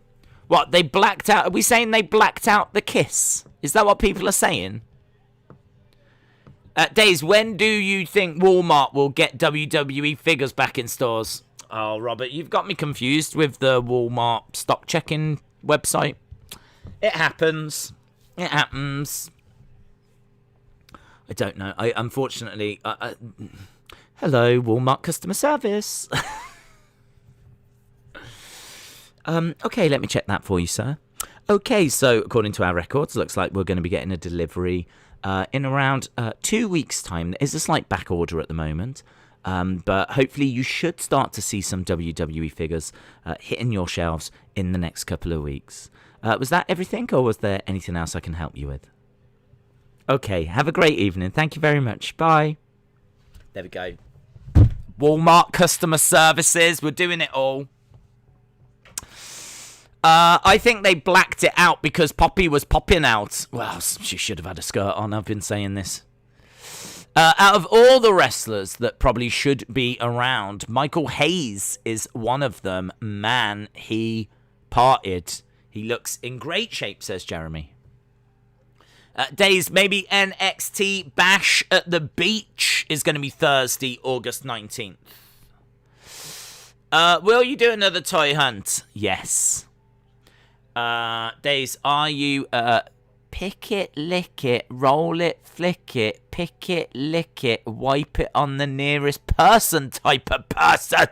What, they blacked out? Are we saying they blacked out the kiss? Is that what people are saying? Days, when do you think Walmart will get WWE figures back in stores? Oh, Robert, you've got me confused with the Walmart stock checking website. It happens. It happens. I don't know. Unfortunately... hello, Walmart customer service. Okay, let me check that for you, sir. Okay, so according to our records, looks like we're going to be getting a delivery in around 2 weeks' time. There's a slight back order at the moment, but hopefully you should start to see some WWE figures hitting your shelves in the next couple of weeks. Was that everything, or was there anything else I can help you with? Okay, have a great evening. Thank you very much. Bye. There we go. Walmart customer services. We're doing it all. I think they blacked it out because Poppy was popping out. Well, she should have had a skirt on. I've been saying this. Out of all the wrestlers that probably should be around, Michael Hayes is one of them. Man, he parted. He looks in great shape, says Jeremy. Days, maybe NXT Bash at the Beach is going to be Thursday, August 19th. Will you do another toy hunt? Yes. Days, are you pick it, lick it, roll it, flick it, pick it, lick it, wipe it on the nearest person type of person?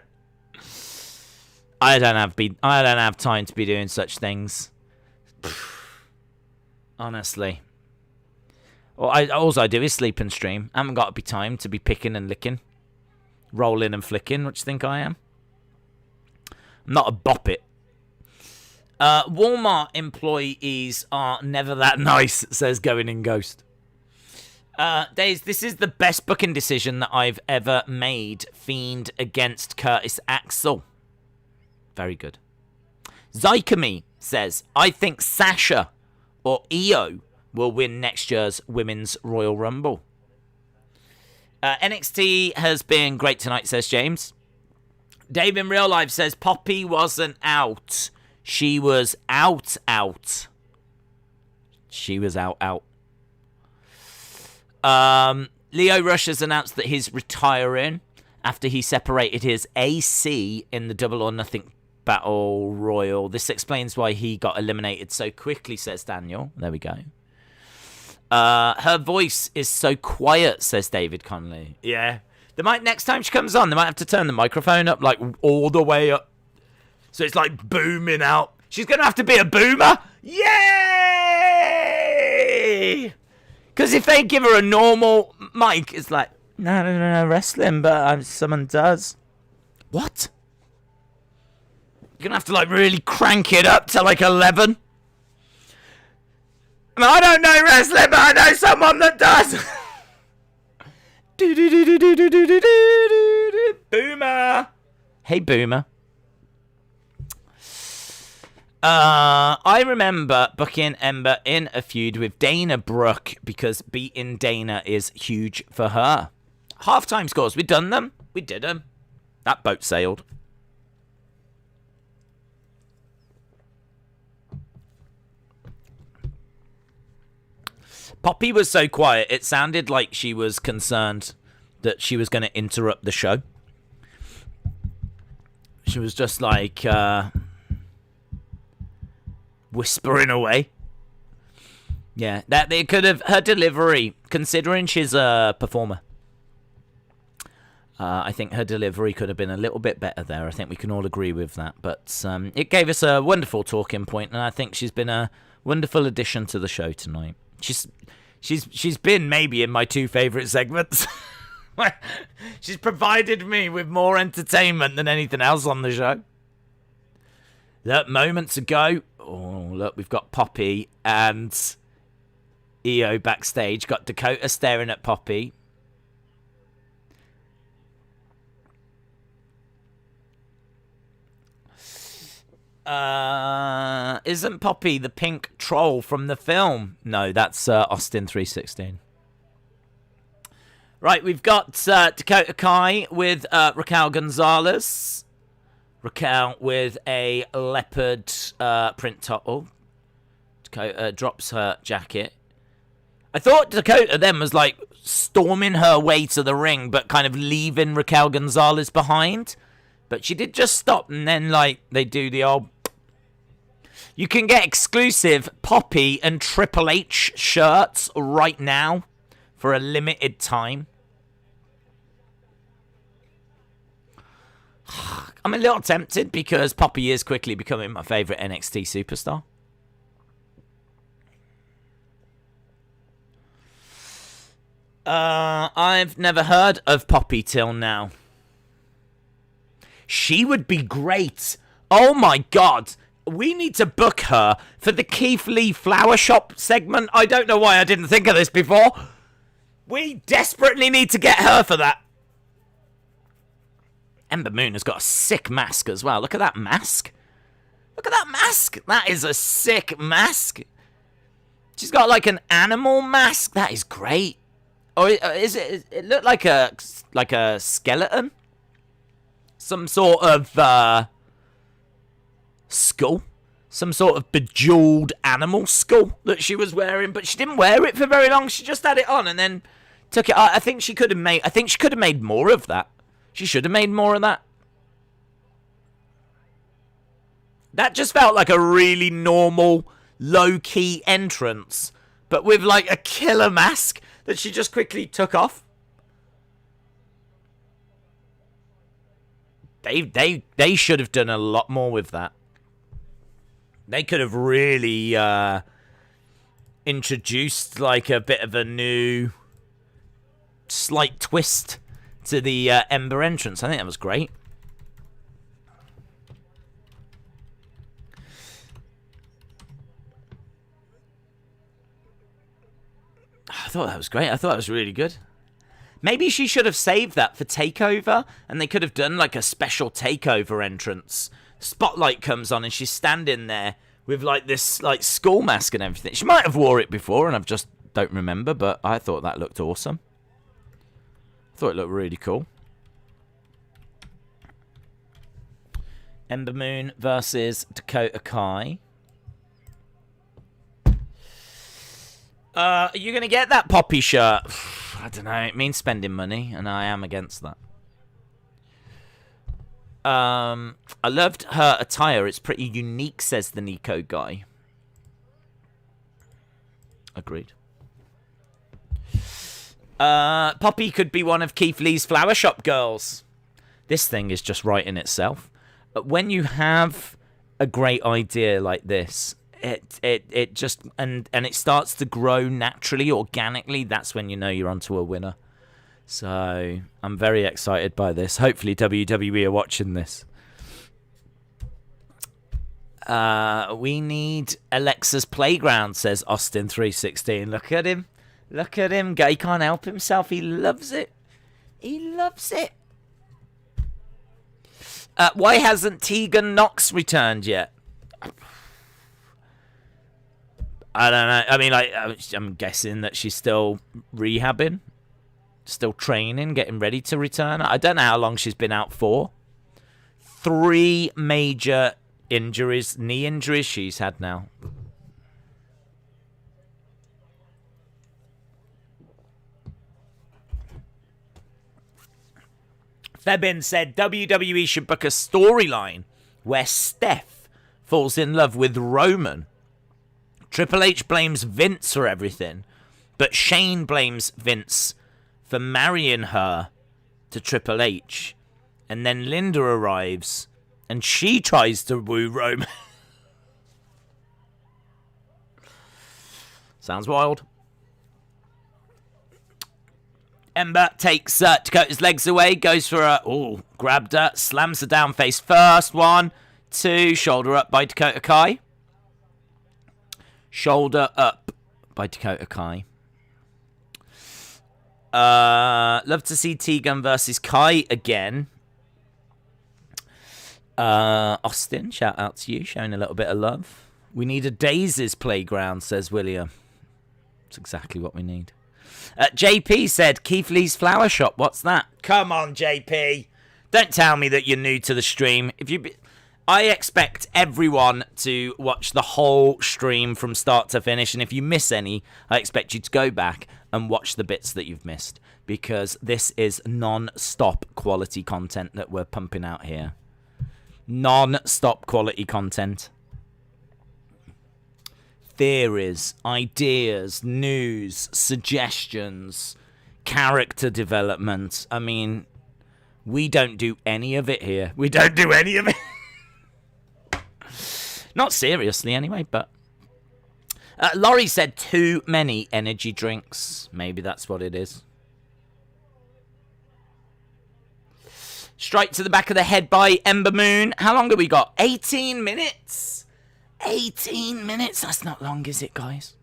I don't have time to be doing such things. Honestly. All I do is sleep and stream. I haven't got to be time to be picking and licking, rolling and flicking. What do you think I am? I'm not a bop it. Walmart employees are never that nice, says Going in Ghost. Days, this is the best booking decision that I've ever made. Fiend against Curtis Axel. Very good. Zycamy says, I think Sasha or Io will win next year's Women's Royal Rumble. NXT has been great tonight, says James. Dave in real life says, Poppy wasn't out. She was out. She was out. Leo Rush has announced that he's retiring after he separated his AC in the Double or Nothing Battle Royal. This explains why he got eliminated so quickly, says Daniel. There we go. Her voice is so quiet, says David Conley. Yeah. Next time she comes on, they might have to turn the microphone up, like, all the way up. So it's, like, booming out. She's going to have to be a boomer? Yay! Because if they give her a normal mic, it's like, no, wrestling, but someone does. What? You're going to have to, like, really crank it up to, like, 11? I don't know wrestling, but I know someone that does. Boomer. Hey, Boomer. I remember booking Ember in a feud with Dana Brooke because beating Dana is huge for her. Halftime scores. We done them. We did them. That boat sailed. Poppy was so quiet, it sounded like she was concerned that she was going to interrupt the show. She was just like whispering away. Yeah, that they could have, her delivery, considering she's a performer, I think her delivery could have been a little bit better there. I think we can all agree with that. But it gave us a wonderful talking point, and I think she's been a wonderful addition to the show tonight. She's been maybe in my two favourite segments. She's provided me with more entertainment than anything else on the show. Look, moments ago, look, we've got Poppy and Io backstage. Got Dakota staring at Poppy. Isn't Poppy the pink troll from the film? No, that's Austin 316. Right, we've got Dakota Kai with Raquel Gonzalez. Raquel with a leopard print top. Oh, Dakota drops her jacket. I thought Dakota then was like storming her way to the ring, but kind of leaving Raquel Gonzalez behind. But she did just stop, and then like they do the old. You can get exclusive Poppy and Triple H shirts right now for a limited time. I'm a little tempted because Poppy is quickly becoming my favourite NXT superstar. I've never heard of Poppy till now. She would be great. Oh my god. We need to book her for the Keith Lee Flower Shop segment. I don't know why I didn't think of this before. We desperately need to get her for that. Ember Moon has got a sick mask as well. Look at that mask. Look at that mask. That is a sick mask. She's got like an animal mask. That is great. Or is it? It looked like a skeleton. Some sort of skull. Some sort of bejeweled animal skull that she was wearing, but she didn't wear it for very long. She just had it on and then took it out. I think she could have made more of that. She should have made more of that. That just felt like a really normal, low-key entrance, but with like a killer mask that she just quickly took off. They should have done a lot more with that. They could have really introduced like a bit of a new slight twist to the Ember entrance. I think that was great. I thought that was great. I thought that was really good. Maybe she should have saved that for TakeOver, and they could have done like a special TakeOver entrance. Spotlight comes on, and she's standing there with like this like skull mask and everything. She might have wore it before, and I just don't remember, but I thought that looked awesome. I thought it looked really cool. Ember Moon versus Dakota Kai. Are you going to get that Poppy shirt? I don't know. It means spending money, and I am against that. I loved her attire. It's pretty unique, says the Nico guy. Agreed. Poppy could be one of Keith Lee's Flower Shop girls. This thing is just right in itself. But when you have a great idea like this, it just and it starts to grow naturally, organically, that's when you know you're onto a winner. So I'm very excited by this. Hopefully WWE are watching this. We need Alexa's Playground, says Austin316. Look at him. Look at him. He can't help himself. He loves it. He loves it. Why hasn't Tegan Knox returned yet? I don't know. I mean, I'm guessing that she's still rehabbing, still training, getting ready to return. I don't know how long she's been out for. 3 major injuries, knee injuries she's had now. Fabian said WWE should book a storyline where Steph falls in love with Roman. Triple H blames Vince for everything, but Shane blames Vince for marrying her to Triple H. And then Linda arrives, and she tries to woo Roman. Sounds wild. Ember takes Dakota's legs away, goes for a... Oh, grabbed her, slams her down face first. 1, 2, shoulder up by Dakota Kai. Shoulder up by Dakota Kai. Love to see Tegan versus Kai again. Austin, shout out to you, showing a little bit of love. We need a Daisies Playground, says William. That's exactly what we need. JP said, Keith Lee's Flower Shop. What's that? Come on, JP. Don't tell me that you're new to the stream. I expect everyone to watch the whole stream from start to finish, and if you miss any, I expect you to go back and watch the bits that you've missed, because this is non-stop quality content that we're pumping out here. Non-stop quality content. Theories, ideas, news, suggestions, character development. I mean, we don't do any of it here. We don't do any of it. Not seriously, anyway, but... Laurie said too many energy drinks. Maybe that's what it is. Straight to the back of the head by Ember Moon. How long have we got? 18 minutes. 18 minutes. That's not long, is it, guys?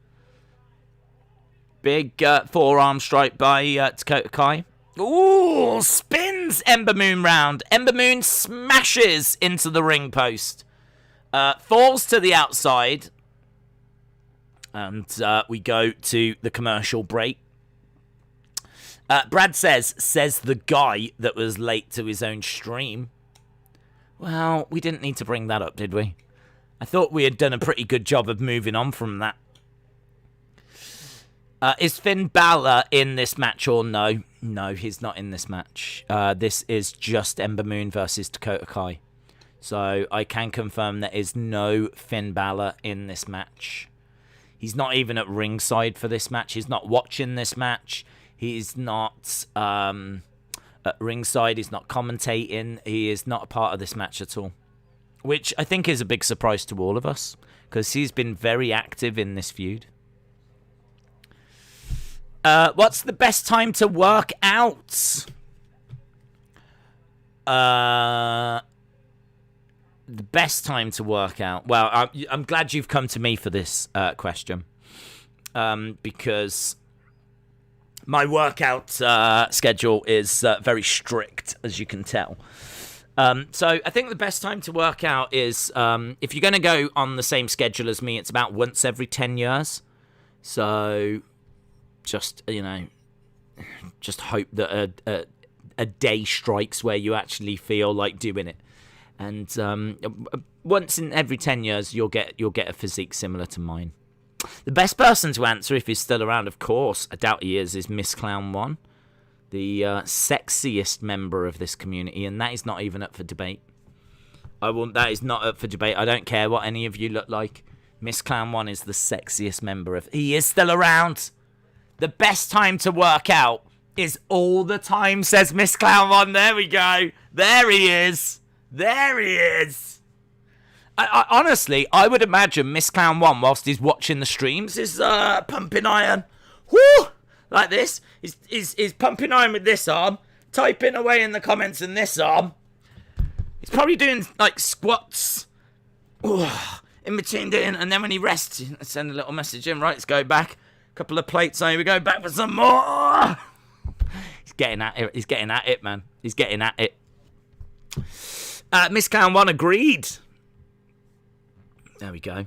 Big forearm strike by Dakota Kai. Ooh, spins Ember Moon round. Ember Moon smashes into the ring post. Falls to the outside. And we go to the commercial break. Brad says the guy that was late to his own stream. Well, we didn't need to bring that up, did we? I thought we had done a pretty good job of moving on from that. Is Finn Balor in this match or no? No, he's not in this match. This is just Ember Moon versus Dakota Kai. So I can confirm there is no Finn Balor in this match. He's not even at ringside for this match. He's not watching this match. He's not at ringside. He's not commentating. He is not a part of this match at all. Which I think is a big surprise to all of us, because he's been very active in this feud. What's the best time to work out? The best time to work out. Well, I'm glad you've come to me for this question, because my workout schedule is very strict, as you can tell. So I think the best time to work out is if you're going to go on the same schedule as me, it's about once every 10 years. So just, you know, just hope that a day strikes where you actually feel like doing it. And once in every 10 years, you'll get a physique similar to mine. The best person to answer, if he's still around, of course, I doubt he is Miss Clown 1. The sexiest member of this community, and that is not even up for debate. That is not up for debate. I don't care what any of you look like. Miss Clown 1 is the sexiest member of... He is still around. The best time to work out is all the time, says Miss Clown 1. There we go. There he is. There he is. I honestly, I would imagine Miss Clown 1, whilst he's watching the streams, is pumping iron. Woo! Like this. He's pumping iron with this arm, typing away in the comments in this arm. He's probably doing, like, squats. Ooh, in between doing, and then when he rests, send a little message in. Right, let's go back. A couple of plates on. We go back for some more. He's getting at it. He's getting at it, man. He's getting at it. Miss Clown 1 agreed. There we go.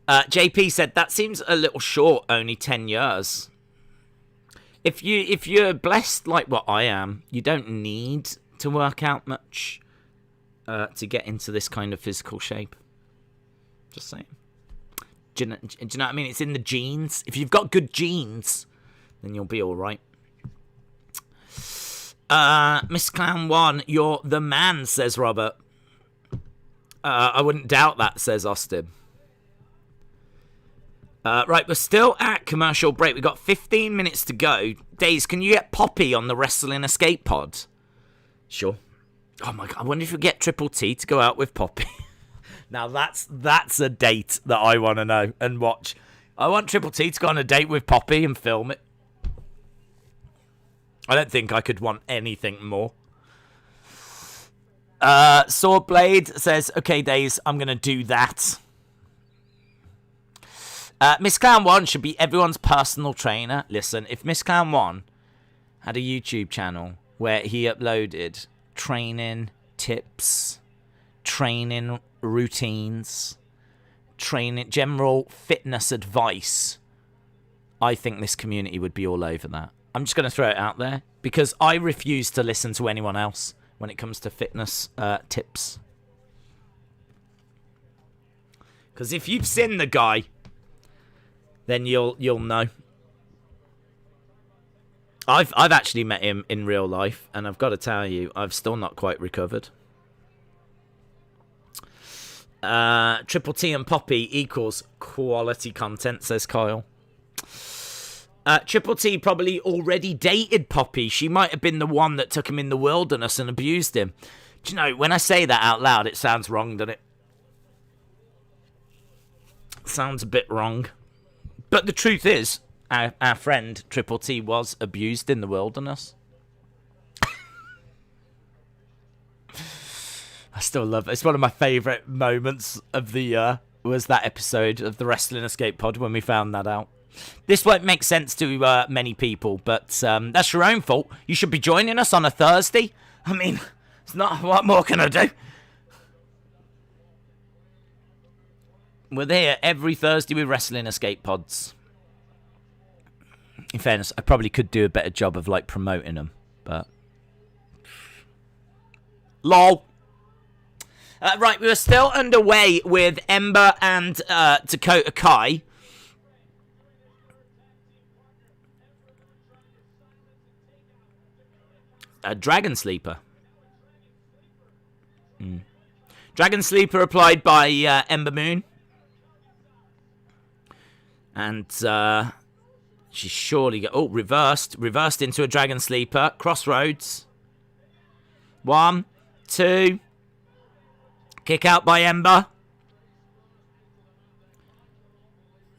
JP said, that seems a little short, only 10 years. If you're blessed like what I am, you don't need to work out much to get into this kind of physical shape. Just saying. Do you know what I mean? It's in the genes. If you've got good genes, then you'll be all right. Miss Clown 1, you're the man, says Robert. I wouldn't doubt that, says Austin. Right, we're still at commercial break. We've got 15 minutes to go. Days, can you get Poppy on the Wrestling Escape Pod? Sure. Oh my God, I wonder if we get Triple T to go out with Poppy. Now that's a date that I want to know and watch. I want Triple T to go on a date with Poppy and film it. I don't think I could want anything more. Swordblade says, okay, Days, I'm going to do that. Miss Clown 1 should be everyone's personal trainer. Listen, if Miss Clown 1 had a YouTube channel where he uploaded training tips, training routines, training general fitness advice, I think this community would be all over that. I'm just going to throw it out there because I refuse to listen to anyone else. when it comes to fitness tips. Because if you've seen the guy, then you'll know. I've actually met him in real life, and I've got to tell you, I've still not quite recovered. Triple T and Poppy equals quality content, says Kyle. Triple T probably already dated Poppy. She might have been the one that took him in the wilderness and abused him. Do you know, when I say that out loud, it sounds wrong, doesn't it? Sounds a bit wrong. But the truth is, our friend Triple T was abused in the wilderness. I still love it. It's one of my favourite moments of the year, was that episode of the Wrestling Escape Pod when we found that out. This won't make sense to many people, but that's your own fault. You should be joining us on a Thursday. I mean, it's not. What more can I do? We're there every Thursday with Wrestling Escape Pods. In fairness, I probably could do a better job of like promoting them, but lol. Right, we were still underway with Ember and Dakota Kai. Dragon Sleeper. Dragon Sleeper applied by Ember Moon. And she's surely... reversed. Reversed into a Dragon Sleeper. Crossroads. 1, 2... Kick out by Ember.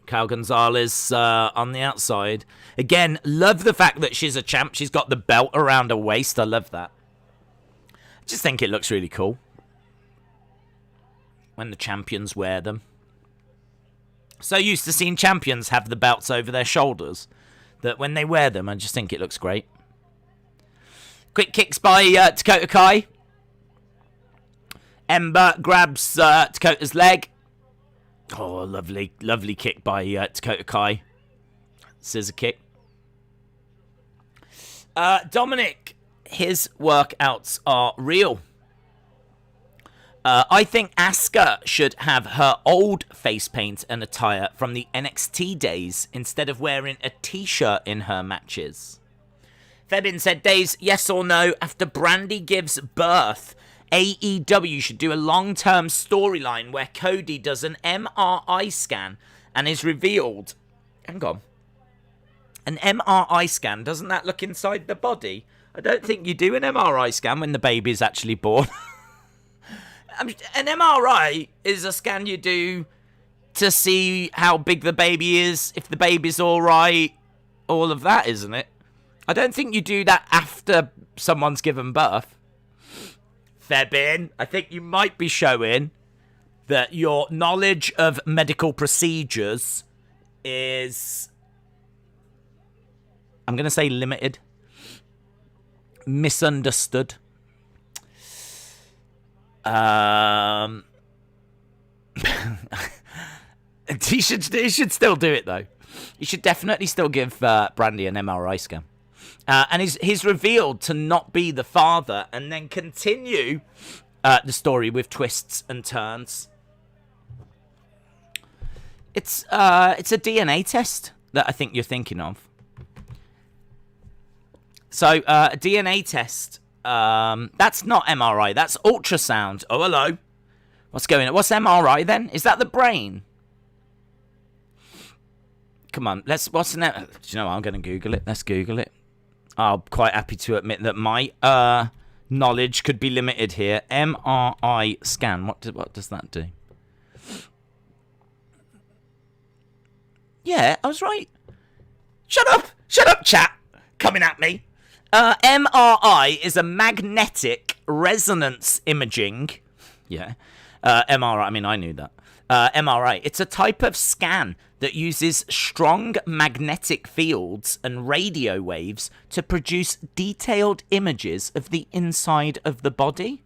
Cal Gonzalez on the outside. Again, love the fact that she's a champ. She's got the belt around her waist. I love that. I just think it looks really cool when the champions wear them. So used to seeing champions have the belts over their shoulders that when they wear them, I just think it looks great. Quick kicks by Dakota Kai. Ember grabs Dakota's leg. Oh, lovely, lovely kick by Dakota Kai. Scissor kick. Dominic, his workouts are real. I think Asuka should have her old face paint and attire from the NXT days instead of wearing a t-shirt in her matches. Fabian said, Days, yes or no, after Brandy gives birth, AEW should do a long-term storyline where Cody does an MRI scan and is revealed... Hang on. An MRI scan, doesn't that look inside the body? I don't think you do an MRI scan when the baby's actually born. An MRI is a scan you do to see how big the baby is, if the baby's alright, all of that, isn't it? I don't think you do that after someone's given birth. Febin, I think you might be showing that your knowledge of medical procedures is, I'm going to say limited, misunderstood. He should still do it though. He should definitely still give Brandy an MRI scan. And he's revealed to not be the father, and then continue the story with twists and turns. It's a DNA test that I think you're thinking of. So a DNA test. That's not MRI. That's ultrasound. Oh, hello. What's going on? What's MRI then? Is that the brain? Come on. What's an... Do you know what? I'm going to Google it. Let's Google it. I'm quite happy to admit that my knowledge could be limited here. MRI scan. What does that do? Yeah, I was right. Shut up, chat. Coming at me. MRI is a magnetic resonance imaging. Yeah. MRI, I mean, I knew that. MRI, it's a type of scan that uses strong magnetic fields and radio waves to produce detailed images of the inside of the body.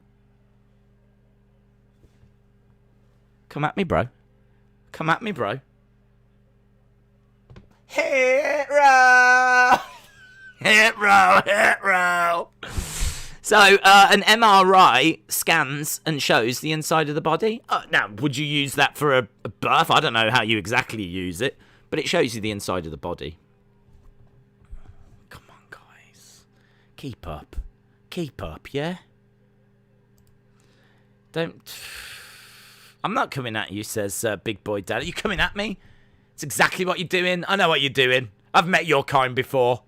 Come at me, bro. Come at me, bro. Hit row! Hit row! Hit row! So, an MRI scans and shows the inside of the body. Now, would you use that for a birth? I don't know how you exactly use it, but it shows you the inside of the body. Come on, guys. Keep up. Keep up, yeah? Don't... I'm not coming at you, says Big Boy Dad. Are you coming at me? It's exactly what you're doing. I know what you're doing. I've met your kind before.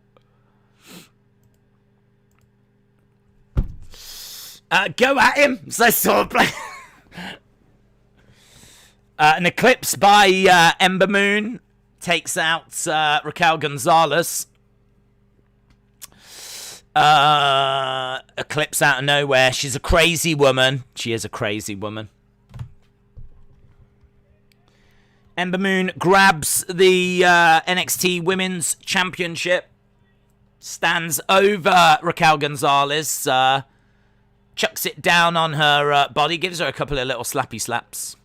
Go at him, says Swordplay. An eclipse by Ember Moon takes out Raquel Gonzalez. Eclipse out of nowhere. She's a crazy woman. She is a crazy woman. Ember Moon grabs the NXT Women's Championship. Stands over Raquel Gonzalez. Chucks it down on her body. Gives her a couple of little slappy slaps.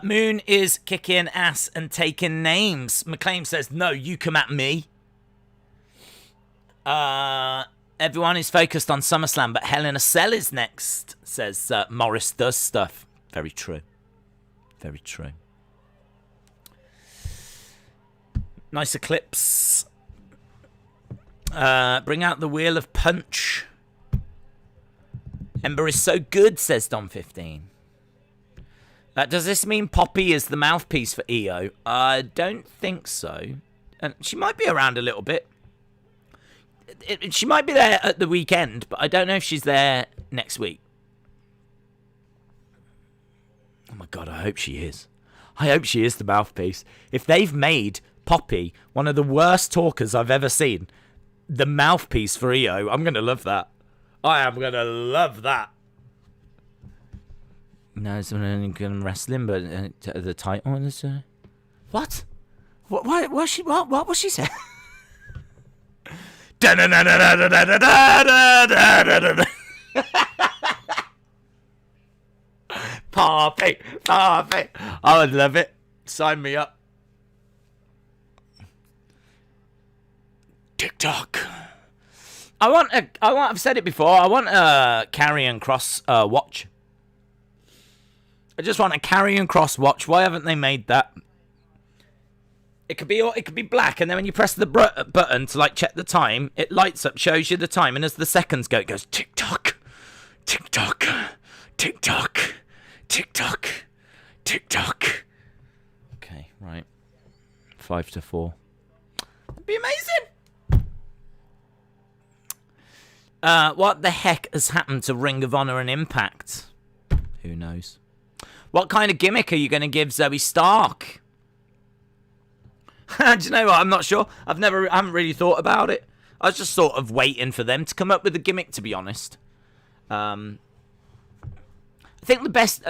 Moon is kicking ass and taking names. McLean says, no, you come at me. Everyone is focused on SummerSlam, but Hell in a Cell is next, says Morris Does Stuff. Very true. Very true. Nice eclipse. Bring out the Wheel of Punch. Ember is so good, says Dom15. Does this mean Poppy is the mouthpiece for EO? I don't think so. And she might be around a little bit. She might be there at the weekend, but I don't know if she's there next week. Oh my god, I hope she is. I hope she is the mouthpiece. If they've made Poppy one of the worst talkers I've ever seen, the mouthpiece for EO, I'm going to love that. I am going to love that. No, it's only going to wrestling, but the title is... What? What was she... What was she saying? Poppy. I would love it. Sign me up. TikTok. I've said it before. I want a Karrion Kross watch. I just want a Karrion Kross watch. Why haven't they made that? It could be black, and then when you press the button to like check the time, it lights up, shows you the time, and as the seconds go, it goes tick tock, tick tock, tick tock, tick tock, tick tock. Okay, right. 5 to 4. That'd be amazing. What the heck has happened to Ring of Honor and Impact? Who knows? What kind of gimmick are you going to give Zoe Stark? Do you know what? I'm not sure. I haven't really thought about it. I was just sort of waiting for them to come up with a gimmick, to be honest. I think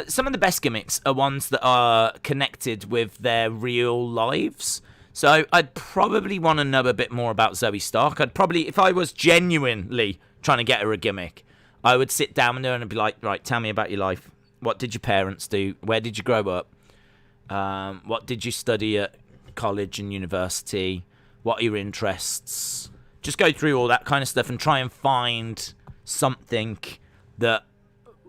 some of the best gimmicks are ones that are connected with their real lives. So I'd probably want to know a bit more about Zoe Stark. I'd probably, if I was genuinely trying to get her a gimmick, I would sit down with her and be like, right, tell me about your life. What did your parents do? Where did you grow up? What did you study at college and university? What are your interests? Just go through all that kind of stuff and try and find something that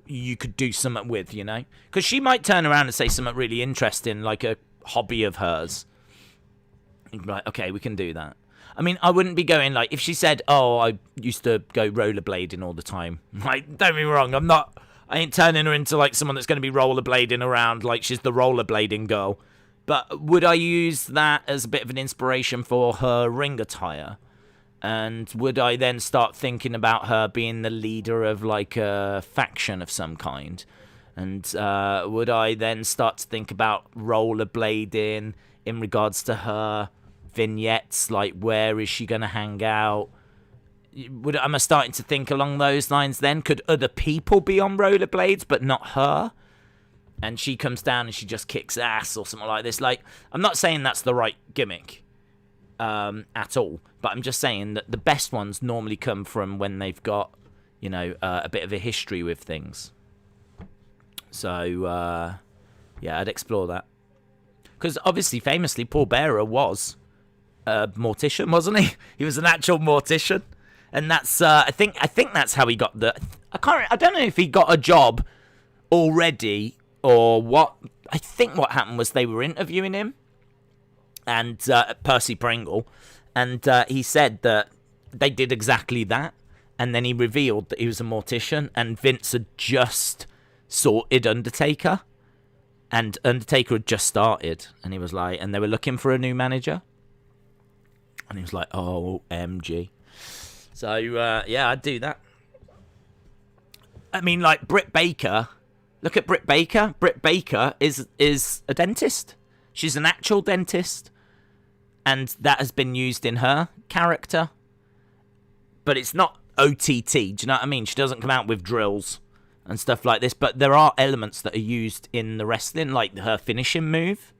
you could do something with, you know? Because she might turn around and say something really interesting, like a hobby of hers. You'd be like, okay, we can do that. I mean, I wouldn't be going like, if she said, oh, I used to go rollerblading all the time. Like, don't get me wrong, I ain't turning her into like someone that's going to be rollerblading around like she's the rollerblading girl. But would I use that as a bit of an inspiration for her ring attire? And would I then start thinking about her being the leader of like a faction of some kind? And would I then start to think about rollerblading in regards to her vignettes? Like, where is she going to hang out? Am I starting to think along those lines then? Could other people be on rollerblades but not her? And she comes down and she just kicks ass or something like this. Like, I'm not saying that's the right gimmick at all, but I'm just saying that the best ones normally come from when they've got, you know, a bit of a history with things. So, yeah, I'd explore that. Because obviously, famously, Paul Bearer was mortician, wasn't he? He was an actual mortician, and that's I think that's how he got the. I don't know if he got a job already or what. I think what happened was they were interviewing him, and Percy Pringle, and he said that they did exactly that, and then he revealed that he was a mortician, and Vince had just sorted Undertaker, and Undertaker had just started, and he was like, and they were looking for a new manager, and he was like, oh, MG. So, yeah, I'd do that. I mean, like, Britt Baker, look at Britt Baker. Britt Baker is a dentist. She's an actual dentist, and that has been used in her character, but it's not OTT, do you know what I mean? She doesn't come out with drills and stuff like this, but there are elements that are used in the wrestling, like her finishing move,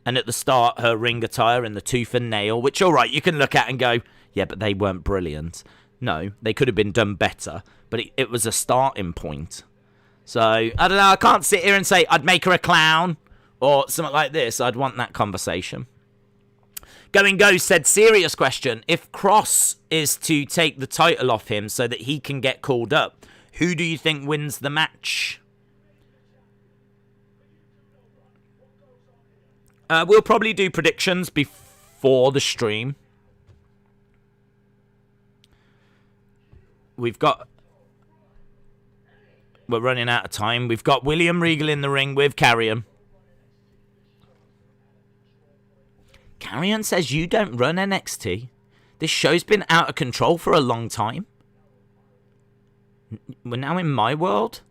and at the start, her ring attire and the tooth and nail, which, all right, you can look at and go, yeah, but they weren't brilliant. No, they could have been done better, but it was a starting point. So, I don't know, I can't sit here and say I'd make her a clown or something like this. I'd want that conversation. Going Ghost said, serious question. If Kross is to take the title off him so that he can get called up, who do you think wins the match? We'll probably do predictions before the stream. We're running out of time. We've got William Regal in the ring with Karrion. Karrion says you don't run NXT. This show's been out of control for a long time. We're now in my world.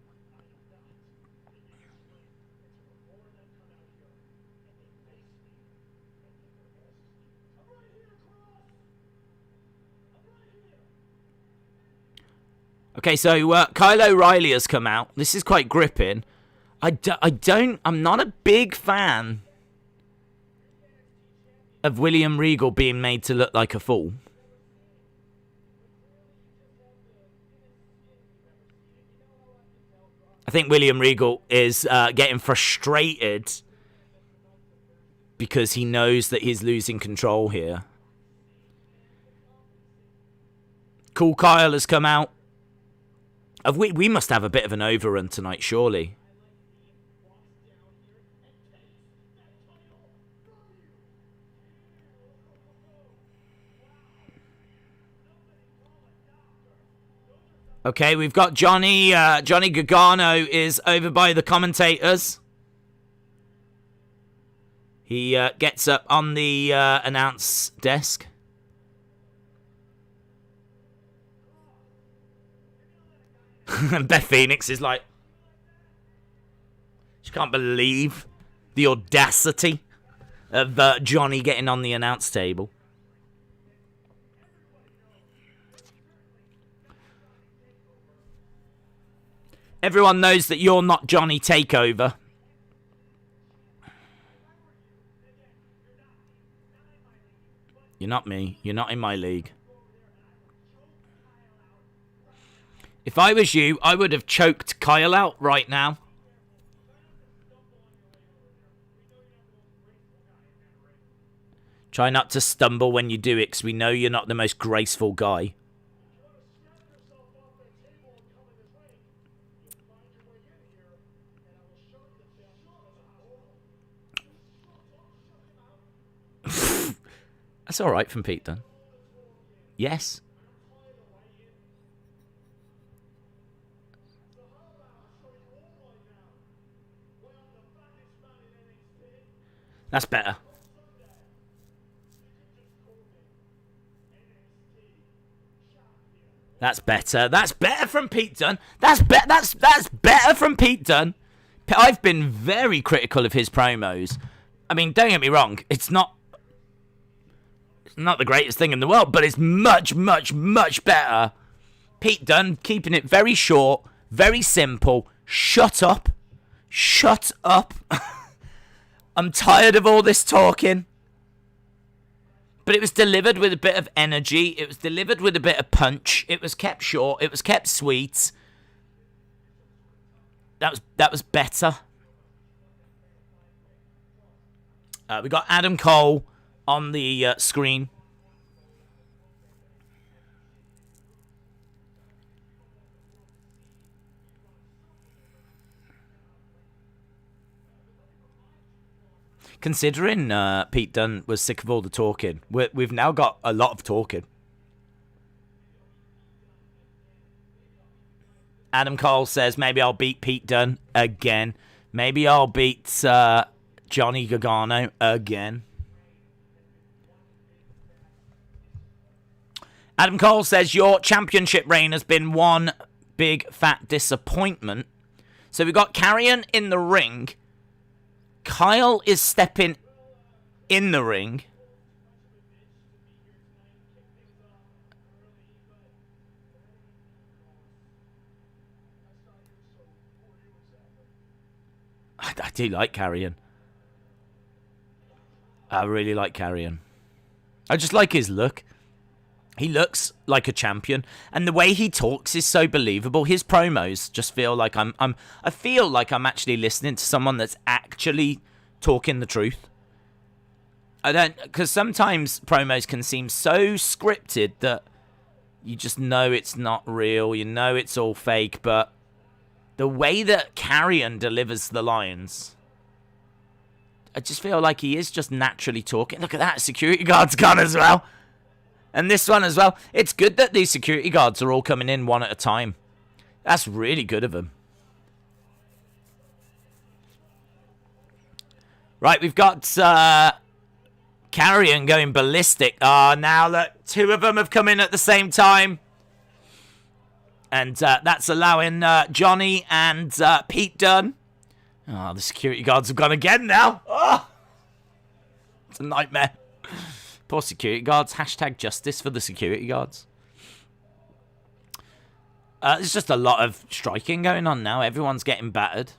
Okay, so Kyle O'Reilly has come out. This is quite gripping. I'm not a big fan of William Regal being made to look like a fool. I think William Regal is getting frustrated because he knows that he's losing control here. Cool Kyle has come out. We must have a bit of an overrun tonight, surely. Okay, we've got Johnny. Johnny Gargano is over by the commentators. He gets up on the announce desk. And Beth Phoenix is like, she can't believe the audacity of Johnny getting on the announce table. Everyone knows that you're not Johnny Takeover. You're not me. You're not in my league. If I was you, I would have choked Kyle out right now. Try not to stumble when you do it, because we know you're not the most graceful guy. That's all right from Pete Dunne. Yes. That's better. That's better. That's better from Pete Dunne. That's better from Pete Dunne. I've been very critical of his promos. I mean, don't get me wrong. It's not the greatest thing in the world, but it's much, much, much better. Pete Dunne keeping it very short, very simple. Shut up. Shut up. I'm tired of all this talking. But it was delivered with a bit of energy. It was delivered with a bit of punch. It was kept short. It was kept sweet. That was better. We got Adam Cole on the screen. Considering Pete Dunne was sick of all the talking, we've now got a lot of talking. Adam Cole says, maybe I'll beat Pete Dunne again. Maybe I'll beat Johnny Gargano again. Adam Cole says, your championship reign has been one big fat disappointment. So we've got Karrion in the ring. Kyle is stepping in the ring. I do like Karrion. I really like Karrion. I just like his look. He looks like a champion, and the way he talks is so believable. His promos just feel like I feel like I'm actually listening to someone that's actually talking the truth. Because sometimes promos can seem so scripted that you just know it's not real, you know it's all fake, but the way that Karrion delivers the lines, I just feel like he is just naturally talking. Look at that, security guard's gone as well. And this one as well. It's good that these security guards are all coming in one at a time. That's really good of them. Right, we've got Karrion going ballistic. Now look, two of them have come in at the same time. And that's allowing Johnny and Pete Dunne. Oh, the security guards have gone again now. Oh, it's a nightmare. Poor security guards. Hashtag justice for the security guards. There's just a lot of striking going on now. Everyone's getting battered.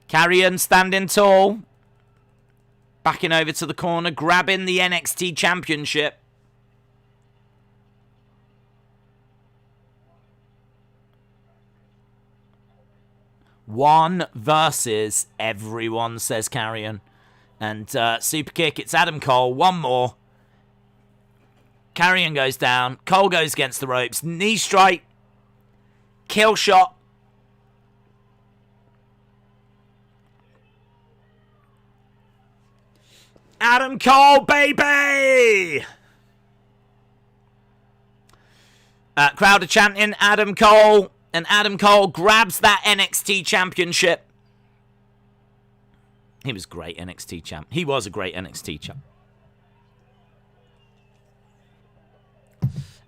Karrion standing tall. Backing over to the corner. Grabbing the NXT Championship. One versus everyone, says Karrion. And super kick, it's Adam Cole. One more. Karrion goes down. Cole goes against the ropes. Knee strike. Kill shot. Adam Cole, baby! Crowd are chanting Adam Cole. And Adam Cole grabs that NXT Championship. He was great NXT champ. He was a great NXT champ.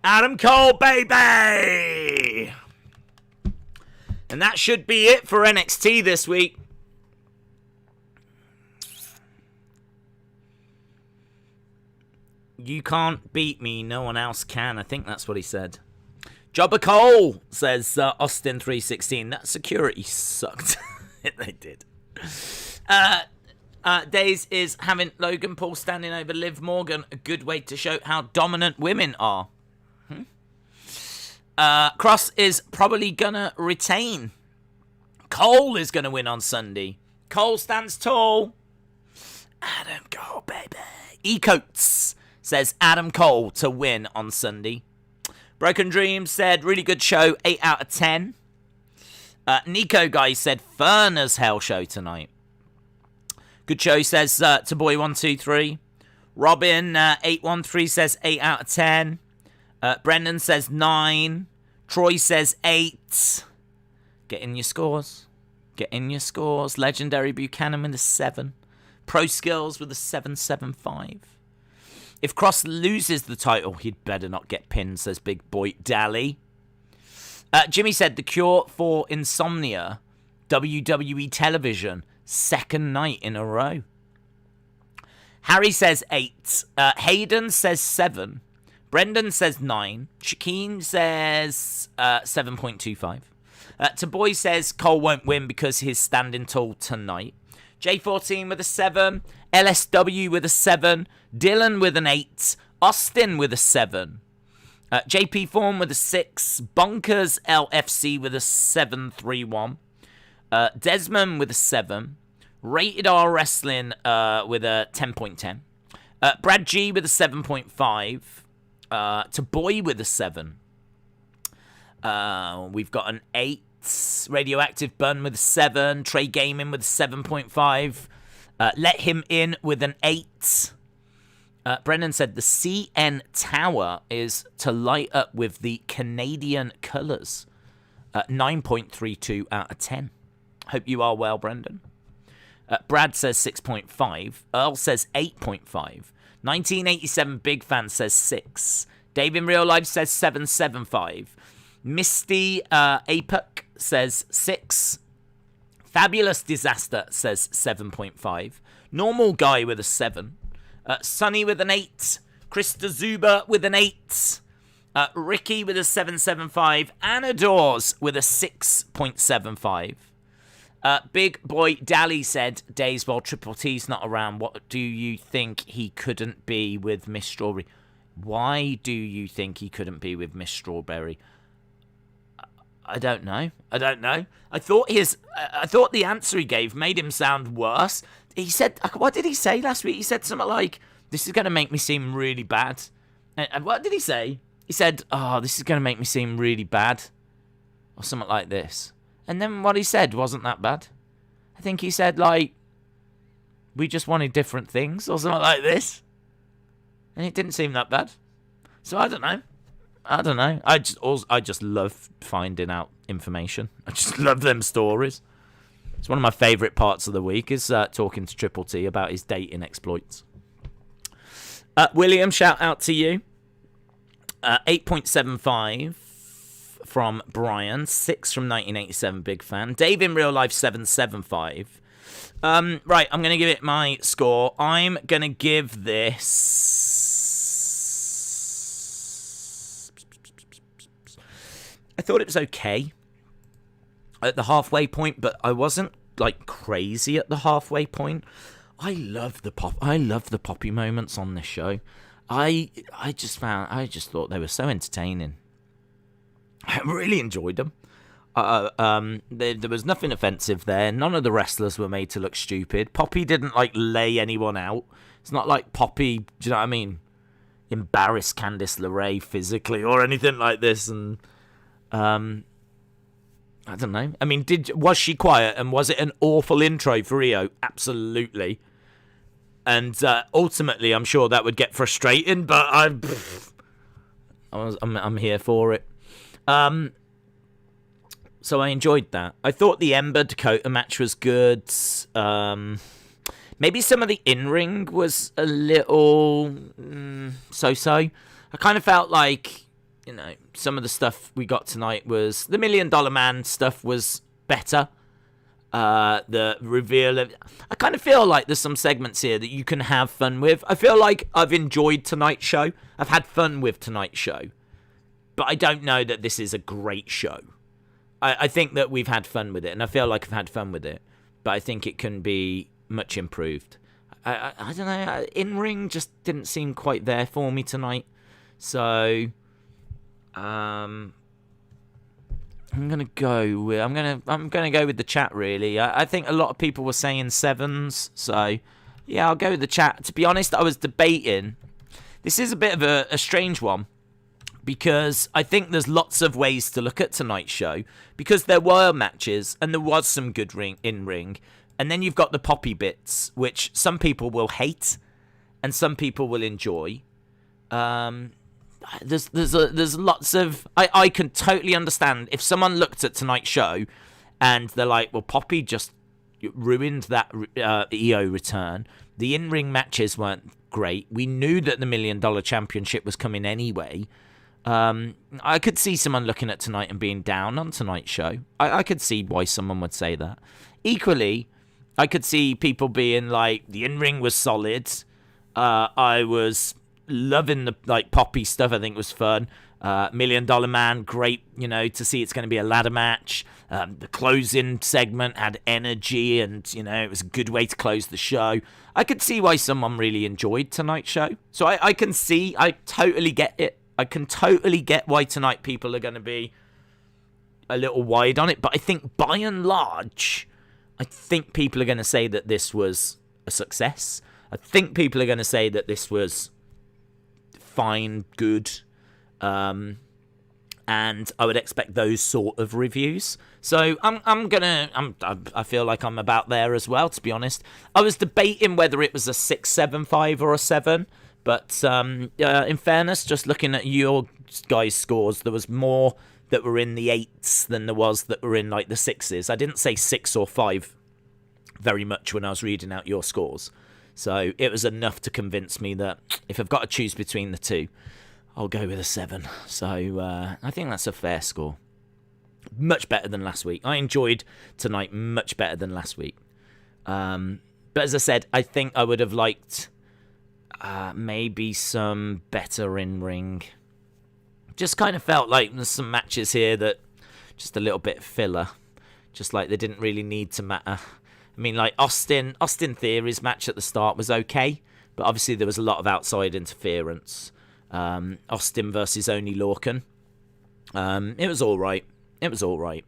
Adam Cole, baby! And that should be it for NXT this week. You can't beat me, no one else can. I think that's what he said. Jobber Cole, says Austin316. That security sucked. They did. Days is having Logan Paul standing over Liv Morgan a good way to show how dominant women are. Kross is probably gonna retain. Cole is gonna win on Sunday. Cole stands tall. Adam Cole, baby. E-Coats says Adam Cole to win on Sunday. Broken Dreams said really good show, 8 out of 10. Nico Guy said fun as hell show tonight. Good show, says to boy 123. Robin 813 says 8 out of 10. Brendan says 9. Troy says 8. Get in your scores. Get in your scores. Legendary Buchanan with a 7. Pro Skills with a 775. If Kross loses the title, he'd better not get pinned, says Big Boy Dally. Jimmy said the cure for insomnia, WWE television, second night in a row. Harry says 8. Hayden says 7. Brendan says 9. Shakeen says 7.25. Taboy says Cole won't win because he's standing tall tonight. J14 with a 7. LSW with a 7. Dylan with an 8. Austin with a 7. JP Form with a 6. Bonkers LFC with a 731. Desmond with a 7. Rated R Wrestling with a 10.10. Brad G with a 7.5. To Boy with a 7. We've got an 8. Radioactive Bun with a 7. Trey Gaming with a 7.5. Let Him In with an 8. Brennan said the CN Tower is to light up with the Canadian colours. 9.32 out of 10. Hope you are well, Brendan. Brad says 6.5. Earl says 8.5. 1987 Big Fan says 6. Dave in Real Life says 7.75. Misty Apuc says 6. Fabulous Disaster says 7.5. Normal Guy with a 7. Sunny with an 8. Krista Zuba with an 8. Ricky with a 7.75. Anna Dawes with a 6.75. Big Boy Dally said, days while Triple T's not around, what do you think he couldn't be with Miss Strawberry? Why do you think he couldn't be with Miss Strawberry? I don't know. I thought the answer he gave made him sound worse. He said, what did he say last week? He said something like, this is going to make me seem really bad. And what did he say? He said, oh, this is going to make me seem really bad. Or something like this. And then what he said wasn't that bad. I think he said, like, we just wanted different things or something like this. And it didn't seem that bad. So I don't know. I just love finding out information. I just love them stories. It's one of my favourite parts of the week is talking to Triple T about his dating exploits. William, shout out to you. 8.75 from Brian. 6 from 1987 Big Fan. Dave in Real Life 7.75. Right, I'm going to give it my score. I'm going to give this... I thought it was okay at the halfway point, but I wasn't like crazy at the halfway point. I love the poppy moments on this show. I just thought they were so entertaining. I really enjoyed them. There was nothing offensive there. None of the wrestlers were made to look stupid. Poppy didn't like lay anyone out. It's not like Poppy, do you know what I mean, embarrassed Candice LeRae physically or anything like this. And I don't know. I mean, was she quiet and was it an awful intro for Rio? Absolutely. And ultimately, I'm sure that would get frustrating, but I'm here for it. So I enjoyed that. I thought the Ember Dakota match was good. Maybe some of the in-ring was a little so-so. I kind of felt like, you know, some of the stuff we got tonight was... The $1 Million Man stuff was better. The reveal of... I kind of feel like there's some segments here that you can have fun with. I feel like I've enjoyed tonight's show. I've had fun with tonight's show. But I don't know that this is a great show. I think that we've had fun with it, and I feel like I've had fun with it. But I think it can be much improved. I don't know. In-ring just didn't seem quite there for me tonight. So... I'm gonna go with the chat, really. I think a lot of people were saying 7s, so yeah, I'll go with the chat. To be honest, I was debating. This is a bit of a strange one because I think there's lots of ways to look at tonight's show because there were matches and there was some good in-ring, and then you've got the poppy bits, which some people will hate and some people will enjoy. There's lots of... I can totally understand if someone looked at tonight's show and they're like, well, Poppy just ruined that EO return. The in-ring matches weren't great. We knew that the $1 Million Championship was coming anyway. I could see someone looking at tonight and being down on tonight's show. I could see why someone would say that. Equally, I could see people being like, the in-ring was solid. I was... loving the Poppy stuff. I think it was fun. $1 Million Man, great, to see it's going to be a ladder match. The closing segment had energy and, it was a good way to close the show. I could see why someone really enjoyed tonight's show. So I totally get it. I can totally get why tonight people are going to be a little wide on it. But I think by and large, I think people are going to say that this was a success. I think people are going to say that this was fine, good, and I would expect those sort of reviews. So I feel like I'm about there as well, to be honest. I was debating whether it was a 6.75 or a 7, but in fairness, just looking at your guys' scores, there was more that were in the 8s than there was that were in like the 6s. I didn't say 6 or 5 very much when I was reading out your scores. So it was enough to convince me that if I've got to choose between the two, I'll go with a 7. So I think that's a fair score. Much better than last week. I enjoyed tonight much better than last week. But as I said, I think I would have liked maybe some better in-ring. Just kind of felt like there's some matches here that just a little bit filler. Just like they didn't really need to matter. I mean, like Austin Theory's match at the start was okay, but obviously there was a lot of outside interference. Austin versus Oney Lorcan. It was all right. It was all right.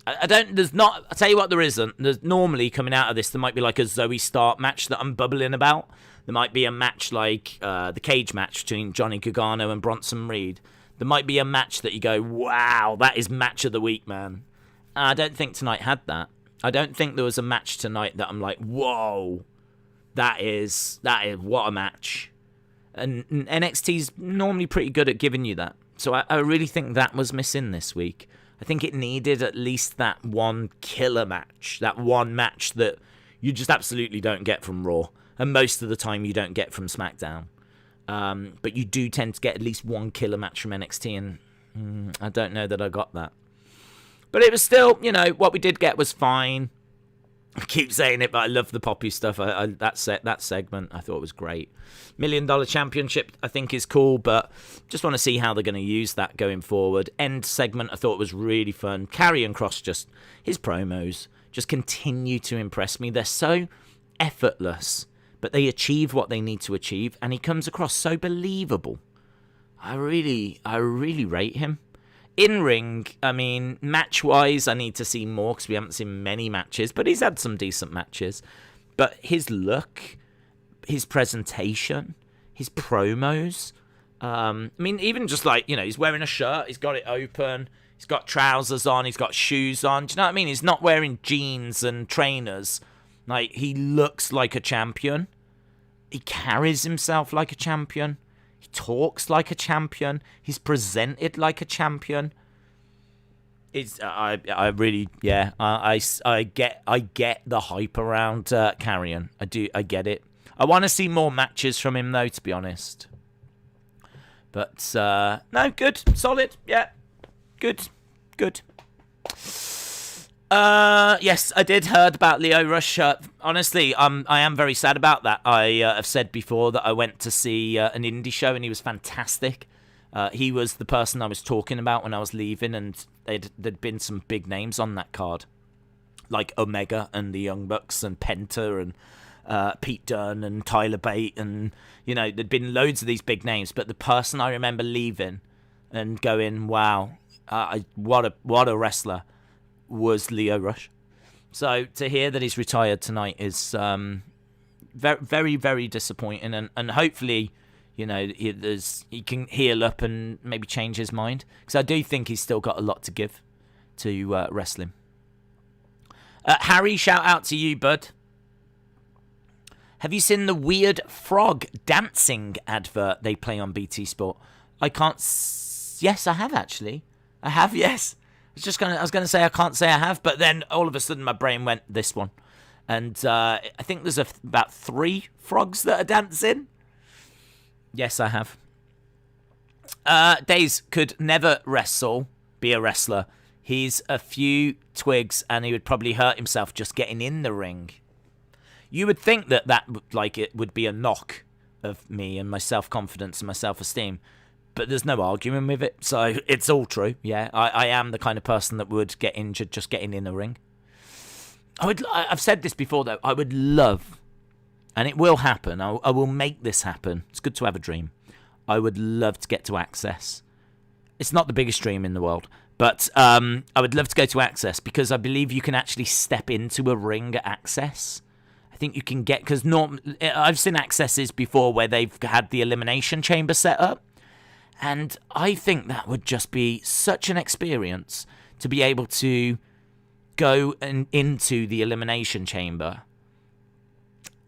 I'll tell you what there isn't. There's normally coming out of this, there might be like a Zoe Stark match that I'm bubbling about. There might be a match like the cage match between Johnny Gargano and Bronson Reed. There might be a match that you go, wow, that is match of the week, man. I don't think tonight had that. I don't think there was a match tonight that I'm like, whoa, that is what a match. And NXT's normally pretty good at giving you that. So I really think that was missing this week. I think it needed at least that one killer match, that one match that you just absolutely don't get from Raw. And most of the time you don't get from SmackDown. But you do tend to get at least one killer match from NXT, and I don't know that I got that. But it was still, what we did get was fine. I keep saying it, but I love the Poppy stuff. That segment I thought was great. $1 Million Championship I think is cool, but just want to see how they're going to use that going forward. End segment I thought was really fun. Karrion Kross, his promos just continue to impress me. They're so effortless, but they achieve what they need to achieve, and he comes across so believable. I really rate him. In-ring, I mean, match-wise, I need to see more because we haven't seen many matches, but he's had some decent matches. But his look, his presentation, his promos, I mean, even just like, he's wearing a shirt, he's got it open, he's got trousers on, he's got shoes on. Do you know what I mean? He's not wearing jeans and trainers. Like, he looks like a champion. He carries himself like a champion. He talks like a champion. He's presented like a champion. I get the hype around Karrion. I get it. I want to see more matches from him though, to be honest. But no, good, solid, yeah, good. Yes, I did heard about Lio Rush. Honestly, I am very sad about that. I have said before that I went to see an indie show and he was fantastic. He was the person I was talking about when I was leaving, and there'd been some big names on that card, like Omega and the Young Bucks and Penta and Pete Dunne and Tyler Bate, and there'd been loads of these big names. But the person I remember leaving and going, wow, what a wrestler, was Lio Rush. So to hear that he's retired tonight is very, very, very disappointing, and hopefully, he can heal up and maybe change his mind, because I do think he's still got a lot to give to wrestling. Harry, shout out to you, bud. Have you seen the weird frog dancing advert they play on BT Sport? Yes, I have actually. I have, yes. I was going to say I can't say I have, but then all of a sudden my brain went this one. And I think there's about 3 frogs that are dancing. Yes, I have. Days could never be a wrestler. He's a few twigs and he would probably hurt himself just getting in the ring. You would think that it would be a knock of me and my self-confidence and my self-esteem. But there's no arguing with it, so it's all true. Yeah, I am the kind of person that would get injured just getting in a ring. I've said this before, though. I would love, and it will happen, I will make this happen. It's good to have a dream. I would love to get to Access. It's not the biggest dream in the world, But I would love to go to Access because I believe you can actually step into a ring at Access. I think you can get, because I've seen Accesses before where they've had the Elimination Chamber set up. And I think that would just be such an experience to be able to go into the Elimination Chamber.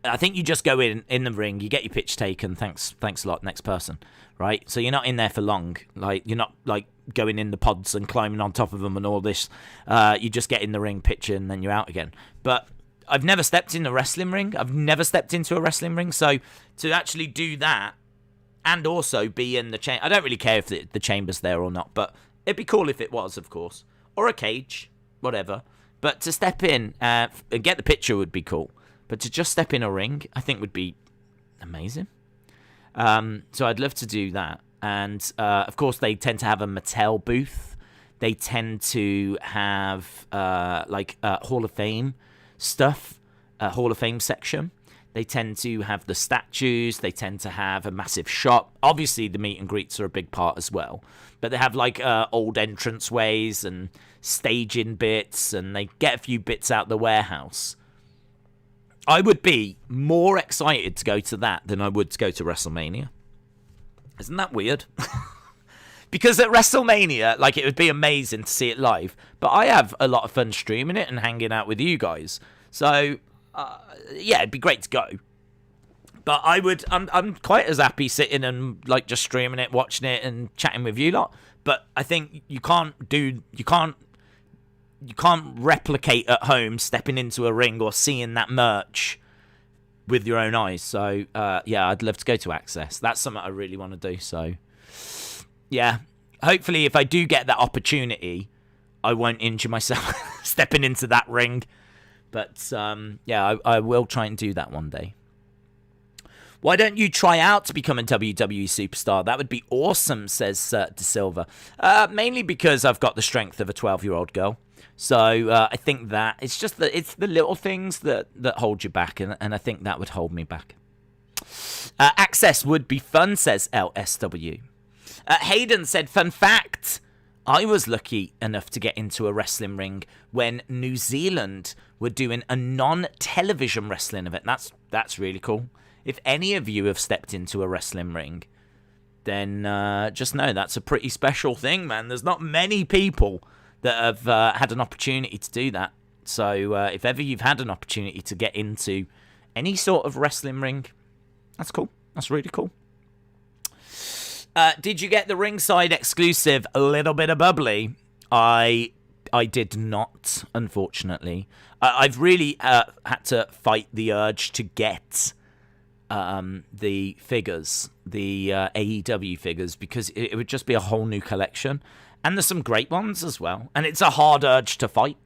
I think you just go in the ring, you get your pitch taken, thanks a lot, next person, right? So you're not in there for long. Like, you're not like going in the pods and climbing on top of them and all this. You just get in the ring, pitch in, and then you're out again. But I've never stepped in a wrestling ring. I've never stepped into a wrestling ring. So to actually do that and also be in the chamber, I don't really care if the chamber's there or not, but it'd be cool if it was, of course. Or a cage, whatever. But to step in and get the picture would be cool. But to just step in a ring, I think would be amazing. So I'd love to do that. And, of course, they tend to have a Mattel booth. They tend to have, Hall of Fame stuff, Hall of Fame section. They tend to have the statues. They tend to have a massive shop. Obviously, the meet and greets are a big part as well. But they have, old entranceways and staging bits, and they get a few bits out the warehouse. I would be more excited to go to that than I would to go to WrestleMania. Isn't that weird? Because at WrestleMania, it would be amazing to see it live. But I have a lot of fun streaming it and hanging out with you guys. So, it'd be great to go. But I'm quite as happy sitting and just streaming it, watching it, and chatting with you lot. But I think you can't replicate at home stepping into a ring or seeing that merch with your own eyes. So, I'd love to go to Access. That's something I really want to do. So, yeah, hopefully if I do get that opportunity, I won't injure myself stepping into that ring. But, I will try and do that one day. Why don't you try out to become a WWE superstar? That would be awesome, says De Silva. Mainly because I've got the strength of a 12-year-old girl. So I think that it's just it's the little things that hold you back, and I think that would hold me back. Access would be fun, says LSW. Hayden said, fun fact, I was lucky enough to get into a wrestling ring when New Zealand were doing a non-television wrestling event. That's really cool. If any of you have stepped into a wrestling ring, then just know that's a pretty special thing, man. There's not many people that have had an opportunity to do that. So if ever you've had an opportunity to get into any sort of wrestling ring, that's cool. That's really cool. Did you get the ringside exclusive A Little Bit of Bubbly? I did not, unfortunately. I've really had to fight the urge to get the figures, the AEW figures, because it would just be a whole new collection. And there's some great ones as well. And it's a hard urge to fight.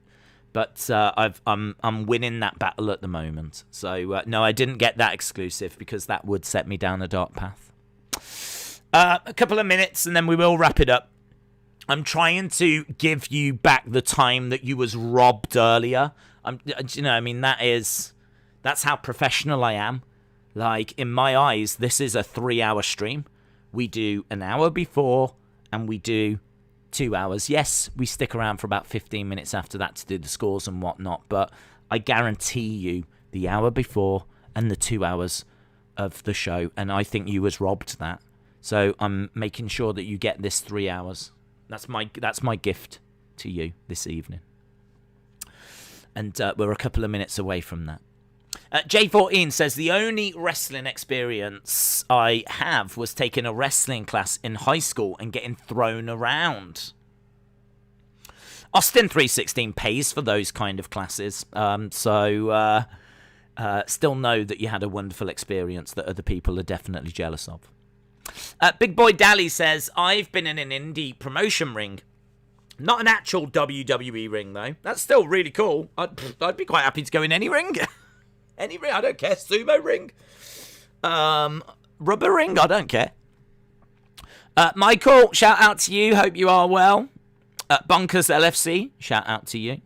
But I'm winning that battle at the moment. So, no, I didn't get that exclusive because that would set me down a dark path. A couple of minutes and then we will wrap it up. I'm trying to give you back the time that you was robbed earlier. That's how professional I am. In my eyes, this is a 3-hour stream. We do an hour before and we do 2 hours. Yes, we stick around for about 15 minutes after that to do the scores and whatnot, but I guarantee you the hour before and the 2 hours of the show, and I think you was robbed that. So I'm making sure that you get this 3 hours. That's my gift to you this evening. And we're a couple of minutes away from that. J14 says, the only wrestling experience I have was taking a wrestling class in high school and getting thrown around. Austin 316 pays for those kind of classes. So still know that you had a wonderful experience that other people are definitely jealous of. Big Boy Dally says, I've been in an indie promotion ring. Not an actual WWE ring, though. That's still really cool. I'd be quite happy to go in any ring. Any ring, I don't care. Sumo ring. Rubber ring, I don't care. Michael, shout out to you. Hope you are well. Bonkers LFC, shout out to you.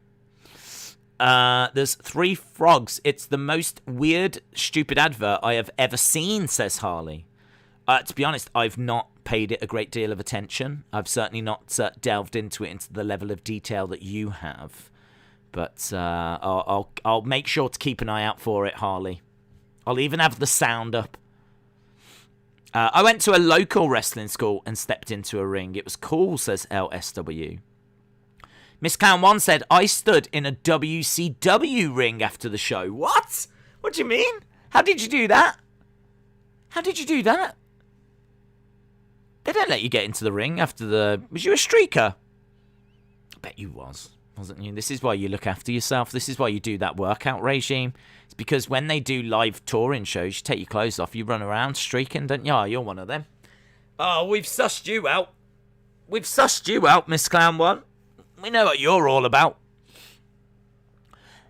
There's 3 frogs. It's the most weird, stupid advert I have ever seen, says Harley. To be honest, I've not paid it a great deal of attention. I've certainly not delved into it into the level of detail that you have. But I'll make sure to keep an eye out for it, Harley. I'll even have the sound up. I went to a local wrestling school and stepped into a ring. It was cool, says LSW. Miss Clown 1 said, I stood in a WCW ring after the show. What? What do you mean? How did you do that? How did you do that? They don't let you get into the ring after the... Was you a streaker? I bet you was, wasn't you? This is why you look after yourself. This is why you do that workout regime. It's because when they do live touring shows, you take your clothes off, you run around streaking, don't you? Oh, you're one of them. Oh, we've sussed you out. We've sussed you out, Miss Clown 1. We know what you're all about.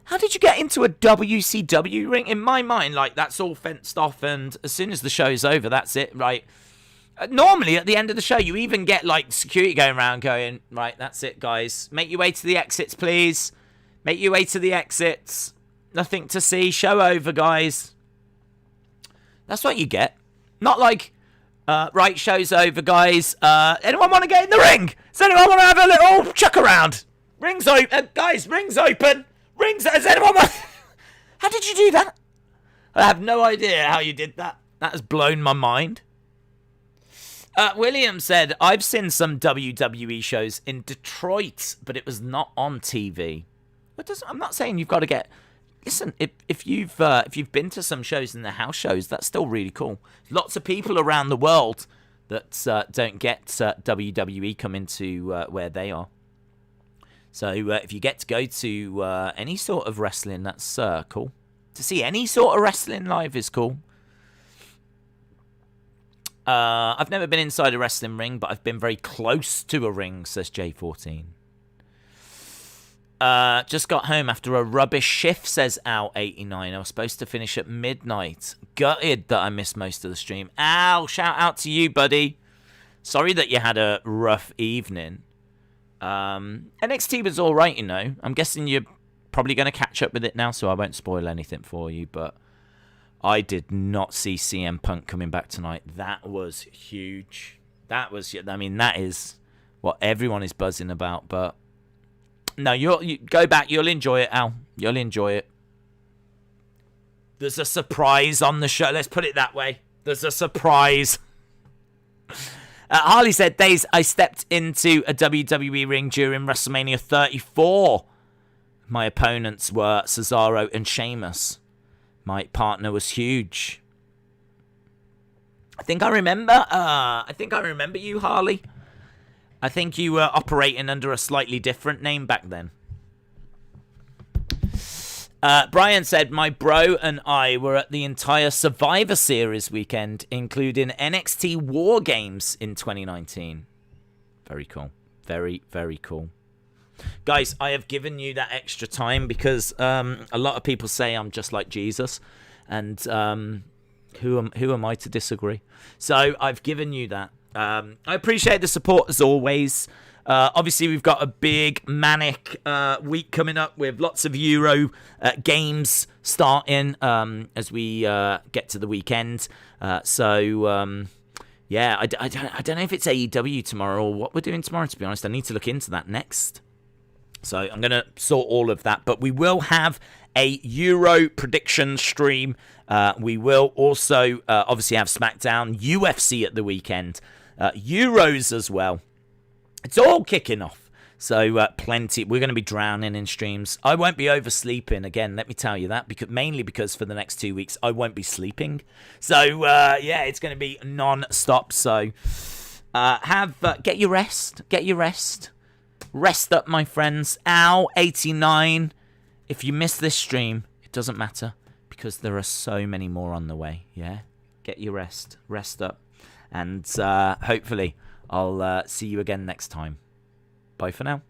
How did you get into a WCW ring? In my mind, like, that's all fenced off, and as soon as the show's over, that's it, right? Normally, at the end of the show, you even get, like, security going around going, right, that's it, guys. Make your way to the exits, please. Make your way to the exits. Nothing to see. Show over, guys. That's what you get. Not like, right, show's over, guys. Anyone want to get in the ring? Does anyone want to have a little chuck around? Ring's open. Guys, ring's open. Has anyone want... How did you do that? I have no idea how you did that. That has blown my mind. William said, I've seen some WWE shows in Detroit, but it was not on TV. I'm not saying you've got to get... Listen, if you've been to some shows in the house shows, that's still really cool. Lots of people around the world that don't get WWE come into where they are. So if you get to go to any sort of wrestling, that's cool. To see any sort of wrestling live is cool. I've never been inside a wrestling ring, but I've been very close to a ring, says J14. Just got home after a rubbish shift, says Al89. I was supposed to finish at midnight. Gutted that I missed most of the stream. Al, shout out to you, buddy. Sorry that you had a rough evening. NXT was alright, you know. I'm guessing you're probably going to catch up with it now, so I won't spoil anything for you, but I did not see CM Punk coming back tonight. That was huge. That is what everyone is buzzing about, but no, you go back. You'll enjoy it, Al. You'll enjoy it. There's a surprise on the show. Let's put it that way. There's a surprise. Harley said, Days, I stepped into a WWE ring during WrestleMania 34. My opponents were Cesaro and Sheamus. My partner was huge. I think I remember you, Harley. I think you were operating under a slightly different name back then. Brian said, my bro and I were at the entire Survivor Series weekend, including NXT War Games in 2019. Very cool. Very, very cool. Guys, I have given you that extra time because a lot of people say I'm just like Jesus. And who am I to disagree? So I've given you that. I appreciate the support as always. Obviously, we've got a big manic week coming up with lots of Euro games starting as we get to the weekend. Yeah, I don't know if it's AEW tomorrow or what we're doing tomorrow, to be honest. I need to look into that next. So I'm going to sort all of that. But we will have a Euro prediction stream. We will also obviously have SmackDown, UFC at the weekend, Euros as well. It's all kicking off. So plenty. We're going to be drowning in streams. I won't be oversleeping again. Let me tell you that, mainly because for the next 2 weeks I won't be sleeping. So yeah, it's going to be non-stop. So get your rest. Get your rest. Rest up, my friends. Al89. If you miss this stream, it doesn't matter because there are so many more on the way. Yeah, get your rest. Rest up, and hopefully I'll see you again next time. Bye for now.